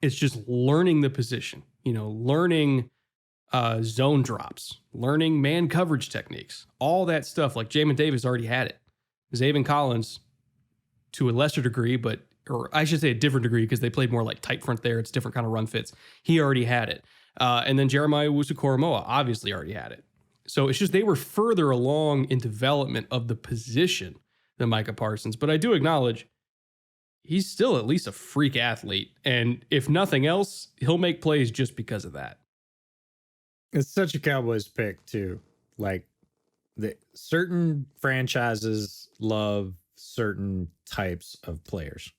It's just learning the position, learning zone drops, learning man coverage techniques, all that stuff. Like Jamin Davis already had it. Zaven Collins, to a lesser degree, or I should say a different degree, because they played more like tight front there. It's different kind of run fits. He already had it. And then Jeremiah Owusu-Koramoah obviously already had it. So it's just they were further along in development of the position than Micah Parsons. But I do acknowledge he's still at least a freak athlete. And if nothing else, he'll make plays just because of that. It's such a Cowboys pick, too. Like, certain franchises love certain types of players.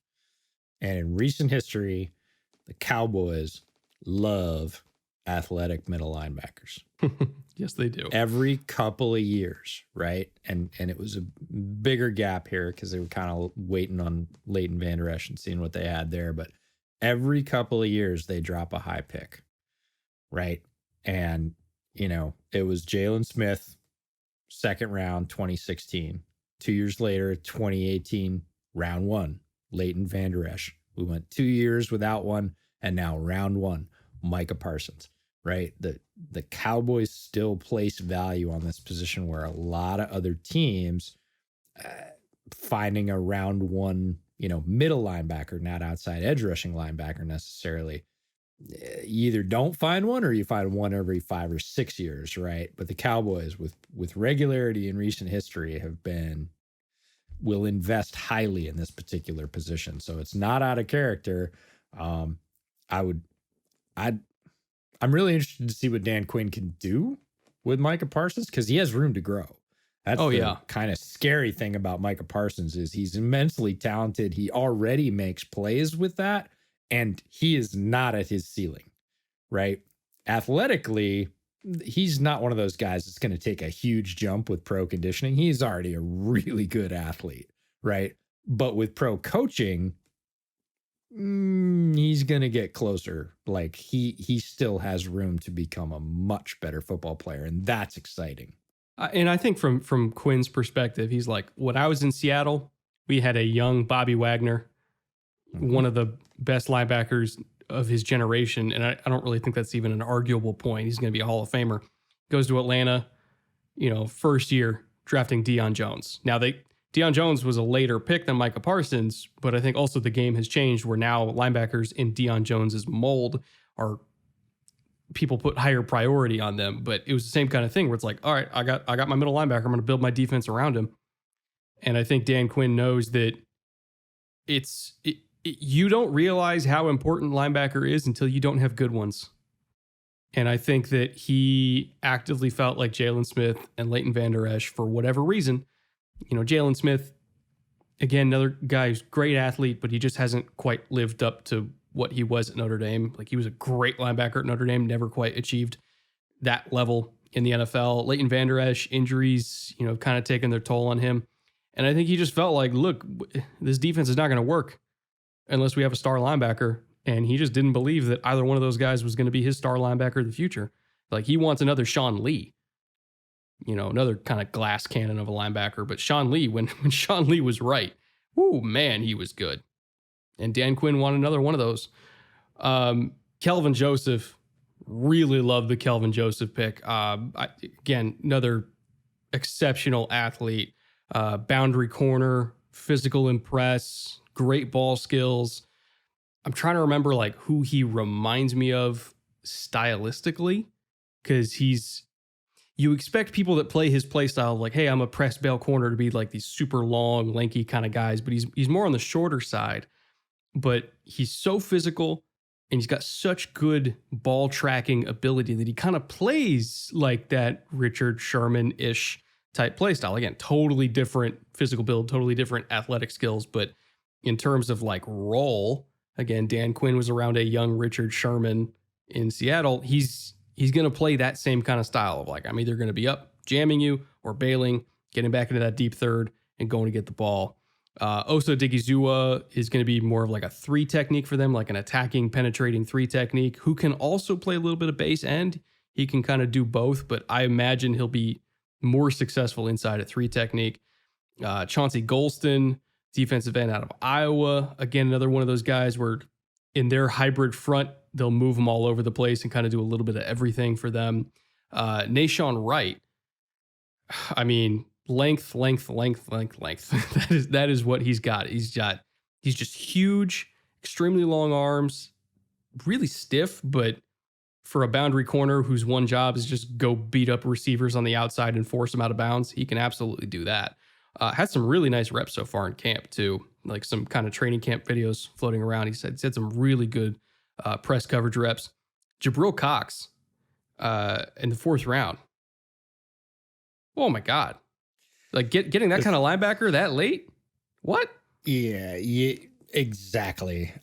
And in recent history, the Cowboys love athletic middle linebackers. Yes, they do. Every couple of years, right? And it was a bigger gap here because they were kind of waiting on Leighton Vander Esch and seeing what they had there. But every couple of years, they drop a high pick, right? And, it was Jalen Smith, second round, 2016. 2 years later, 2018, round 1, Leighton Vander Esch. We went 2 years without one, and now round 1, Micah Parsons, right? The Cowboys still place value on this position where a lot of other teams finding a round 1, middle linebacker, not outside edge rushing linebacker necessarily. You either don't find one or you find one every 5 or 6 years, right? But the Cowboys, with regularity in recent history, will invest highly in this particular position. So it's not out of character. I'm really interested to see what Dan Quinn can do with Micah Parsons, because he has room to grow. That's the kind of scary thing about Micah Parsons is he's immensely talented. He already makes plays with that, and he is not at his ceiling, right? Athletically, he's not one of those guys that's going to take a huge jump with pro conditioning. He's already a really good athlete, right? But with pro coaching, he's going to get closer. Like he still has room to become a much better football player, and that's exciting. And I think from Quinn's perspective, he's like, when I was in Seattle, we had a young Bobby Wagner, one of the best linebackers of his generation. And I don't really think that's even an arguable point. He's going to be a Hall of Famer. Goes to Atlanta, first year drafting Deion Jones. Now Deion Jones was a later pick than Micah Parsons, but I think also the game has changed where now linebackers in Deion Jones's mold are, people put higher priority on them. But it was the same kind of thing where it's like, all right, I got my middle linebacker. I'm going to build my defense around him. And I think Dan Quinn knows that you don't realize how important linebacker is until you don't have good ones. And I think that he actively felt like Jalen Smith and Leighton Vander Esch, for whatever reason, Jalen Smith, again, another guy who's a great athlete, but he just hasn't quite lived up to what he was at Notre Dame. Like, he was a great linebacker at Notre Dame, never quite achieved that level in the NFL. Leighton Vander Esch, injuries, kind of taken their toll on him. And I think he just felt like, look, this defense is not going to work unless we have a star linebacker. And he just didn't believe that either one of those guys was going to be his star linebacker of the future. Like, he wants another Sean Lee, another kind of glass cannon of a linebacker. But Sean Lee, when Sean Lee was right, whoo, man, he was good. And Dan Quinn wanted another one of those. Kelvin Joseph, really loved the Kelvin Joseph pick. Again, another exceptional athlete, boundary corner, physical impress, great ball skills. I'm trying to remember like who he reminds me of stylistically, because you expect people that play his play style, like, hey, I'm a press bail corner, to be like these super long, lanky kind of guys, but he's more on the shorter side. But he's so physical and he's got such good ball tracking ability that he kind of plays like that Richard Sherman-ish type play style. Again, totally different physical build, totally different athletic skills, but in terms of like role, again, Dan Quinn was around a young Richard Sherman in Seattle. He's going to play that same kind of style of like, I'm either going to be up jamming you or bailing, getting back into that deep third and going to get the ball. Osa Digizua is going to be more of like a 3 technique for them, like an attacking, penetrating 3 technique, who can also play a little bit of base end. He can kind of do both, but I imagine he'll be more successful inside at 3 technique. Chauncey Golston, defensive end out of Iowa. Again, another one of those guys where in their hybrid front, they'll move them all over the place and kind of do a little bit of everything for them. Nashawn Wright, I mean, length. that is what he's got. He's just huge, extremely long arms, really stiff, but for a boundary corner whose one job is just go beat up receivers on the outside and force them out of bounds, he can absolutely do that. Had some really nice reps so far in camp too, like some kind of training camp videos floating around. He said some really good press coverage reps. Jabril Cox in the 4th round. Oh my God. Like getting that kind of linebacker that late? What? Yeah, exactly.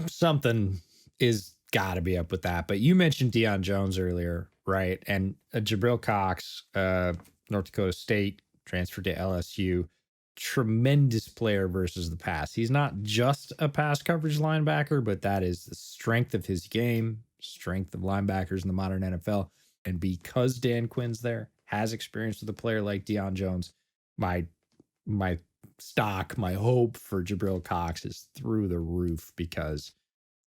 Something is got to be up with that. But you mentioned Deion Jones earlier, right? And Jabril Cox, North Dakota State, transferred to LSU. Tremendous player versus the pass. He's not just a pass coverage linebacker, but that is the strength of his game, strength of linebackers in the modern NFL. And because Dan Quinn's there, has experience with a player like Deion Jones, my stock, my hope for Jabril Cox is through the roof because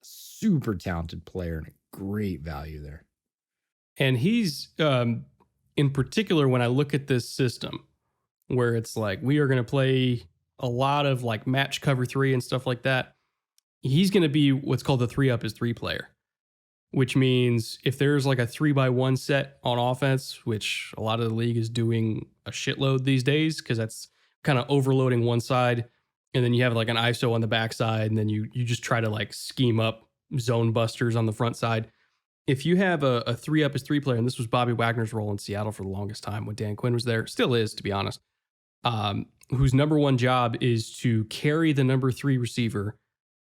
super talented player and a great value there. And he's, in particular, when I look at this system where it's like we are going to play a lot of like match cover 3 and stuff like that, he's going to be what's called the 3 up is 3 player, which means if there's like a 3-by-1 set on offense, which a lot of the league is doing a shitload these days because that's kind of overloading one side, and then you have like an ISO on the backside, and then you just try to like scheme up zone busters on the front side. If you have a 3 up is 3 player, and this was Bobby Wagner's role in Seattle for the longest time when Dan Quinn was there, still is, to be honest, whose number one job is to carry the number 3 receiver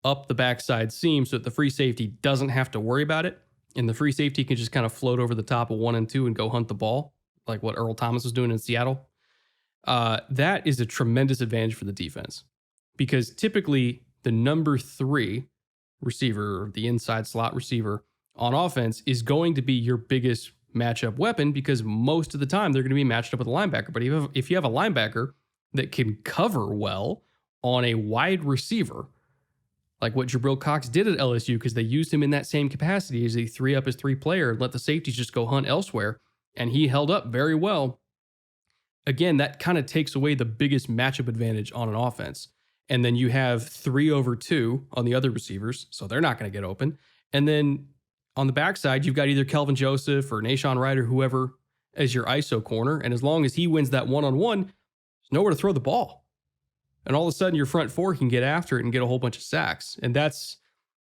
up the backside seam so that the free safety doesn't have to worry about it. And the free safety can just kind of float over the top of 1 and 2 and go hunt the ball, like what Earl Thomas was doing in Seattle. That is a tremendous advantage for the defense because typically the number 3 receiver, or the inside slot receiver on offense, is going to be your biggest matchup weapon because most of the time they're going to be matched up with a linebacker. But if you have a linebacker that can cover well on a wide receiver, like what Jabril Cox did at LSU, because they used him in that same capacity as a 3 up as 3 player and let the safeties just go hunt elsewhere, and he held up very well. Again, that kind of takes away the biggest matchup advantage on an offense. And then you have 3 over 2 on the other receivers, so they're not going to get open. And then on the backside, you've got either Kelvin Joseph or Nashawn Wright or whoever as your ISO corner. And as long as he wins that one-on-one, there's nowhere to throw the ball. And all of a sudden, your front 4 can get after it and get a whole bunch of sacks. And that's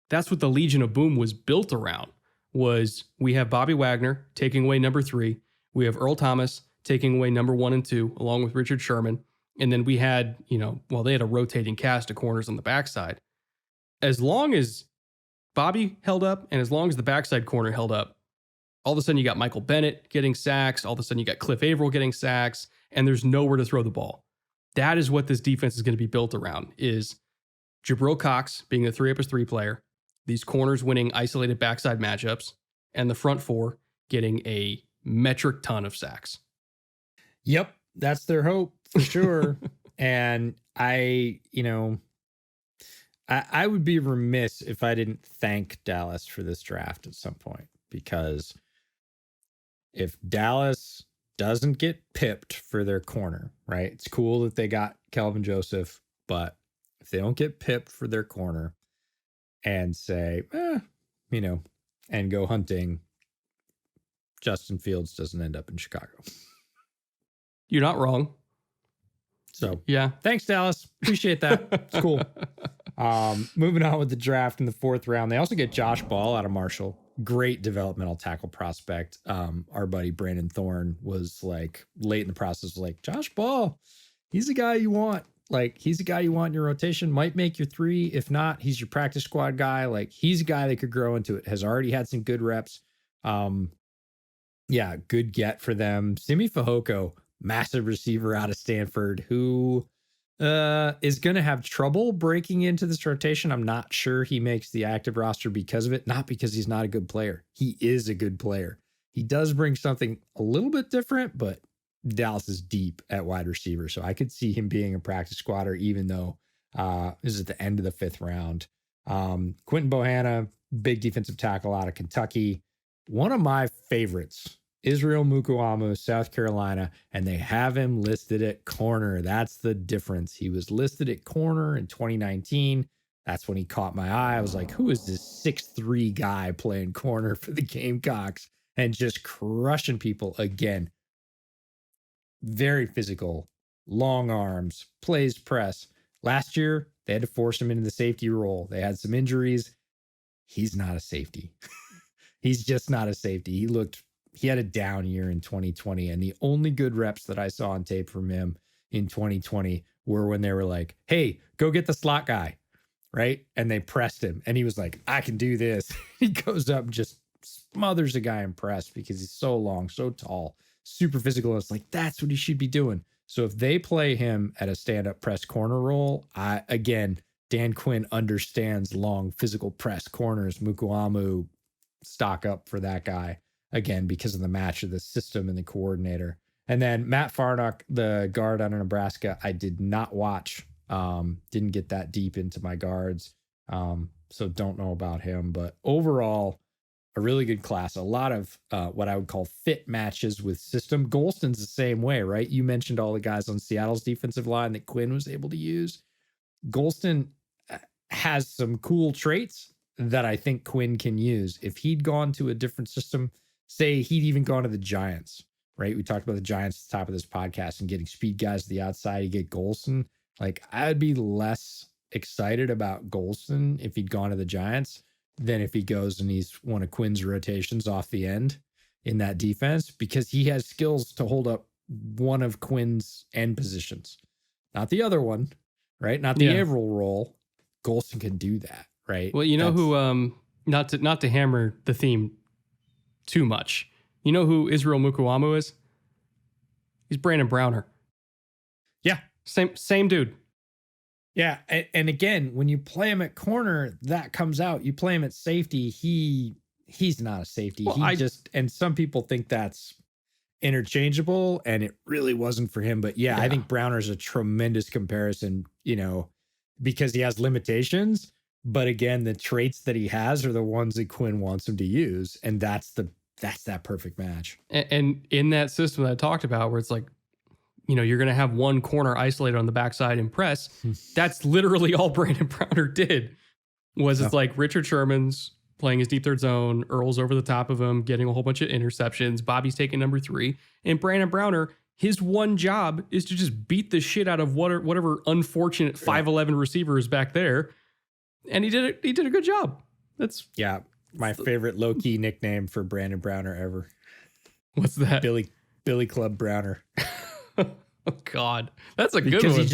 what the Legion of Boom was built around, was we have Bobby Wagner taking away number 3. We have Earl Thomas taking away number 1 and 2, along with Richard Sherman. And then we had, they had a rotating cast of corners on the backside. As long as Bobby held up and as long as the backside corner held up, all of a sudden you got Michael Bennett getting sacks. All of a sudden you got Cliff Averill getting sacks, and there's nowhere to throw the ball. That is what this defense is going to be built around, is Jabril Cox being the 3 up as 3 player, these corners winning isolated backside matchups, and the front 4 getting a metric ton of sacks. Yep, that's their hope for sure. And I would be remiss if I didn't thank Dallas for this draft at some point, because if Dallas doesn't get pipped for their corner, right? It's cool that they got Kelvin Joseph, but if they don't get pipped for their corner and say, and go hunting, Justin Fields doesn't end up in Chicago. You're not wrong. So yeah, thanks, Dallas. Appreciate that. It's cool. Moving on with the draft in the 4th round, they also get Josh Ball out of Marshall. Great developmental tackle prospect. Our buddy Brandon Thorne was like late in the process, was like, Josh Ball, he's the guy you want. Like, he's a guy you want in your rotation, might make your 3. If not, he's your practice squad guy. Like, he's a guy that could grow into it, has already had some good reps. Yeah, good get for them. Simi Fehoko, massive receiver out of Stanford, who is going to have trouble breaking into this rotation. I'm not sure he makes the active roster because of it, not because he's not a good player. He is a good player. He does bring something a little bit different, but Dallas is deep at wide receiver. So I could see him being a practice squatter, even though this is at the end of the 5th round. Quentin Bohanna, big defensive tackle out of Kentucky. One of my favorites, Israel Mukuamu, South Carolina, and they have him listed at corner. That's the difference. He was listed at corner in 2019. That's when he caught my eye. I was like, who is this 6'3" guy playing corner for the Gamecocks and just crushing people again? Very physical, long arms, plays press. Last year, they had to force him into the safety role. They had some injuries. He's not a safety. He's just not a safety. He had a down year in 2020. And the only good reps that I saw on tape from him in 2020 were when they were like, hey, go get the slot guy. Right. And they pressed him. And he was like, I can do this. He goes up and just smothers a guy in press because he's so long, so tall, super physical. It's like, that's what he should be doing. So if they play him at a stand-up press corner role, Dan Quinn understands long physical press corners. Mukuamu, stock up for that guy again because of the match of the system and the coordinator. And then Matt Farnock, the guard out of Nebraska, I did not watch. Didn't get that deep into my guards. So don't know about him. But overall, a really good class. A lot of what I would call fit matches with system. Golston's the same way, right? You mentioned all the guys on Seattle's defensive line that Quinn was able to use. Golston has some cool traits that I think Quinn can use. If he'd gone to a different system, say he'd even gone to the Giants, right? We talked about the Giants at the top of this podcast and getting speed guys to the outside. You get Golston. Like, I'd be less excited about Golston if he'd gone to the Giants than if he goes and he's one of Quinn's rotations off the end in that defense, because he has skills to hold up one of Quinn's end positions, not the other one, right? Not the Averill role. Golston can do that, right? Well, you know who, not to hammer the theme too much, you know who Israel Mukuamu is? He's Brandon Browner. Yeah. Same dude. Yeah. And again, when you play him at corner, that comes out. You play him at safety, he's not a safety. Well, and some people think that's interchangeable, and it really wasn't for him. But yeah. I think Browner's a tremendous comparison, because he has limitations. But again, the traits that he has are the ones that Quinn wants him to use. And that's that perfect match. And in that system that I talked about, where it's like, you're going to have one corner isolated on the backside and press. That's literally all Brandon Browner did. It's like Richard Sherman's playing his deep third zone, Earl's over the top of him, getting a whole bunch of interceptions. Bobby's taking number 3. And Brandon Browner, his one job is to just beat the shit out of whatever unfortunate 5'11" receiver is back there. And he did it. He did a good job. My favorite low-key nickname for Brandon Browner ever. What's that? Billy Club Browner. Oh God, that's a good one.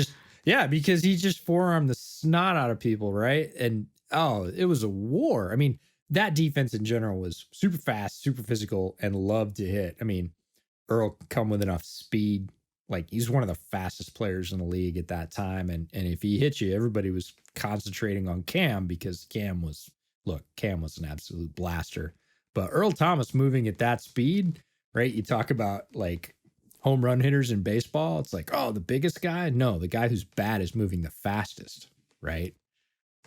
Because he just forearmed the snot out of people, right? And it was a war. I mean, that defense in general was super fast, super physical, and loved to hit. I mean, Earl could come with enough speed. Like, he's one of the fastest players in the league at that time. And if he hit you, everybody was concentrating on Cam, because Cam was an absolute blaster. But Earl Thomas moving at that speed, right? You talk about like home run hitters in baseball. It's like, the biggest guy? No, the guy who's bad is moving the fastest, right?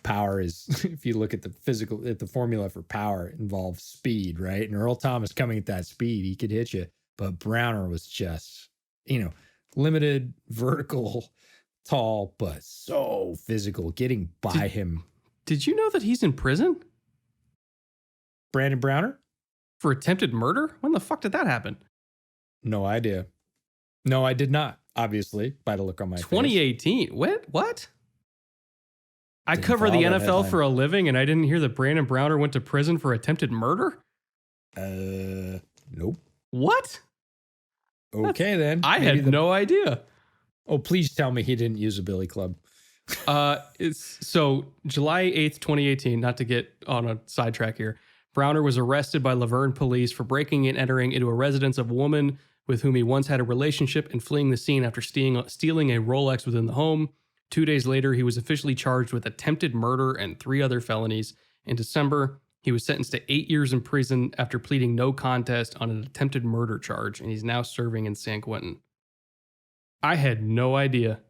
Power is, if you look at the formula for power, it involves speed, right? And Earl Thomas coming at that speed, he could hit you. But Browner was just, limited, vertical, tall, but so physical, getting by him. Did you know that he's in prison? Brandon Browner? For attempted murder? When the fuck did that happen? No idea. No, I did not, obviously, by the look on my 2018. Face. What? I cover the NFL for a living, and I didn't hear that Brandon Browner went to prison for attempted murder? Nope. What? Okay, then. I had no idea. Oh, please tell me he didn't use a billy club. It's so July 8th, 2018, not to get on a sidetrack here. Browner was arrested by Laverne police for breaking and entering into a residence of a woman with whom he once had a relationship and fleeing the scene after stealing a Rolex within the home. 2 days later, he was officially charged with attempted murder and 3 other felonies. In December, he was sentenced to 8 years in prison after pleading no contest on an attempted murder charge, and he's now serving in San Quentin. I had no idea.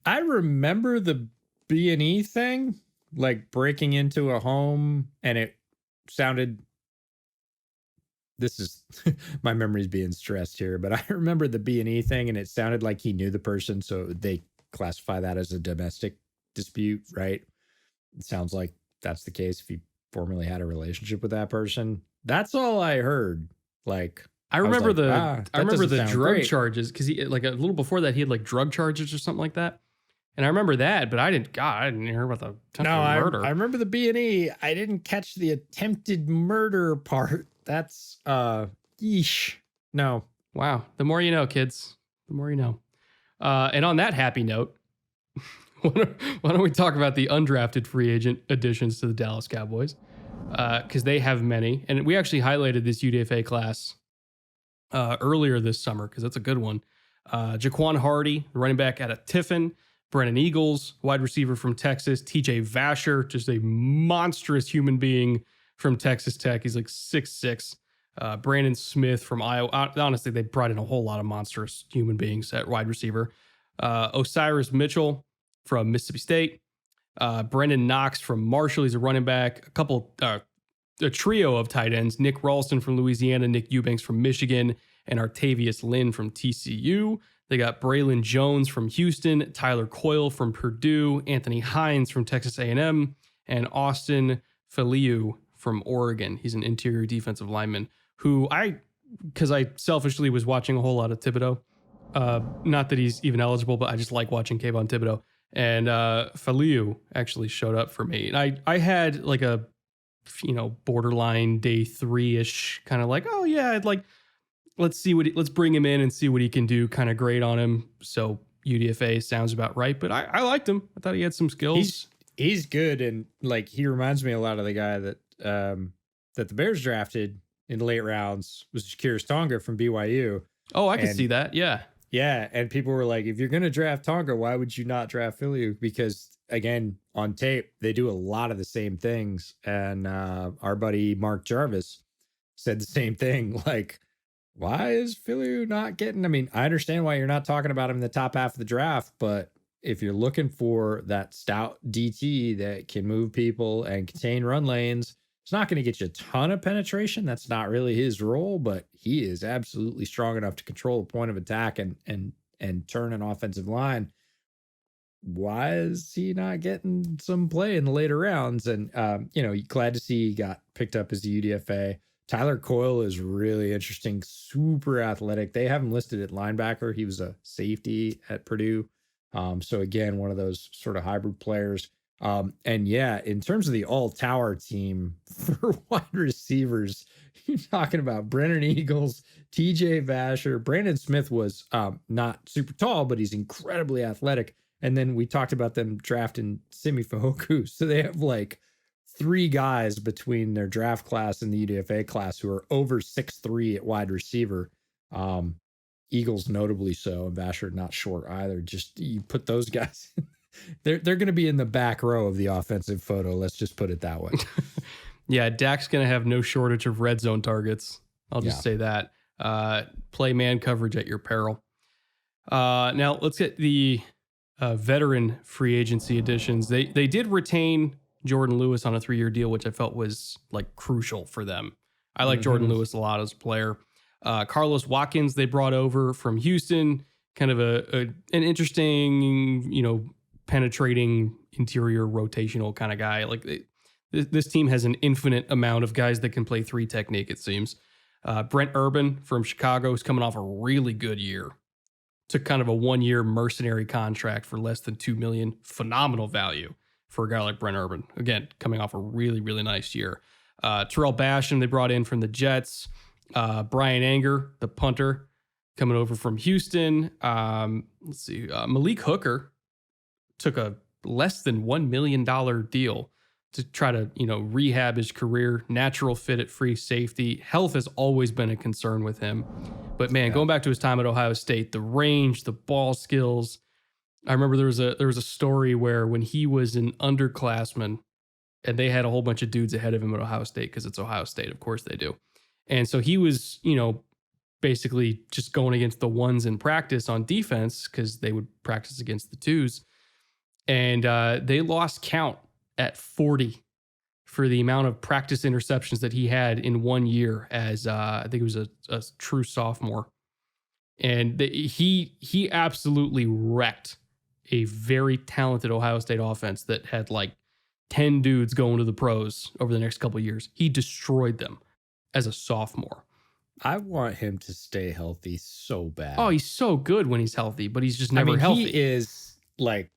I remember the B&E thing, like breaking into a home, and it sounded, this is my memory's being stressed here, but I remember the B&E thing, and it sounded like he knew the person, so they classify that as a domestic dispute, right? It sounds like that's the case if he formerly had a relationship with that person. That's all I heard. Like, I remember I remember the drug great. charges, because he, like, a little before that, he had like drug charges or something like that. And I remember that, but I didn't hear about the attempted murder. I remember the B&E. I didn't catch the attempted murder part. That's yeesh. No. Wow. The more you know, kids. The more you know. And on that happy note, why don't we talk about the undrafted free agent additions to the Dallas Cowboys? Because they have many. And we actually highlighted this UDFA class earlier this summer, because that's a good one. Jaquan Hardy, running back out of Tiffin. Brennan Eagles, wide receiver from Texas. TJ Vasher, just a monstrous human being from Texas Tech. He's like 6'6". Brandon Smith from Iowa. Honestly, they brought in a whole lot of monstrous human beings at wide receiver. Osiris Mitchell from Mississippi State. Brendan Knox from Marshall. He's a running back. A trio of tight ends. Nick Ralston from Louisiana. Nick Eubanks from Michigan. And Artavius Lynn from TCU. They got Braylon Jones from Houston, Tyler Coyle from Purdue, Anthony Hines from Texas A&M, and Austin Feliu from Oregon. He's an interior defensive lineman who because I selfishly was watching a whole lot of Thibodeau. Not that he's even eligible, but I just like watching Kayvon Thibodeau. And Feliu actually showed up for me. And I had like a, borderline day 3-ish kind of like, oh yeah, I'd like, let's bring him in and see what he can do. Kind of grade on him. So UDFA sounds about right, but I liked him. I thought he had some skills. He's good. And like, he reminds me a lot of the guy that the Bears drafted in the late rounds, was Shakir Tonga from BYU. Oh, I can see that. Yeah. Yeah. And people were like, if you're going to draft Tonga, why would you not draft Filiu? Because again, on tape, they do a lot of the same things. And our buddy Mark Jarvis said the same thing. Like, why is Filiu not getting? I mean, I understand why you're not talking about him in the top half of the draft, but if you're looking for that stout DT that can move people and contain run lanes, it's not going to get you a ton of penetration. That's not really his role, but he is absolutely strong enough to control a point of attack and turn an offensive line. Why is he not getting some play in the later rounds? And glad to see he got picked up as the UDFA. Tyler Coyle is really interesting, super athletic. They have him listed at linebacker. He was a safety at Purdue. So again, one of those sort of hybrid players. And yeah, in terms of the all-tower team for wide receivers, you're talking about Brennan Eagles, TJ Vasher. Brandon Smith was not super tall, but he's incredibly athletic. And then we talked about them drafting Simi Fehoko. So they have like 3 guys between their draft class and the UDFA class who are over 6'3" at wide receiver. Eagles notably so, and Vasher not short either. Just you put those guys, they're going to be in the back row of the offensive photo. Let's just put it that way. Yeah, Dak's going to have no shortage of red zone targets. I'll just say that. Play man coverage at your peril. Now let's get the veteran free agency additions. They did retain Jordan Lewis on a 3-year deal, which I felt was like crucial for them. I like Jordan Lewis a lot as a player. Carlos Watkins they brought over from Houston, kind of an interesting, penetrating interior rotational kind of guy. Like this team has an infinite amount of guys that can play 3 technique, it seems. Brent Urban from Chicago is coming off a really good year. Took kind of a 1-year mercenary contract for less than $2 million. Phenomenal value for a guy like Brent Urban. Again, coming off a really, really nice year. Terrell Basham they brought in from the Jets. Brian Anger, the punter, coming over from Houston. Let's see. Malik Hooker took a less than $1 million deal to try to, rehab his career. Natural fit at free safety. Health has always been a concern with him. But man, going back to his time at Ohio State, the range, the ball skills. I remember there was a story where when he was an underclassman and they had a whole bunch of dudes ahead of him at Ohio State because it's Ohio State, of course they do. And so he was, basically just going against the ones in practice on defense because they would practice against the twos. And they lost count at 40 for the amount of practice interceptions that he had in 1 year as I think it was a true sophomore. And he absolutely wrecked a very talented Ohio State offense that had like 10 dudes going to the pros over the next couple of years. He destroyed them as a sophomore. I want him to stay healthy so bad. Oh, he's so good when he's healthy, but he's just never healthy. He is like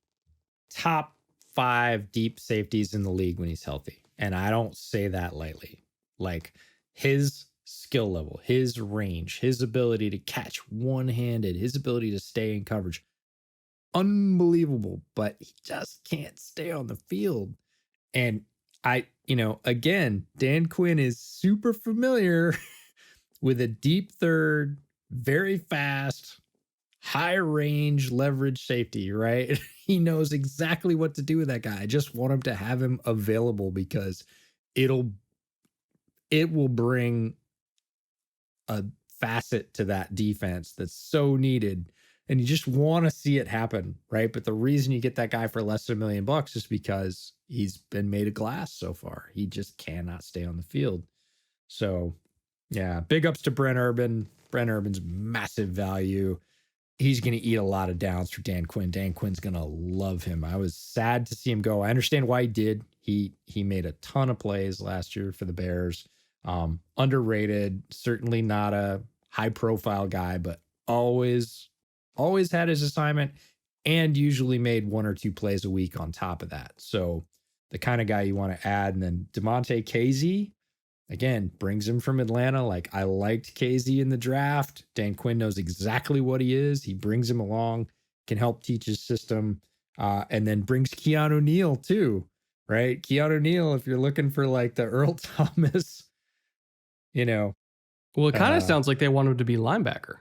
top 5 deep safeties in the league when he's healthy. And I don't say that lightly. Like his skill level, his range, his ability to catch one-handed, his ability to stay in coverage. Unbelievable, but he just can't stay on the field. And again, Dan Quinn is super familiar with a deep third, very fast, high range leverage safety, right? He knows exactly what to do with that guy. I just want him to have him available because it will bring a facet to that defense that's so needed. And you just want to see it happen, right? But the reason you get that guy for less than $1 million is because he's been made of glass so far. He just cannot stay on the field. So, yeah, big ups to Brent Urban. Brent Urban's massive value. He's going to eat a lot of downs for Dan Quinn. Dan Quinn's going to love him. I was sad to see him go. I understand why he did. He made a ton of plays last year for the Bears. Underrated, certainly not a high-profile guy, but always had his assignment and usually made 1 or 2 plays a week on top of that. So the kind of guy you want to add. And then DeMonte Casey, again, brings him from Atlanta. Like I liked Casey in the draft. Dan Quinn knows exactly what he is. He brings him along, can help teach his system, and then brings Keanu Neal too, right? Keanu Neal, if you're looking for like the Earl Thomas, Well, it kind of sounds like they want him to be linebacker.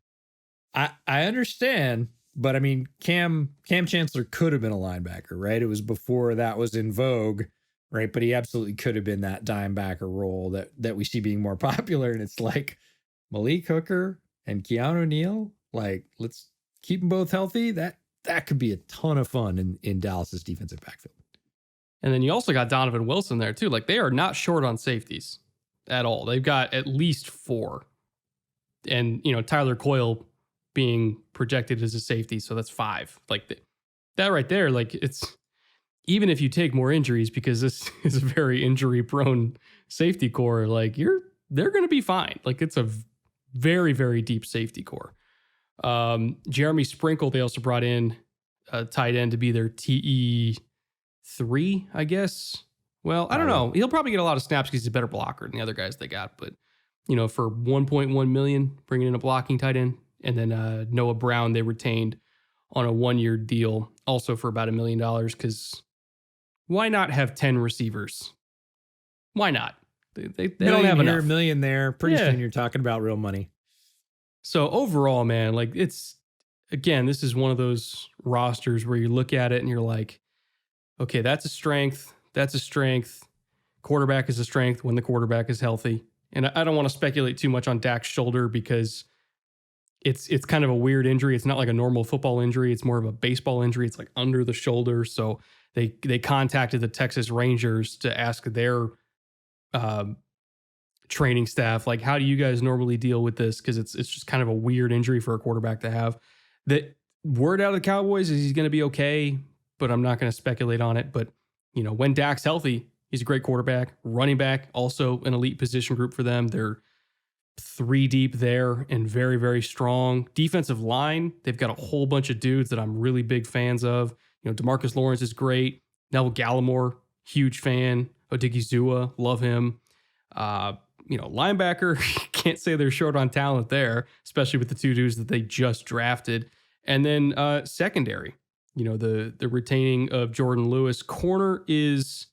I understand, but I mean, Cam Chancellor could have been a linebacker, right? It was before that was in vogue, right? But he absolutely could have been that dime backer role that we see being more popular. And it's like Malik Hooker and Keanu Neal, like let's keep them both healthy. That could be a ton of fun in Dallas's defensive backfield. And then you also got Donovan Wilson there too. Like they are not short on safeties at all. They've got at least 4. And, Tyler Coyle being projected as a safety, so that's 5. Like that right there, like it's even if you take more injuries because this is a very injury prone safety core, like they're going to be fine. Like it's a very, very deep safety core. Jeremy Sprinkle, they also brought in a tight end to be their TE3, I guess. Well, I don't know. He'll probably get a lot of snaps because he's a better blocker than the other guys they got. But, for $1.1 million, bringing in a blocking tight end. And then Noah Brown, they retained on a 1-year deal, also for about $1 million. Because why not have 10 receivers? Why not? They don't have enough. $1 million there. Pretty soon you're talking about real money. So overall, man, like this is one of those rosters where you look at it and you're like, okay, that's a strength. That's a strength. Quarterback is a strength when the quarterback is healthy. And I don't want to speculate too much on Dak's shoulder because it's kind of a weird injury. It's not like a normal football injury. It's more of a baseball injury. It's like under the shoulder. So they contacted the Texas Rangers to ask their training staff, like, how do you guys normally deal with this? Because it's just kind of a weird injury for a quarterback to have. The word out of the Cowboys is he's going to be okay, but I'm not going to speculate on it. But when Dak's healthy, he's a great quarterback. Running back, also an elite position group for them. They're 3 deep there and very, very strong. Defensive line, they've got a whole bunch of dudes that I'm really big fans of. DeMarcus Lawrence is great. Neville Gallimore, huge fan. Odigizua, love him. Linebacker, can't say they're short on talent there, especially with the two dudes that they just drafted. And then secondary, the retaining of Jordan Lewis. Corner is,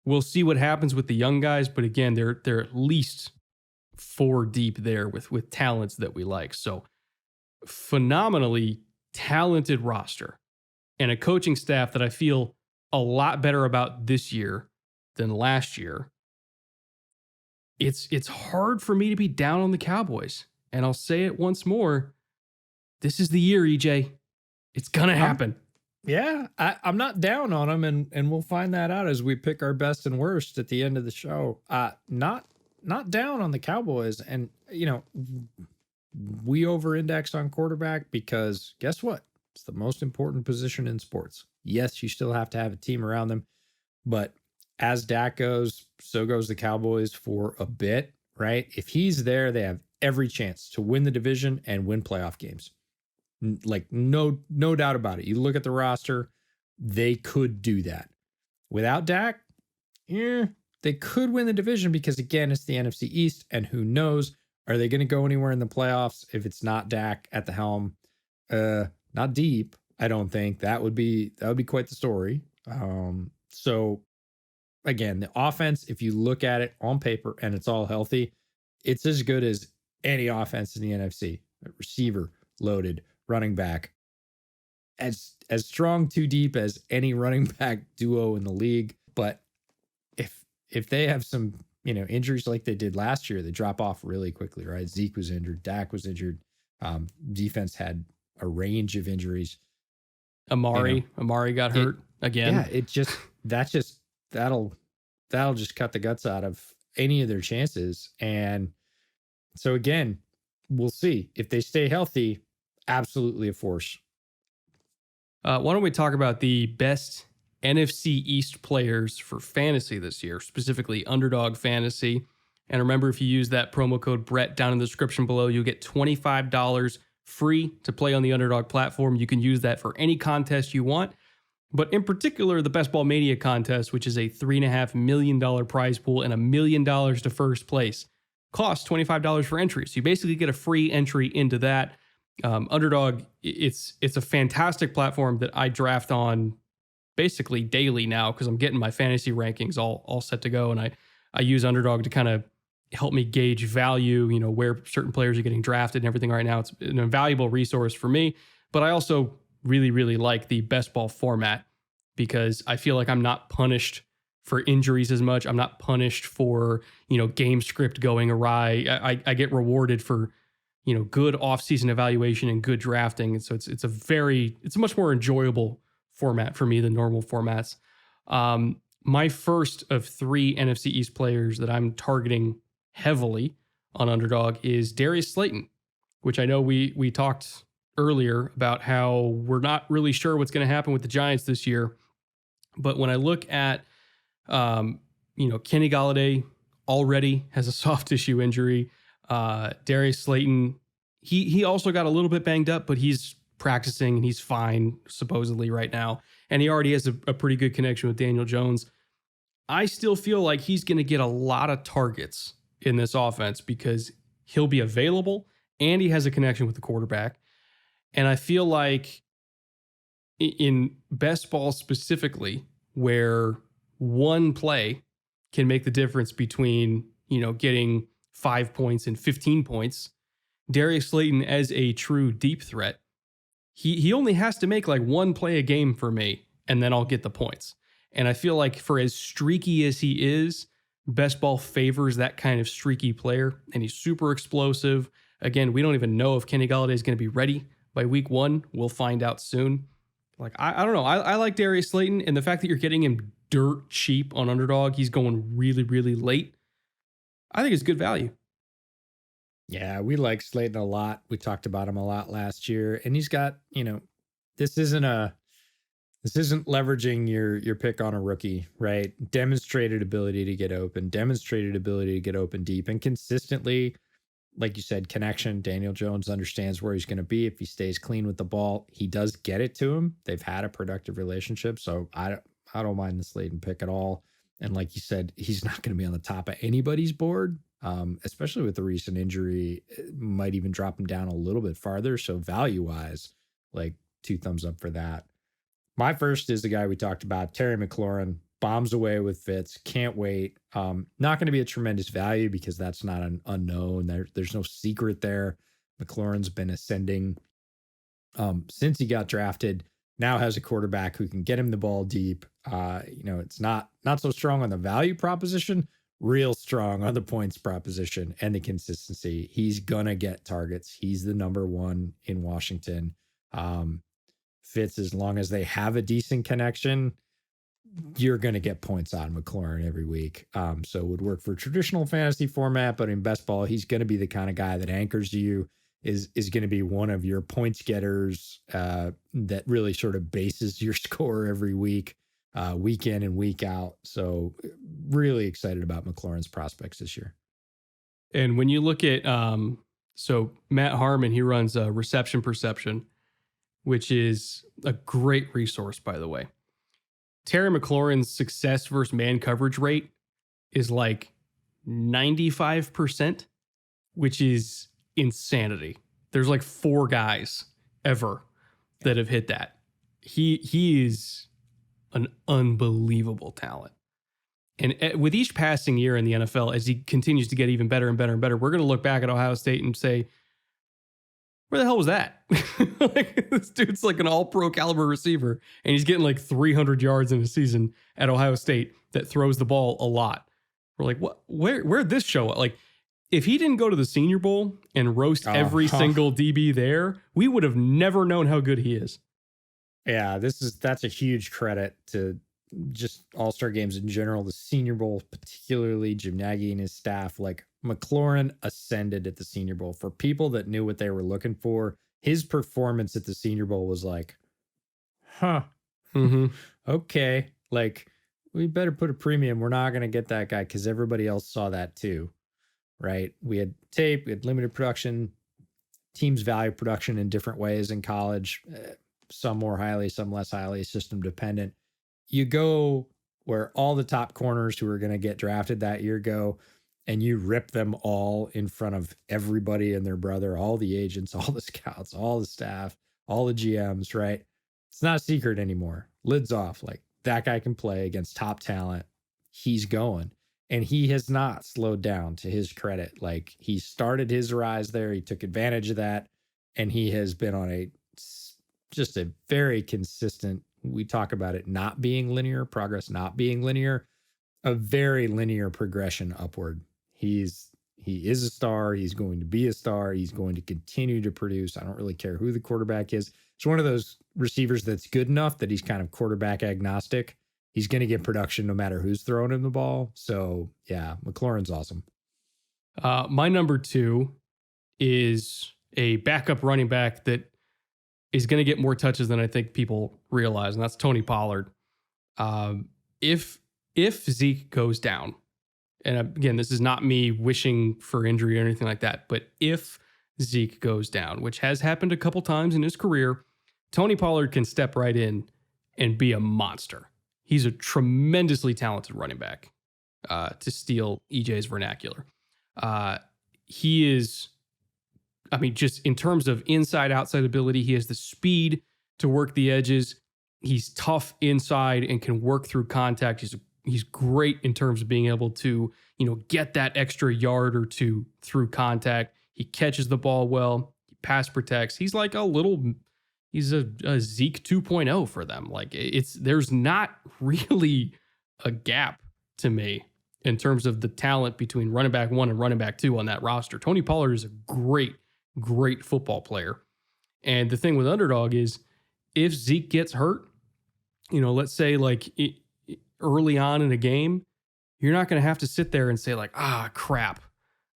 we'll see what happens with the young guys, but again, they're at least 4 deep there with talents that we like. So phenomenally talented roster and a coaching staff that I feel a lot better about this year than last year. It's hard for me to be down on the Cowboys. And I'll say it once more. This is the year, EJ. It's going to happen. I'm not down on them, and we'll find that out as we pick our best and worst at the end of the show. Not down on the Cowboys. And, we over-index on quarterback because guess what? It's the most important position in sports. Yes, you still have to have a team around them, but as Dak goes, so goes the Cowboys for a bit, right? If he's there, they have every chance to win the division and win playoff games. Like no doubt about it. You look at the roster, they could do that. Without Dak, they could win the division because again, it's the NFC East, and who knows, are they going to go anywhere in the playoffs if it's not Dak at the helm? Not deep, I don't think. That would be quite the story. So again, the offense, if you look at it on paper and it's all healthy, it's as good as any offense in the NFC. Receiver loaded, running back as strong, too deep as any running back duo in the league. But if they have some injuries like they did last year, they drop off really quickly, right? Zeke was injured, Dak was injured, defense had a range of injuries. Amari got hurt again. Yeah, that'll just cut the guts out of any of their chances. And so again, we'll see if they stay healthy. Absolutely a force. Why don't we talk about the best NFC East players for fantasy this year, specifically Underdog Fantasy. And remember, if you use that promo code Brett down in the description below, you'll get $25 free to play on the Underdog platform. You can use that for any contest you want, but in particular, the Best Ball Mania contest, which is a $3.5 million prize pool and $1 million to first place, costs $25 for entry. So you basically get a free entry into that. Underdog, it's a fantastic platform that I draft on basically daily now because I'm getting my fantasy rankings all set to go, and I use Underdog to kind of help me gauge value, where certain players are getting drafted and everything right now. It's an invaluable resource for me, but I also really, really like the best ball format because I feel like I'm not punished for injuries as much. I'm not punished for, game script going awry. I get rewarded for, good offseason evaluation and good drafting. And so it's a much more enjoyable format for me than normal formats. My first of 3 NFC East players that I'm targeting heavily on Underdog is Darius Slayton, which I know we talked earlier about how we're not really sure what's going to happen with the Giants this year. But when I look at, Kenny Golladay already has a soft tissue injury. Darius Slayton, he also got a little bit banged up, but he's practicing and he's fine supposedly right now. And he already has a pretty good connection with Daniel Jones. I still feel like he's going to get a lot of targets in this offense because he'll be available and he has a connection with the quarterback. And I feel like in best ball specifically, where one play can make the difference between, getting 5 points and 15 points, Darius Slayton as a true deep threat, he only has to make like one play a game for me, and then I'll get the points. And I feel like for as streaky as he is, best ball favors that kind of streaky player, and he's super explosive. Again, we don't even know if Kenny Golladay is going to be ready by week 1. We'll find out soon. Like, I don't know. I like Darius Slayton, and the fact that you're getting him dirt cheap on Underdog, he's going really, really late. I think it's good value. Yeah, we like Slayton a lot. We talked about him a lot last year, and he's got, this isn't leveraging your pick on a rookie, right? Demonstrated ability to get open, demonstrated ability to get open deep, and consistently, like you said, connection. Daniel Jones understands where he's going to be if he stays clean with the ball. He does get it to him. They've had a productive relationship, so I don't mind the Slayton pick at all. And like you said, he's not going to be on the top of anybody's board. especially with the recent injury. It might even drop him down a little bit farther. So value-wise, like 2 thumbs up for that. My first is the guy we talked about, Terry McLaurin. Bombs away with Fitz. Can't wait. Not going to be a tremendous value because that's not an unknown. There's no secret there. McLaurin's been ascending since he got drafted. Now has a quarterback who can get him the ball deep. It's not so strong on the value proposition, real strong on the points proposition and the consistency. He's gonna get targets. He's the number one in Washington. Fitz, as long as they have a decent connection, you're going to get points on McLaurin every week. So it would work for traditional fantasy format, but in best ball, he's going to be the kind of guy that anchors you, is going to be one of your points getters that really sort of bases your score every week, week in and week out. So really excited about McLaurin's prospects this year. And when you look at, so Matt Harmon, he runs Reception Perception, which is a great resource, by the way. Terry McLaurin's success versus man coverage rate is like 95%, which is insanity. There's like 4 guys ever that have hit that. He is an unbelievable talent. And with each passing year in the NFL, as he continues to get even better and better and better, we're going to look back at Ohio State and say, where the hell was that? Like, this dude's like an all-pro caliber receiver, and he's getting like 300 yards in a season at Ohio State that throws the ball a lot. We're like, what? Where'd this show up? Like, if he didn't go to the Senior Bowl and roast every single DB there, we would have never known how good he is. Yeah, that's a huge credit to just all-star games in general, the Senior Bowl, particularly Jim Nagy and his staff. Like, McLaurin ascended at the Senior Bowl. For people that knew what they were looking for, his performance at the Senior Bowl was like, okay, like, we better put a premium. We're not going to get that guy because everybody else saw that too, right? We had tape, we had limited production. Teams value production in different ways in college, some more highly, some less highly, system dependent. You go where all the top corners who are going to get drafted that year go, and you rip them all in front of everybody and their brother, all the agents, all the scouts, all the staff, all the GMs, right? It's not a secret anymore. Lids off. Like, that guy can play against top talent. He's going. And he has not slowed down, to his credit. Like, he started his rise there. He took advantage of that. And he has been on just a very consistent, we talk about it not being linear, progress not being linear, a very linear progression upward. He is a star. He's going to be a star. He's going to continue to produce. I don't really care who the quarterback is. It's one of those receivers that's good enough that he's kind of quarterback agnostic. He's going to get production no matter who's throwing him the ball. So, yeah, McLaurin's awesome. My number 2 is a backup running back that is going to get more touches than I think people realize, and that's Tony Pollard. If Zeke goes down, and again, this is not me wishing for injury or anything like that, but if Zeke goes down, which has happened a couple times in his career, Tony Pollard can step right in and be a monster. He's a tremendously talented running back, to steal EJ's vernacular. He is, I mean, just in terms of inside-outside ability, he has the speed to work the edges. He's tough inside and can work through contact. He's great in terms of being able to, get that extra yard or 2 through contact. He catches the ball well. He pass protects. He's like he's a Zeke 2.0 for them. Like, there's not really a gap to me in terms of the talent between running back 1 and running back 2 on that roster. Tony Pollard is a great football player. And the thing with underdog is, if Zeke gets hurt, let's say like early on in a game, you're not going to have to sit there and say like, crap,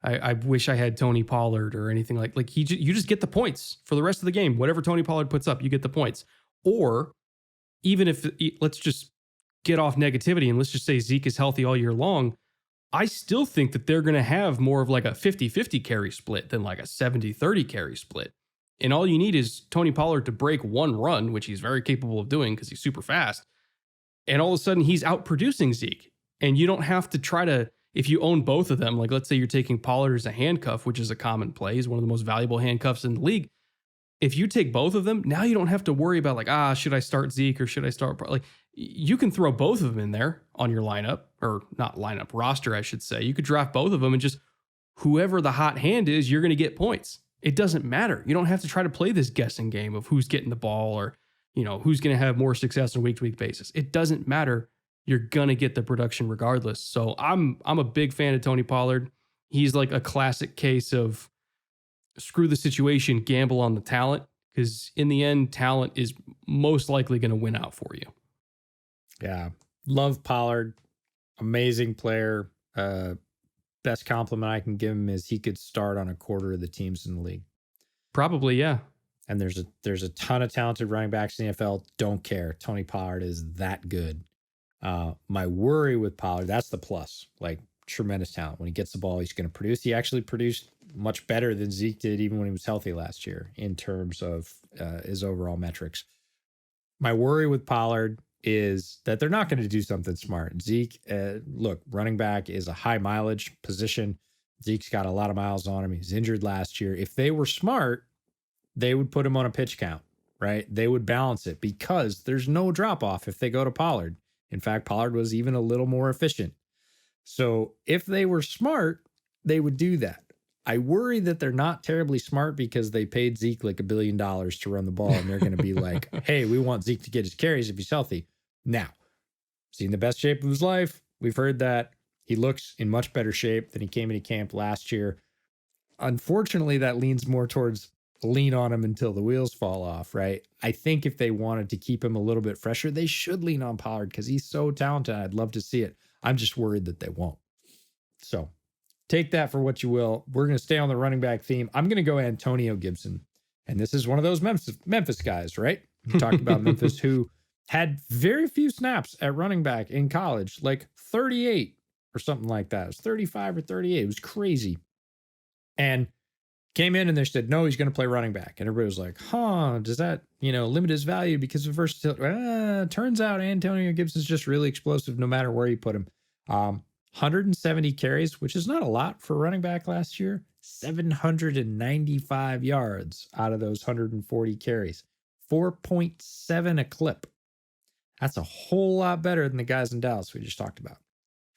I wish I had Tony Pollard or anything like you just get the points for the rest of the game. Whatever Tony Pollard puts up, you get the points. Or even if, let's just get off negativity and let's just say Zeke is healthy all year long, I still think that they're going to have more of like a 50-50 carry split than like a 70-30 carry split. And all you need is Tony Pollard to break one run, which he's very capable of doing because he's super fast. And all of a sudden he's outproducing Zeke. And you don't have to try to, if you own both of them, like let's say you're taking Pollard as a handcuff, which is a common play, he's one of the most valuable handcuffs in the league. If you take both of them, now you don't have to worry about like, should I start Zeke or should I start, like you can throw both of them in there on your lineup, or not lineup, roster, I should say. You could draft both of them and just whoever the hot hand is, you're going to get points. It doesn't matter. You don't have to try to play this guessing game of who's getting the ball or, who's going to have more success on a week-to-week basis. It doesn't matter. You're going to get the production regardless. So I'm a big fan of Tony Pollard. He's like a classic case of screw the situation, gamble on the talent, because in the end, talent is most likely going to win out for you. Yeah. Love Pollard. Amazing player. Best compliment I can give him is he could start on a quarter of the teams in the league. Probably, yeah. And there's a ton of talented running backs in the NFL. Don't care. Tony Pollard is that good. My worry with Pollard, that's the plus. Like, tremendous talent. When he gets the ball, he's going to produce. He actually produced much better than Zeke did even when he was healthy last year in terms of his overall metrics. My worry with Pollard is that they're not going to do something smart. Zeke, look, running back is a high mileage position. Zeke's got a lot of miles on him. He's injured last year. If they were smart, they would put him on a pitch count, right? They would balance it because there's no drop off if they go to Pollard. In fact, Pollard was even a little more efficient. So if they were smart, they would do that. I worry that they're not terribly smart because they paid Zeke like $1 billion to run the ball. And they're going to be like, hey, we want Zeke to get his carries if he's healthy. Now, seen the best shape of his life. We've heard that. He looks in much better shape than he came into camp last year. Unfortunately, that leans more towards lean on him until the wheels fall off, right? I think if they wanted to keep him a little bit fresher, they should lean on Pollard because he's so talented. I'd love to see it. I'm just worried that they won't. So take that for what you will. We're going to stay on the running back theme. I'm going to go Antonio Gibson. And this is one of those Memphis guys, right? We talked about Memphis, who had very few snaps at running back in college, like 38 or something like that. It was 35 or 38. It was crazy. And came in and they said, no, he's going to play running back. And everybody was like, does that, limit his value because of versatility? Turns out Antonio Gibson's just really explosive no matter where you put him. 170 carries, which is not a lot for running back last year. 795 yards out of those 140 carries. 4.7 a clip. That's a whole lot better than the guys in Dallas we just talked about.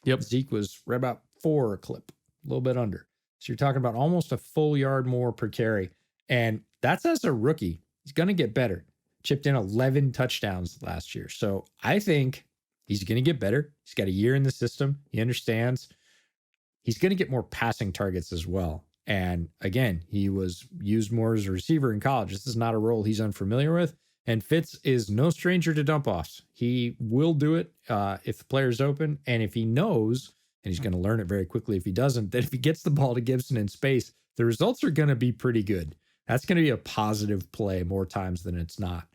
Yep. Zeke was right about 4 a clip, a little bit under. So you're talking about almost a full yard more per carry. And that's as a rookie. He's going to get better. Chipped in 11 touchdowns last year. So I think he's going to get better. He's got a year in the system. He understands. He's going to get more passing targets as well. And again, he was used more as a receiver in college. This is not a role he's unfamiliar with. And Fitz is no stranger to dump offs. He will do it if the player's open. And if he knows, and he's going to learn it very quickly if he doesn't, that if he gets the ball to Gibson in space, the results are going to be pretty good. That's going to be a positive play more times than it's not.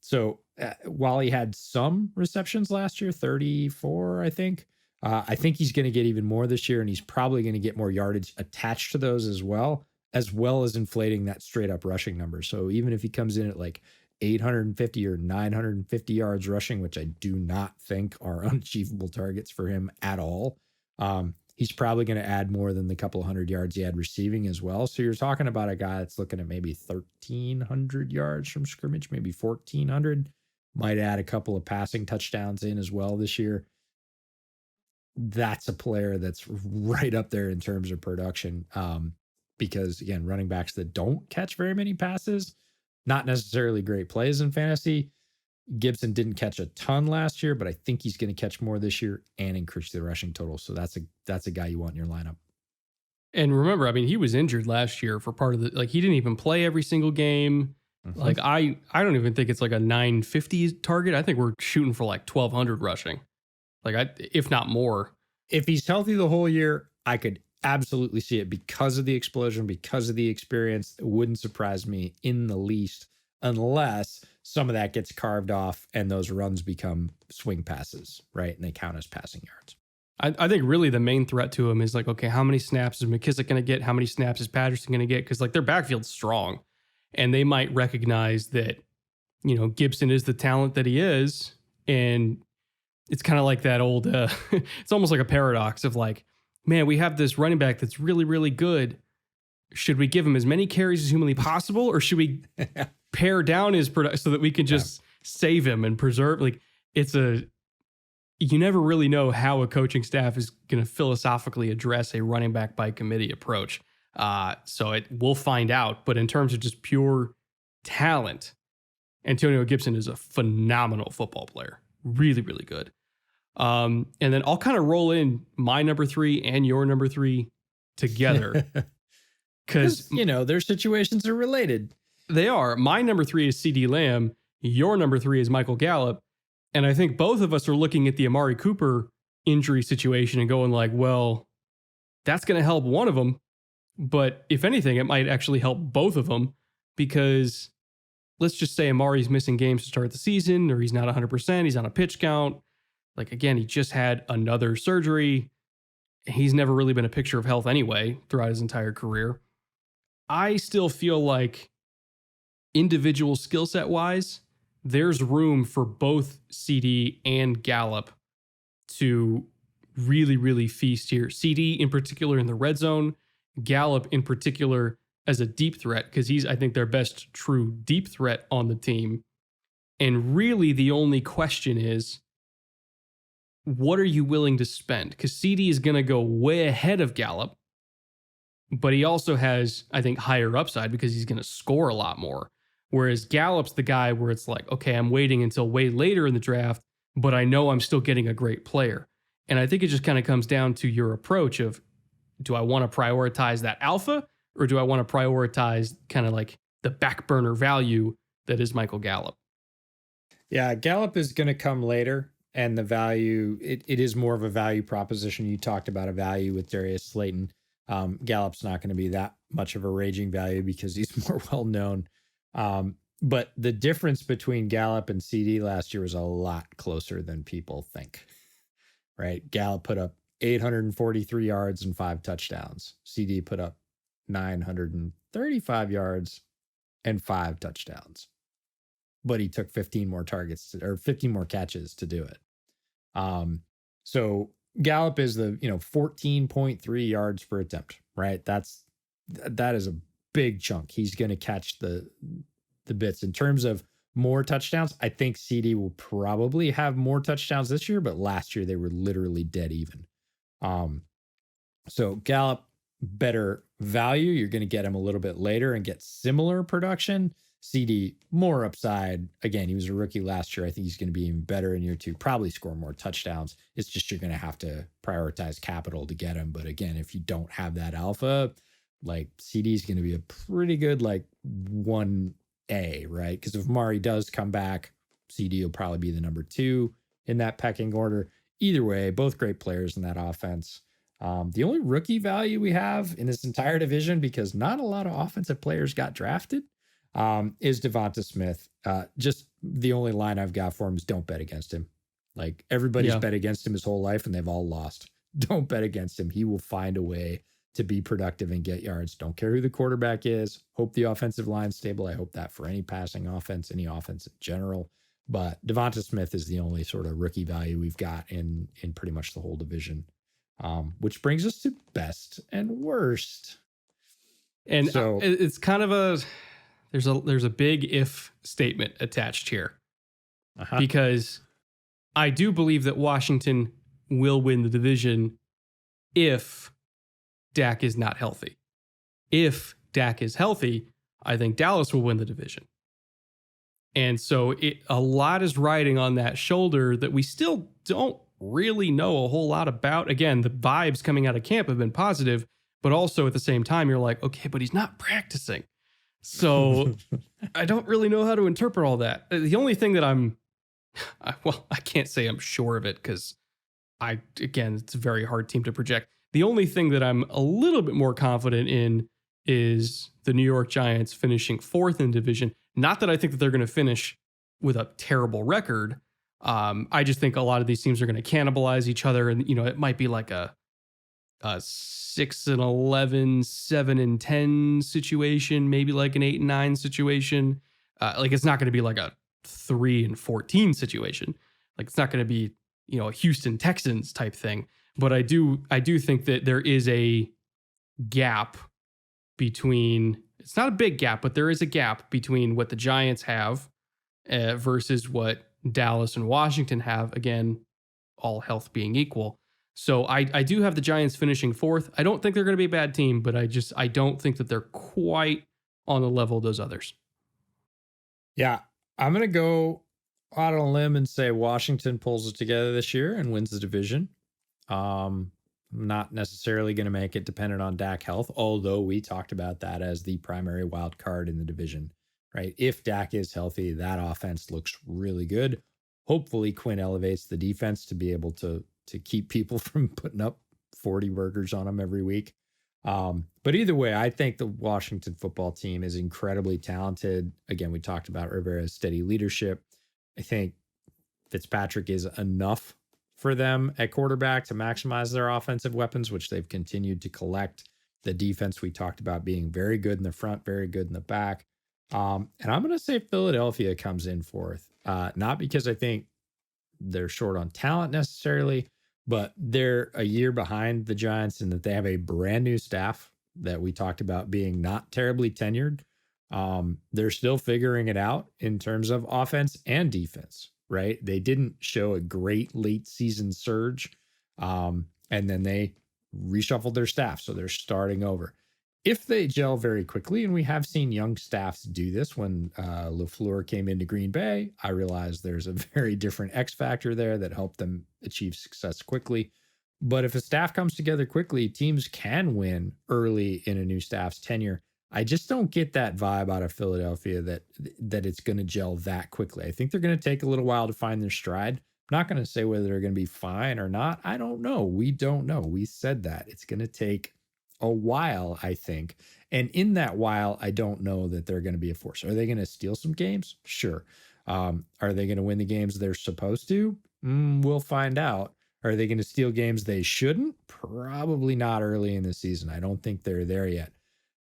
So while he had some receptions last year, 34, I think he's going to get even more this year, and he's probably going to get more yardage attached to those as well as inflating that straight up rushing number. So even if he comes in at like 850 or 950 yards rushing, which I do not think are unachievable targets for him at all, he's probably going to add more than the couple hundred yards he had receiving as well. So you're talking about a guy that's looking at maybe 1,300 yards from scrimmage, maybe 1,400. Might add a couple of passing touchdowns in as well this year. That's a player that's right up there in terms of production. Because again, running backs that don't catch very many passes, not necessarily great plays in fantasy. Gibson didn't catch a ton last year, but I think he's going to catch more this year and increase the rushing total. So that's a guy you want in your lineup. And remember, I mean, he was injured last year for part of the, like, he didn't even play every single game. Mm-hmm. Like I don't even think it's like a 950 target. I think we're shooting for like 1,200 rushing. If not more. If he's healthy the whole year, I could absolutely see it because of the explosion, because of the experience. It wouldn't surprise me in the least, unless some of that gets carved off and those runs become swing passes, right? And they count as passing yards. I think really the main threat to him is like, okay, how many snaps is McKissick going to get? How many snaps is Patterson going to get? Because like their backfield's strong, and they might recognize that, Gibson is the talent that he is, and it's kind of like that old, it's almost like a paradox of like, man, we have this running back that's really, really good. Should we give him as many carries as humanly possible, or should we pare down his production so that we can just save him and preserve? Like, you never really know how a coaching staff is going to philosophically address a running back by committee approach. So we'll find out. But in terms of just pure talent, Antonio Gibson is a phenomenal football player. Really, really good. And then I'll kind of roll in my number 3 and your number 3 together. Because, their situations are related. They are. My number 3 is CeeDee Lamb. Your number 3 is Michael Gallup. And I think both of us are looking at the Amari Cooper injury situation and going like, well, that's going to help one of them. But if anything, it might actually help both of them, because let's just say Amari's missing games to start the season, or he's not 100%. He's on a pitch count. Like, again, he just had another surgery. He's never really been a picture of health anyway throughout his entire career. I still feel like individual skill set wise, there's room for both CD and Gallup to really, really feast here. CD in particular in the red zone, Gallup in particular as a deep threat, because he's, I think, their best true deep threat on the team. And really the only question is, what are you willing to spend? Because CD is going to go way ahead of Gallup, but he also has, I think, higher upside because he's going to score a lot more. Whereas Gallup's the guy where it's like, okay, I'm waiting until way later in the draft, but I know I'm still getting a great player. And I think it just kind of comes down to your approach of, do I want to prioritize that alpha, or do I want to prioritize kind of like the back burner value that is Michael Gallup? Yeah, Gallup is going to come later. And the value, it is more of a value proposition. You talked about a value with Darius Slayton. Gallup's not going to be that much of a raging value because he's more well known. But the difference between Gallup and CD last year was a lot closer than people think, right? Gallup put up 843 yards and 5 touchdowns. CD put up 935 yards and 5 touchdowns. But he took 15 more targets or 15 more catches to do it. So Gallup is the 14.3 yards per attempt, right? That is a big chunk. He's going to catch the bits. In terms of more touchdowns, I think CD will probably have more touchdowns this year, but last year they were literally dead even. So Gallup, better value. You're going to get him a little bit later and get similar production. CD, more upside. Again, he was a rookie last year. I think he's going to be even better in year 2, probably score more touchdowns. It's just you're going to have to prioritize capital to get him. But again, if you don't have that alpha, like CD is going to be a pretty good like 1A, right? Because if Amari does come back, CD will probably be the number 2 in that pecking order. Either way, both great players in that offense. The only rookie value we have in this entire division, because not a lot of offensive players got drafted, is Devonta Smith. Just the only line I've got for him is don't bet against him. Like everybody's bet against him his whole life and they've all lost. Don't bet against him. He will find a way to be productive and get yards. Don't care who the quarterback is. Hope the offensive line's stable. I hope that for any passing offense, any offense in general. But Devonta Smith is the only sort of rookie value we've got in pretty much the whole division. Which brings us to best and worst. And so it's kind of there's a big if statement attached here, because I do believe that Washington will win the division if Dak is not healthy. If Dak is healthy, I think Dallas will win the division. And so a lot is riding on that shoulder that we still don't really know a whole lot about. Again, the vibes coming out of camp have been positive, but also at the same time, you're like, okay, but he's not practicing. So I don't really know how to interpret all that. The only thing that I can't say I'm sure of it because it's a very hard team to project. The only thing that I'm a little bit more confident in is the New York Giants finishing 4th in division. Not that I think that they're going to finish with a terrible record. I just think a lot of these teams are going to cannibalize each other. And, it might be like a 6-11, 7-10 situation, maybe like an 8-9 situation. Like it's not going to be like a 3-14 situation. Like it's not going to be a Houston Texans type thing. But I do think that there is a gap between, it's not a big gap, but there is a gap between what the Giants have versus what Dallas and Washington have. Again, all health being equal. So I do have the Giants finishing fourth. I don't think they're going to be a bad team, but I don't think that they're quite on the level of those others. Yeah, I'm going to go out on a limb and say Washington pulls it together this year and wins the division. I'm not necessarily going to make it dependent on Dak health, although we talked about that as the primary wild card in the division, right? If Dak is healthy, that offense looks really good. Hopefully Quinn elevates the defense to be able to keep people from putting up 40 burgers on them every week. But either way, I think the Washington football team is incredibly talented. Again, we talked about Rivera's steady leadership. I think Fitzpatrick is enough for them at quarterback to maximize their offensive weapons, which they've continued to collect. The defense we talked about being very good in the front, very good in the back. And I'm going to say Philadelphia comes in fourth, not because I think they're short on talent necessarily, but they're a year behind the Giants in that they have a brand new staff that we talked about being not terribly tenured. They're still figuring it out in terms of offense and defense, right? They didn't show a great late season surge. And then they reshuffled their staff. So they're starting over. If they gel very quickly, and we have seen young staffs do this when LaFleur came into Green Bay, I realized there's a very different X factor there that helped them achieve success quickly. But if a staff comes together quickly, teams can win early in a new staff's tenure. I just don't get that vibe out of Philadelphia that it's going to gel that quickly. I think they're going to take a little while to find their stride. I'm not going to say whether they're going to be fine or not. I don't know. We don't know. We said that. It's going to take a while, I think. And in that while, I don't know that they're going to be a force. Are they going to steal some games? Sure. Are they going to win the games they're supposed to? We'll find out. Are they going to steal games they shouldn't? Probably not early in the season. I don't think they're there yet.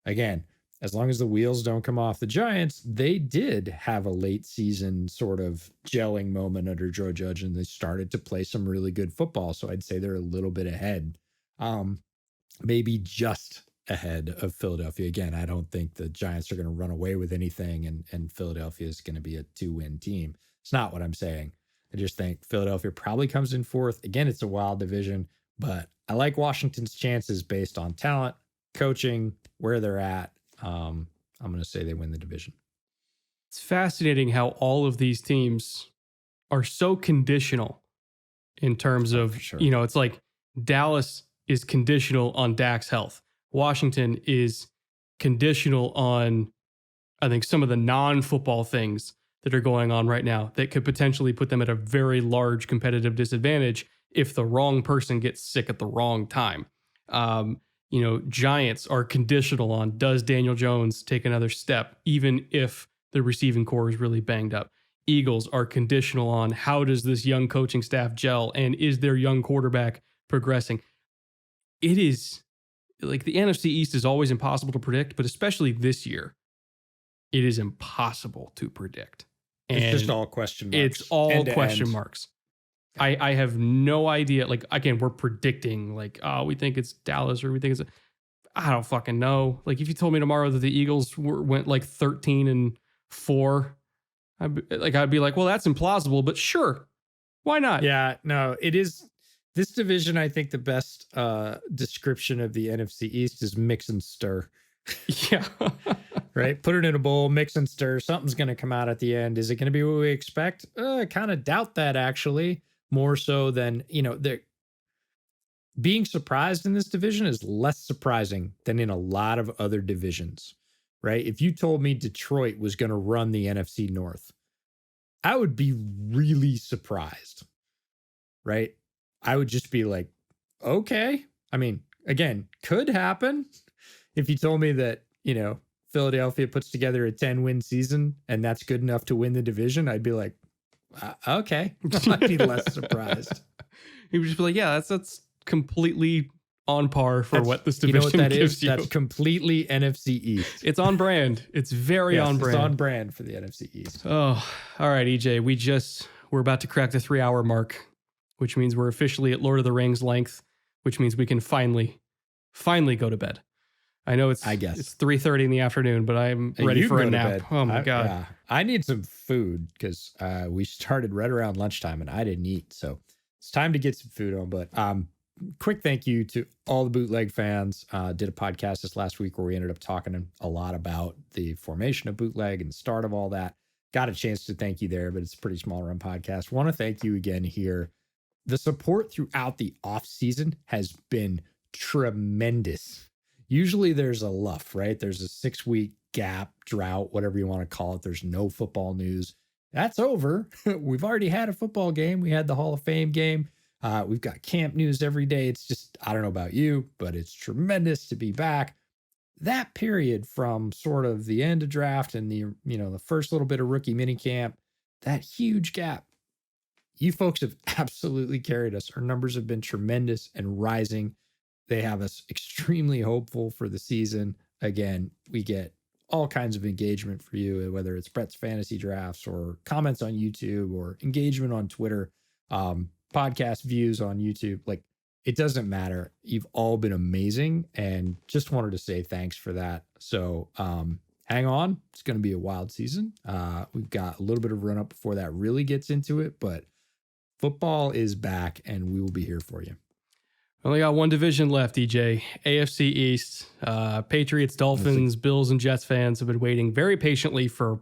Again, as long as the wheels don't come off the Giants, they did have a late season sort of gelling moment under Joe Judge, and they started to play some really good football. So I'd say they're a little bit ahead. Maybe just ahead of Philadelphia. Again, I don't think the Giants are going to run away with anything and Philadelphia is going to be a 2-win team. It's not what I'm saying. I just think Philadelphia probably comes in fourth. Again, it's a wild division, but I like Washington's chances based on talent, coaching, where they're at. I'm going to say they win the division. It's fascinating how all of these teams are so conditional in terms of, sure. It's like Dallas is conditional on Dak's health. Washington is conditional on, I think, some of the non-football things that are going on right now that could potentially put them at a very large competitive disadvantage if the wrong person gets sick at the wrong time. Giants are conditional on, does Daniel Jones take another step, even if the receiving core is really banged up. Eagles are conditional on, how does this young coaching staff gel, and is their young quarterback progressing? It is like the NFC East is always impossible to predict, but especially this year, it is impossible to predict. And it's just all question marks. It's all end question marks. I have no idea. Like, again, we're predicting like, oh, we think it's Dallas or we think it's, I don't fucking know. Like, if you told me tomorrow that the Eagles went like 13-4, I'd be like, well, that's implausible, but sure. Why not? Yeah, no, it is. This division, I think the best description of the NFC East is mix and stir. Yeah. Right? Put it in a bowl, mix and stir. Something's going to come out at the end. Is it going to be what we expect? I kind of doubt that, actually. More so than, being surprised in this division is less surprising than in a lot of other divisions, right? If you told me Detroit was going to run the NFC North, I would be really surprised, right? I would just be like, okay. I mean, again, could happen. If you told me that, Philadelphia puts together a 10-win season and that's good enough to win the division, I'd be like, okay. I'd be less surprised. He would just be like, yeah, that's completely on par for what this division gives you. That's completely NFC East. It's on brand. It's very on brand. It's on brand for the NFC East. Oh, all right, EJ. We're about to crack the 3-hour mark. which means we're officially at Lord of the Rings length, which means we can finally go to bed. I know it's 3:30 in the afternoon, but I'm ready for a nap. Oh my God. Yeah. I need some food because we started right around lunchtime and I didn't eat. So it's time to get some food on. But quick thank you to all the bootleg fans. Did a podcast this last week where we ended up talking a lot about the formation of bootleg and the start of all that. Got a chance to thank you there, but it's a pretty small run podcast. Want to thank you again here. The support throughout the offseason has been tremendous. Usually there's a luff, right? There's a 6-week gap, drought, whatever you want to call it. There's no football news. That's over. We've already had a football game. We had the Hall of Fame game. We've got camp news every day. It's just, I don't know about you, but it's tremendous to be back. That period from sort of the end of draft and the first little bit of rookie mini camp, that huge gap, you folks have absolutely carried us. Our numbers have been tremendous and rising. They have us extremely hopeful for the season. Again, we get all kinds of engagement for you, whether it's Brett's fantasy drafts or comments on YouTube or engagement on Twitter, podcast views on YouTube. Like, it doesn't matter. You've all been amazing and just wanted to say thanks for that. So hang on. It's going to be a wild season. We've got a little bit of run up before that really gets into it, but football is back and we will be here for you. Only got one division left, EJ. AFC East. Patriots, Dolphins, Bills, and Jets fans have been waiting very patiently for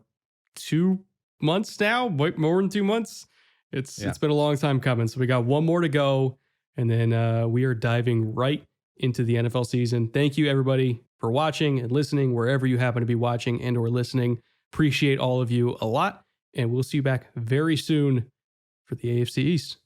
2 months now, more than 2 months. It's been a long time coming. So we got one more to go, and then we are diving right into the NFL season. Thank you, everybody, for watching and listening wherever you happen to be watching and or listening. Appreciate all of you a lot, and we'll see you back very soon for the AFC East.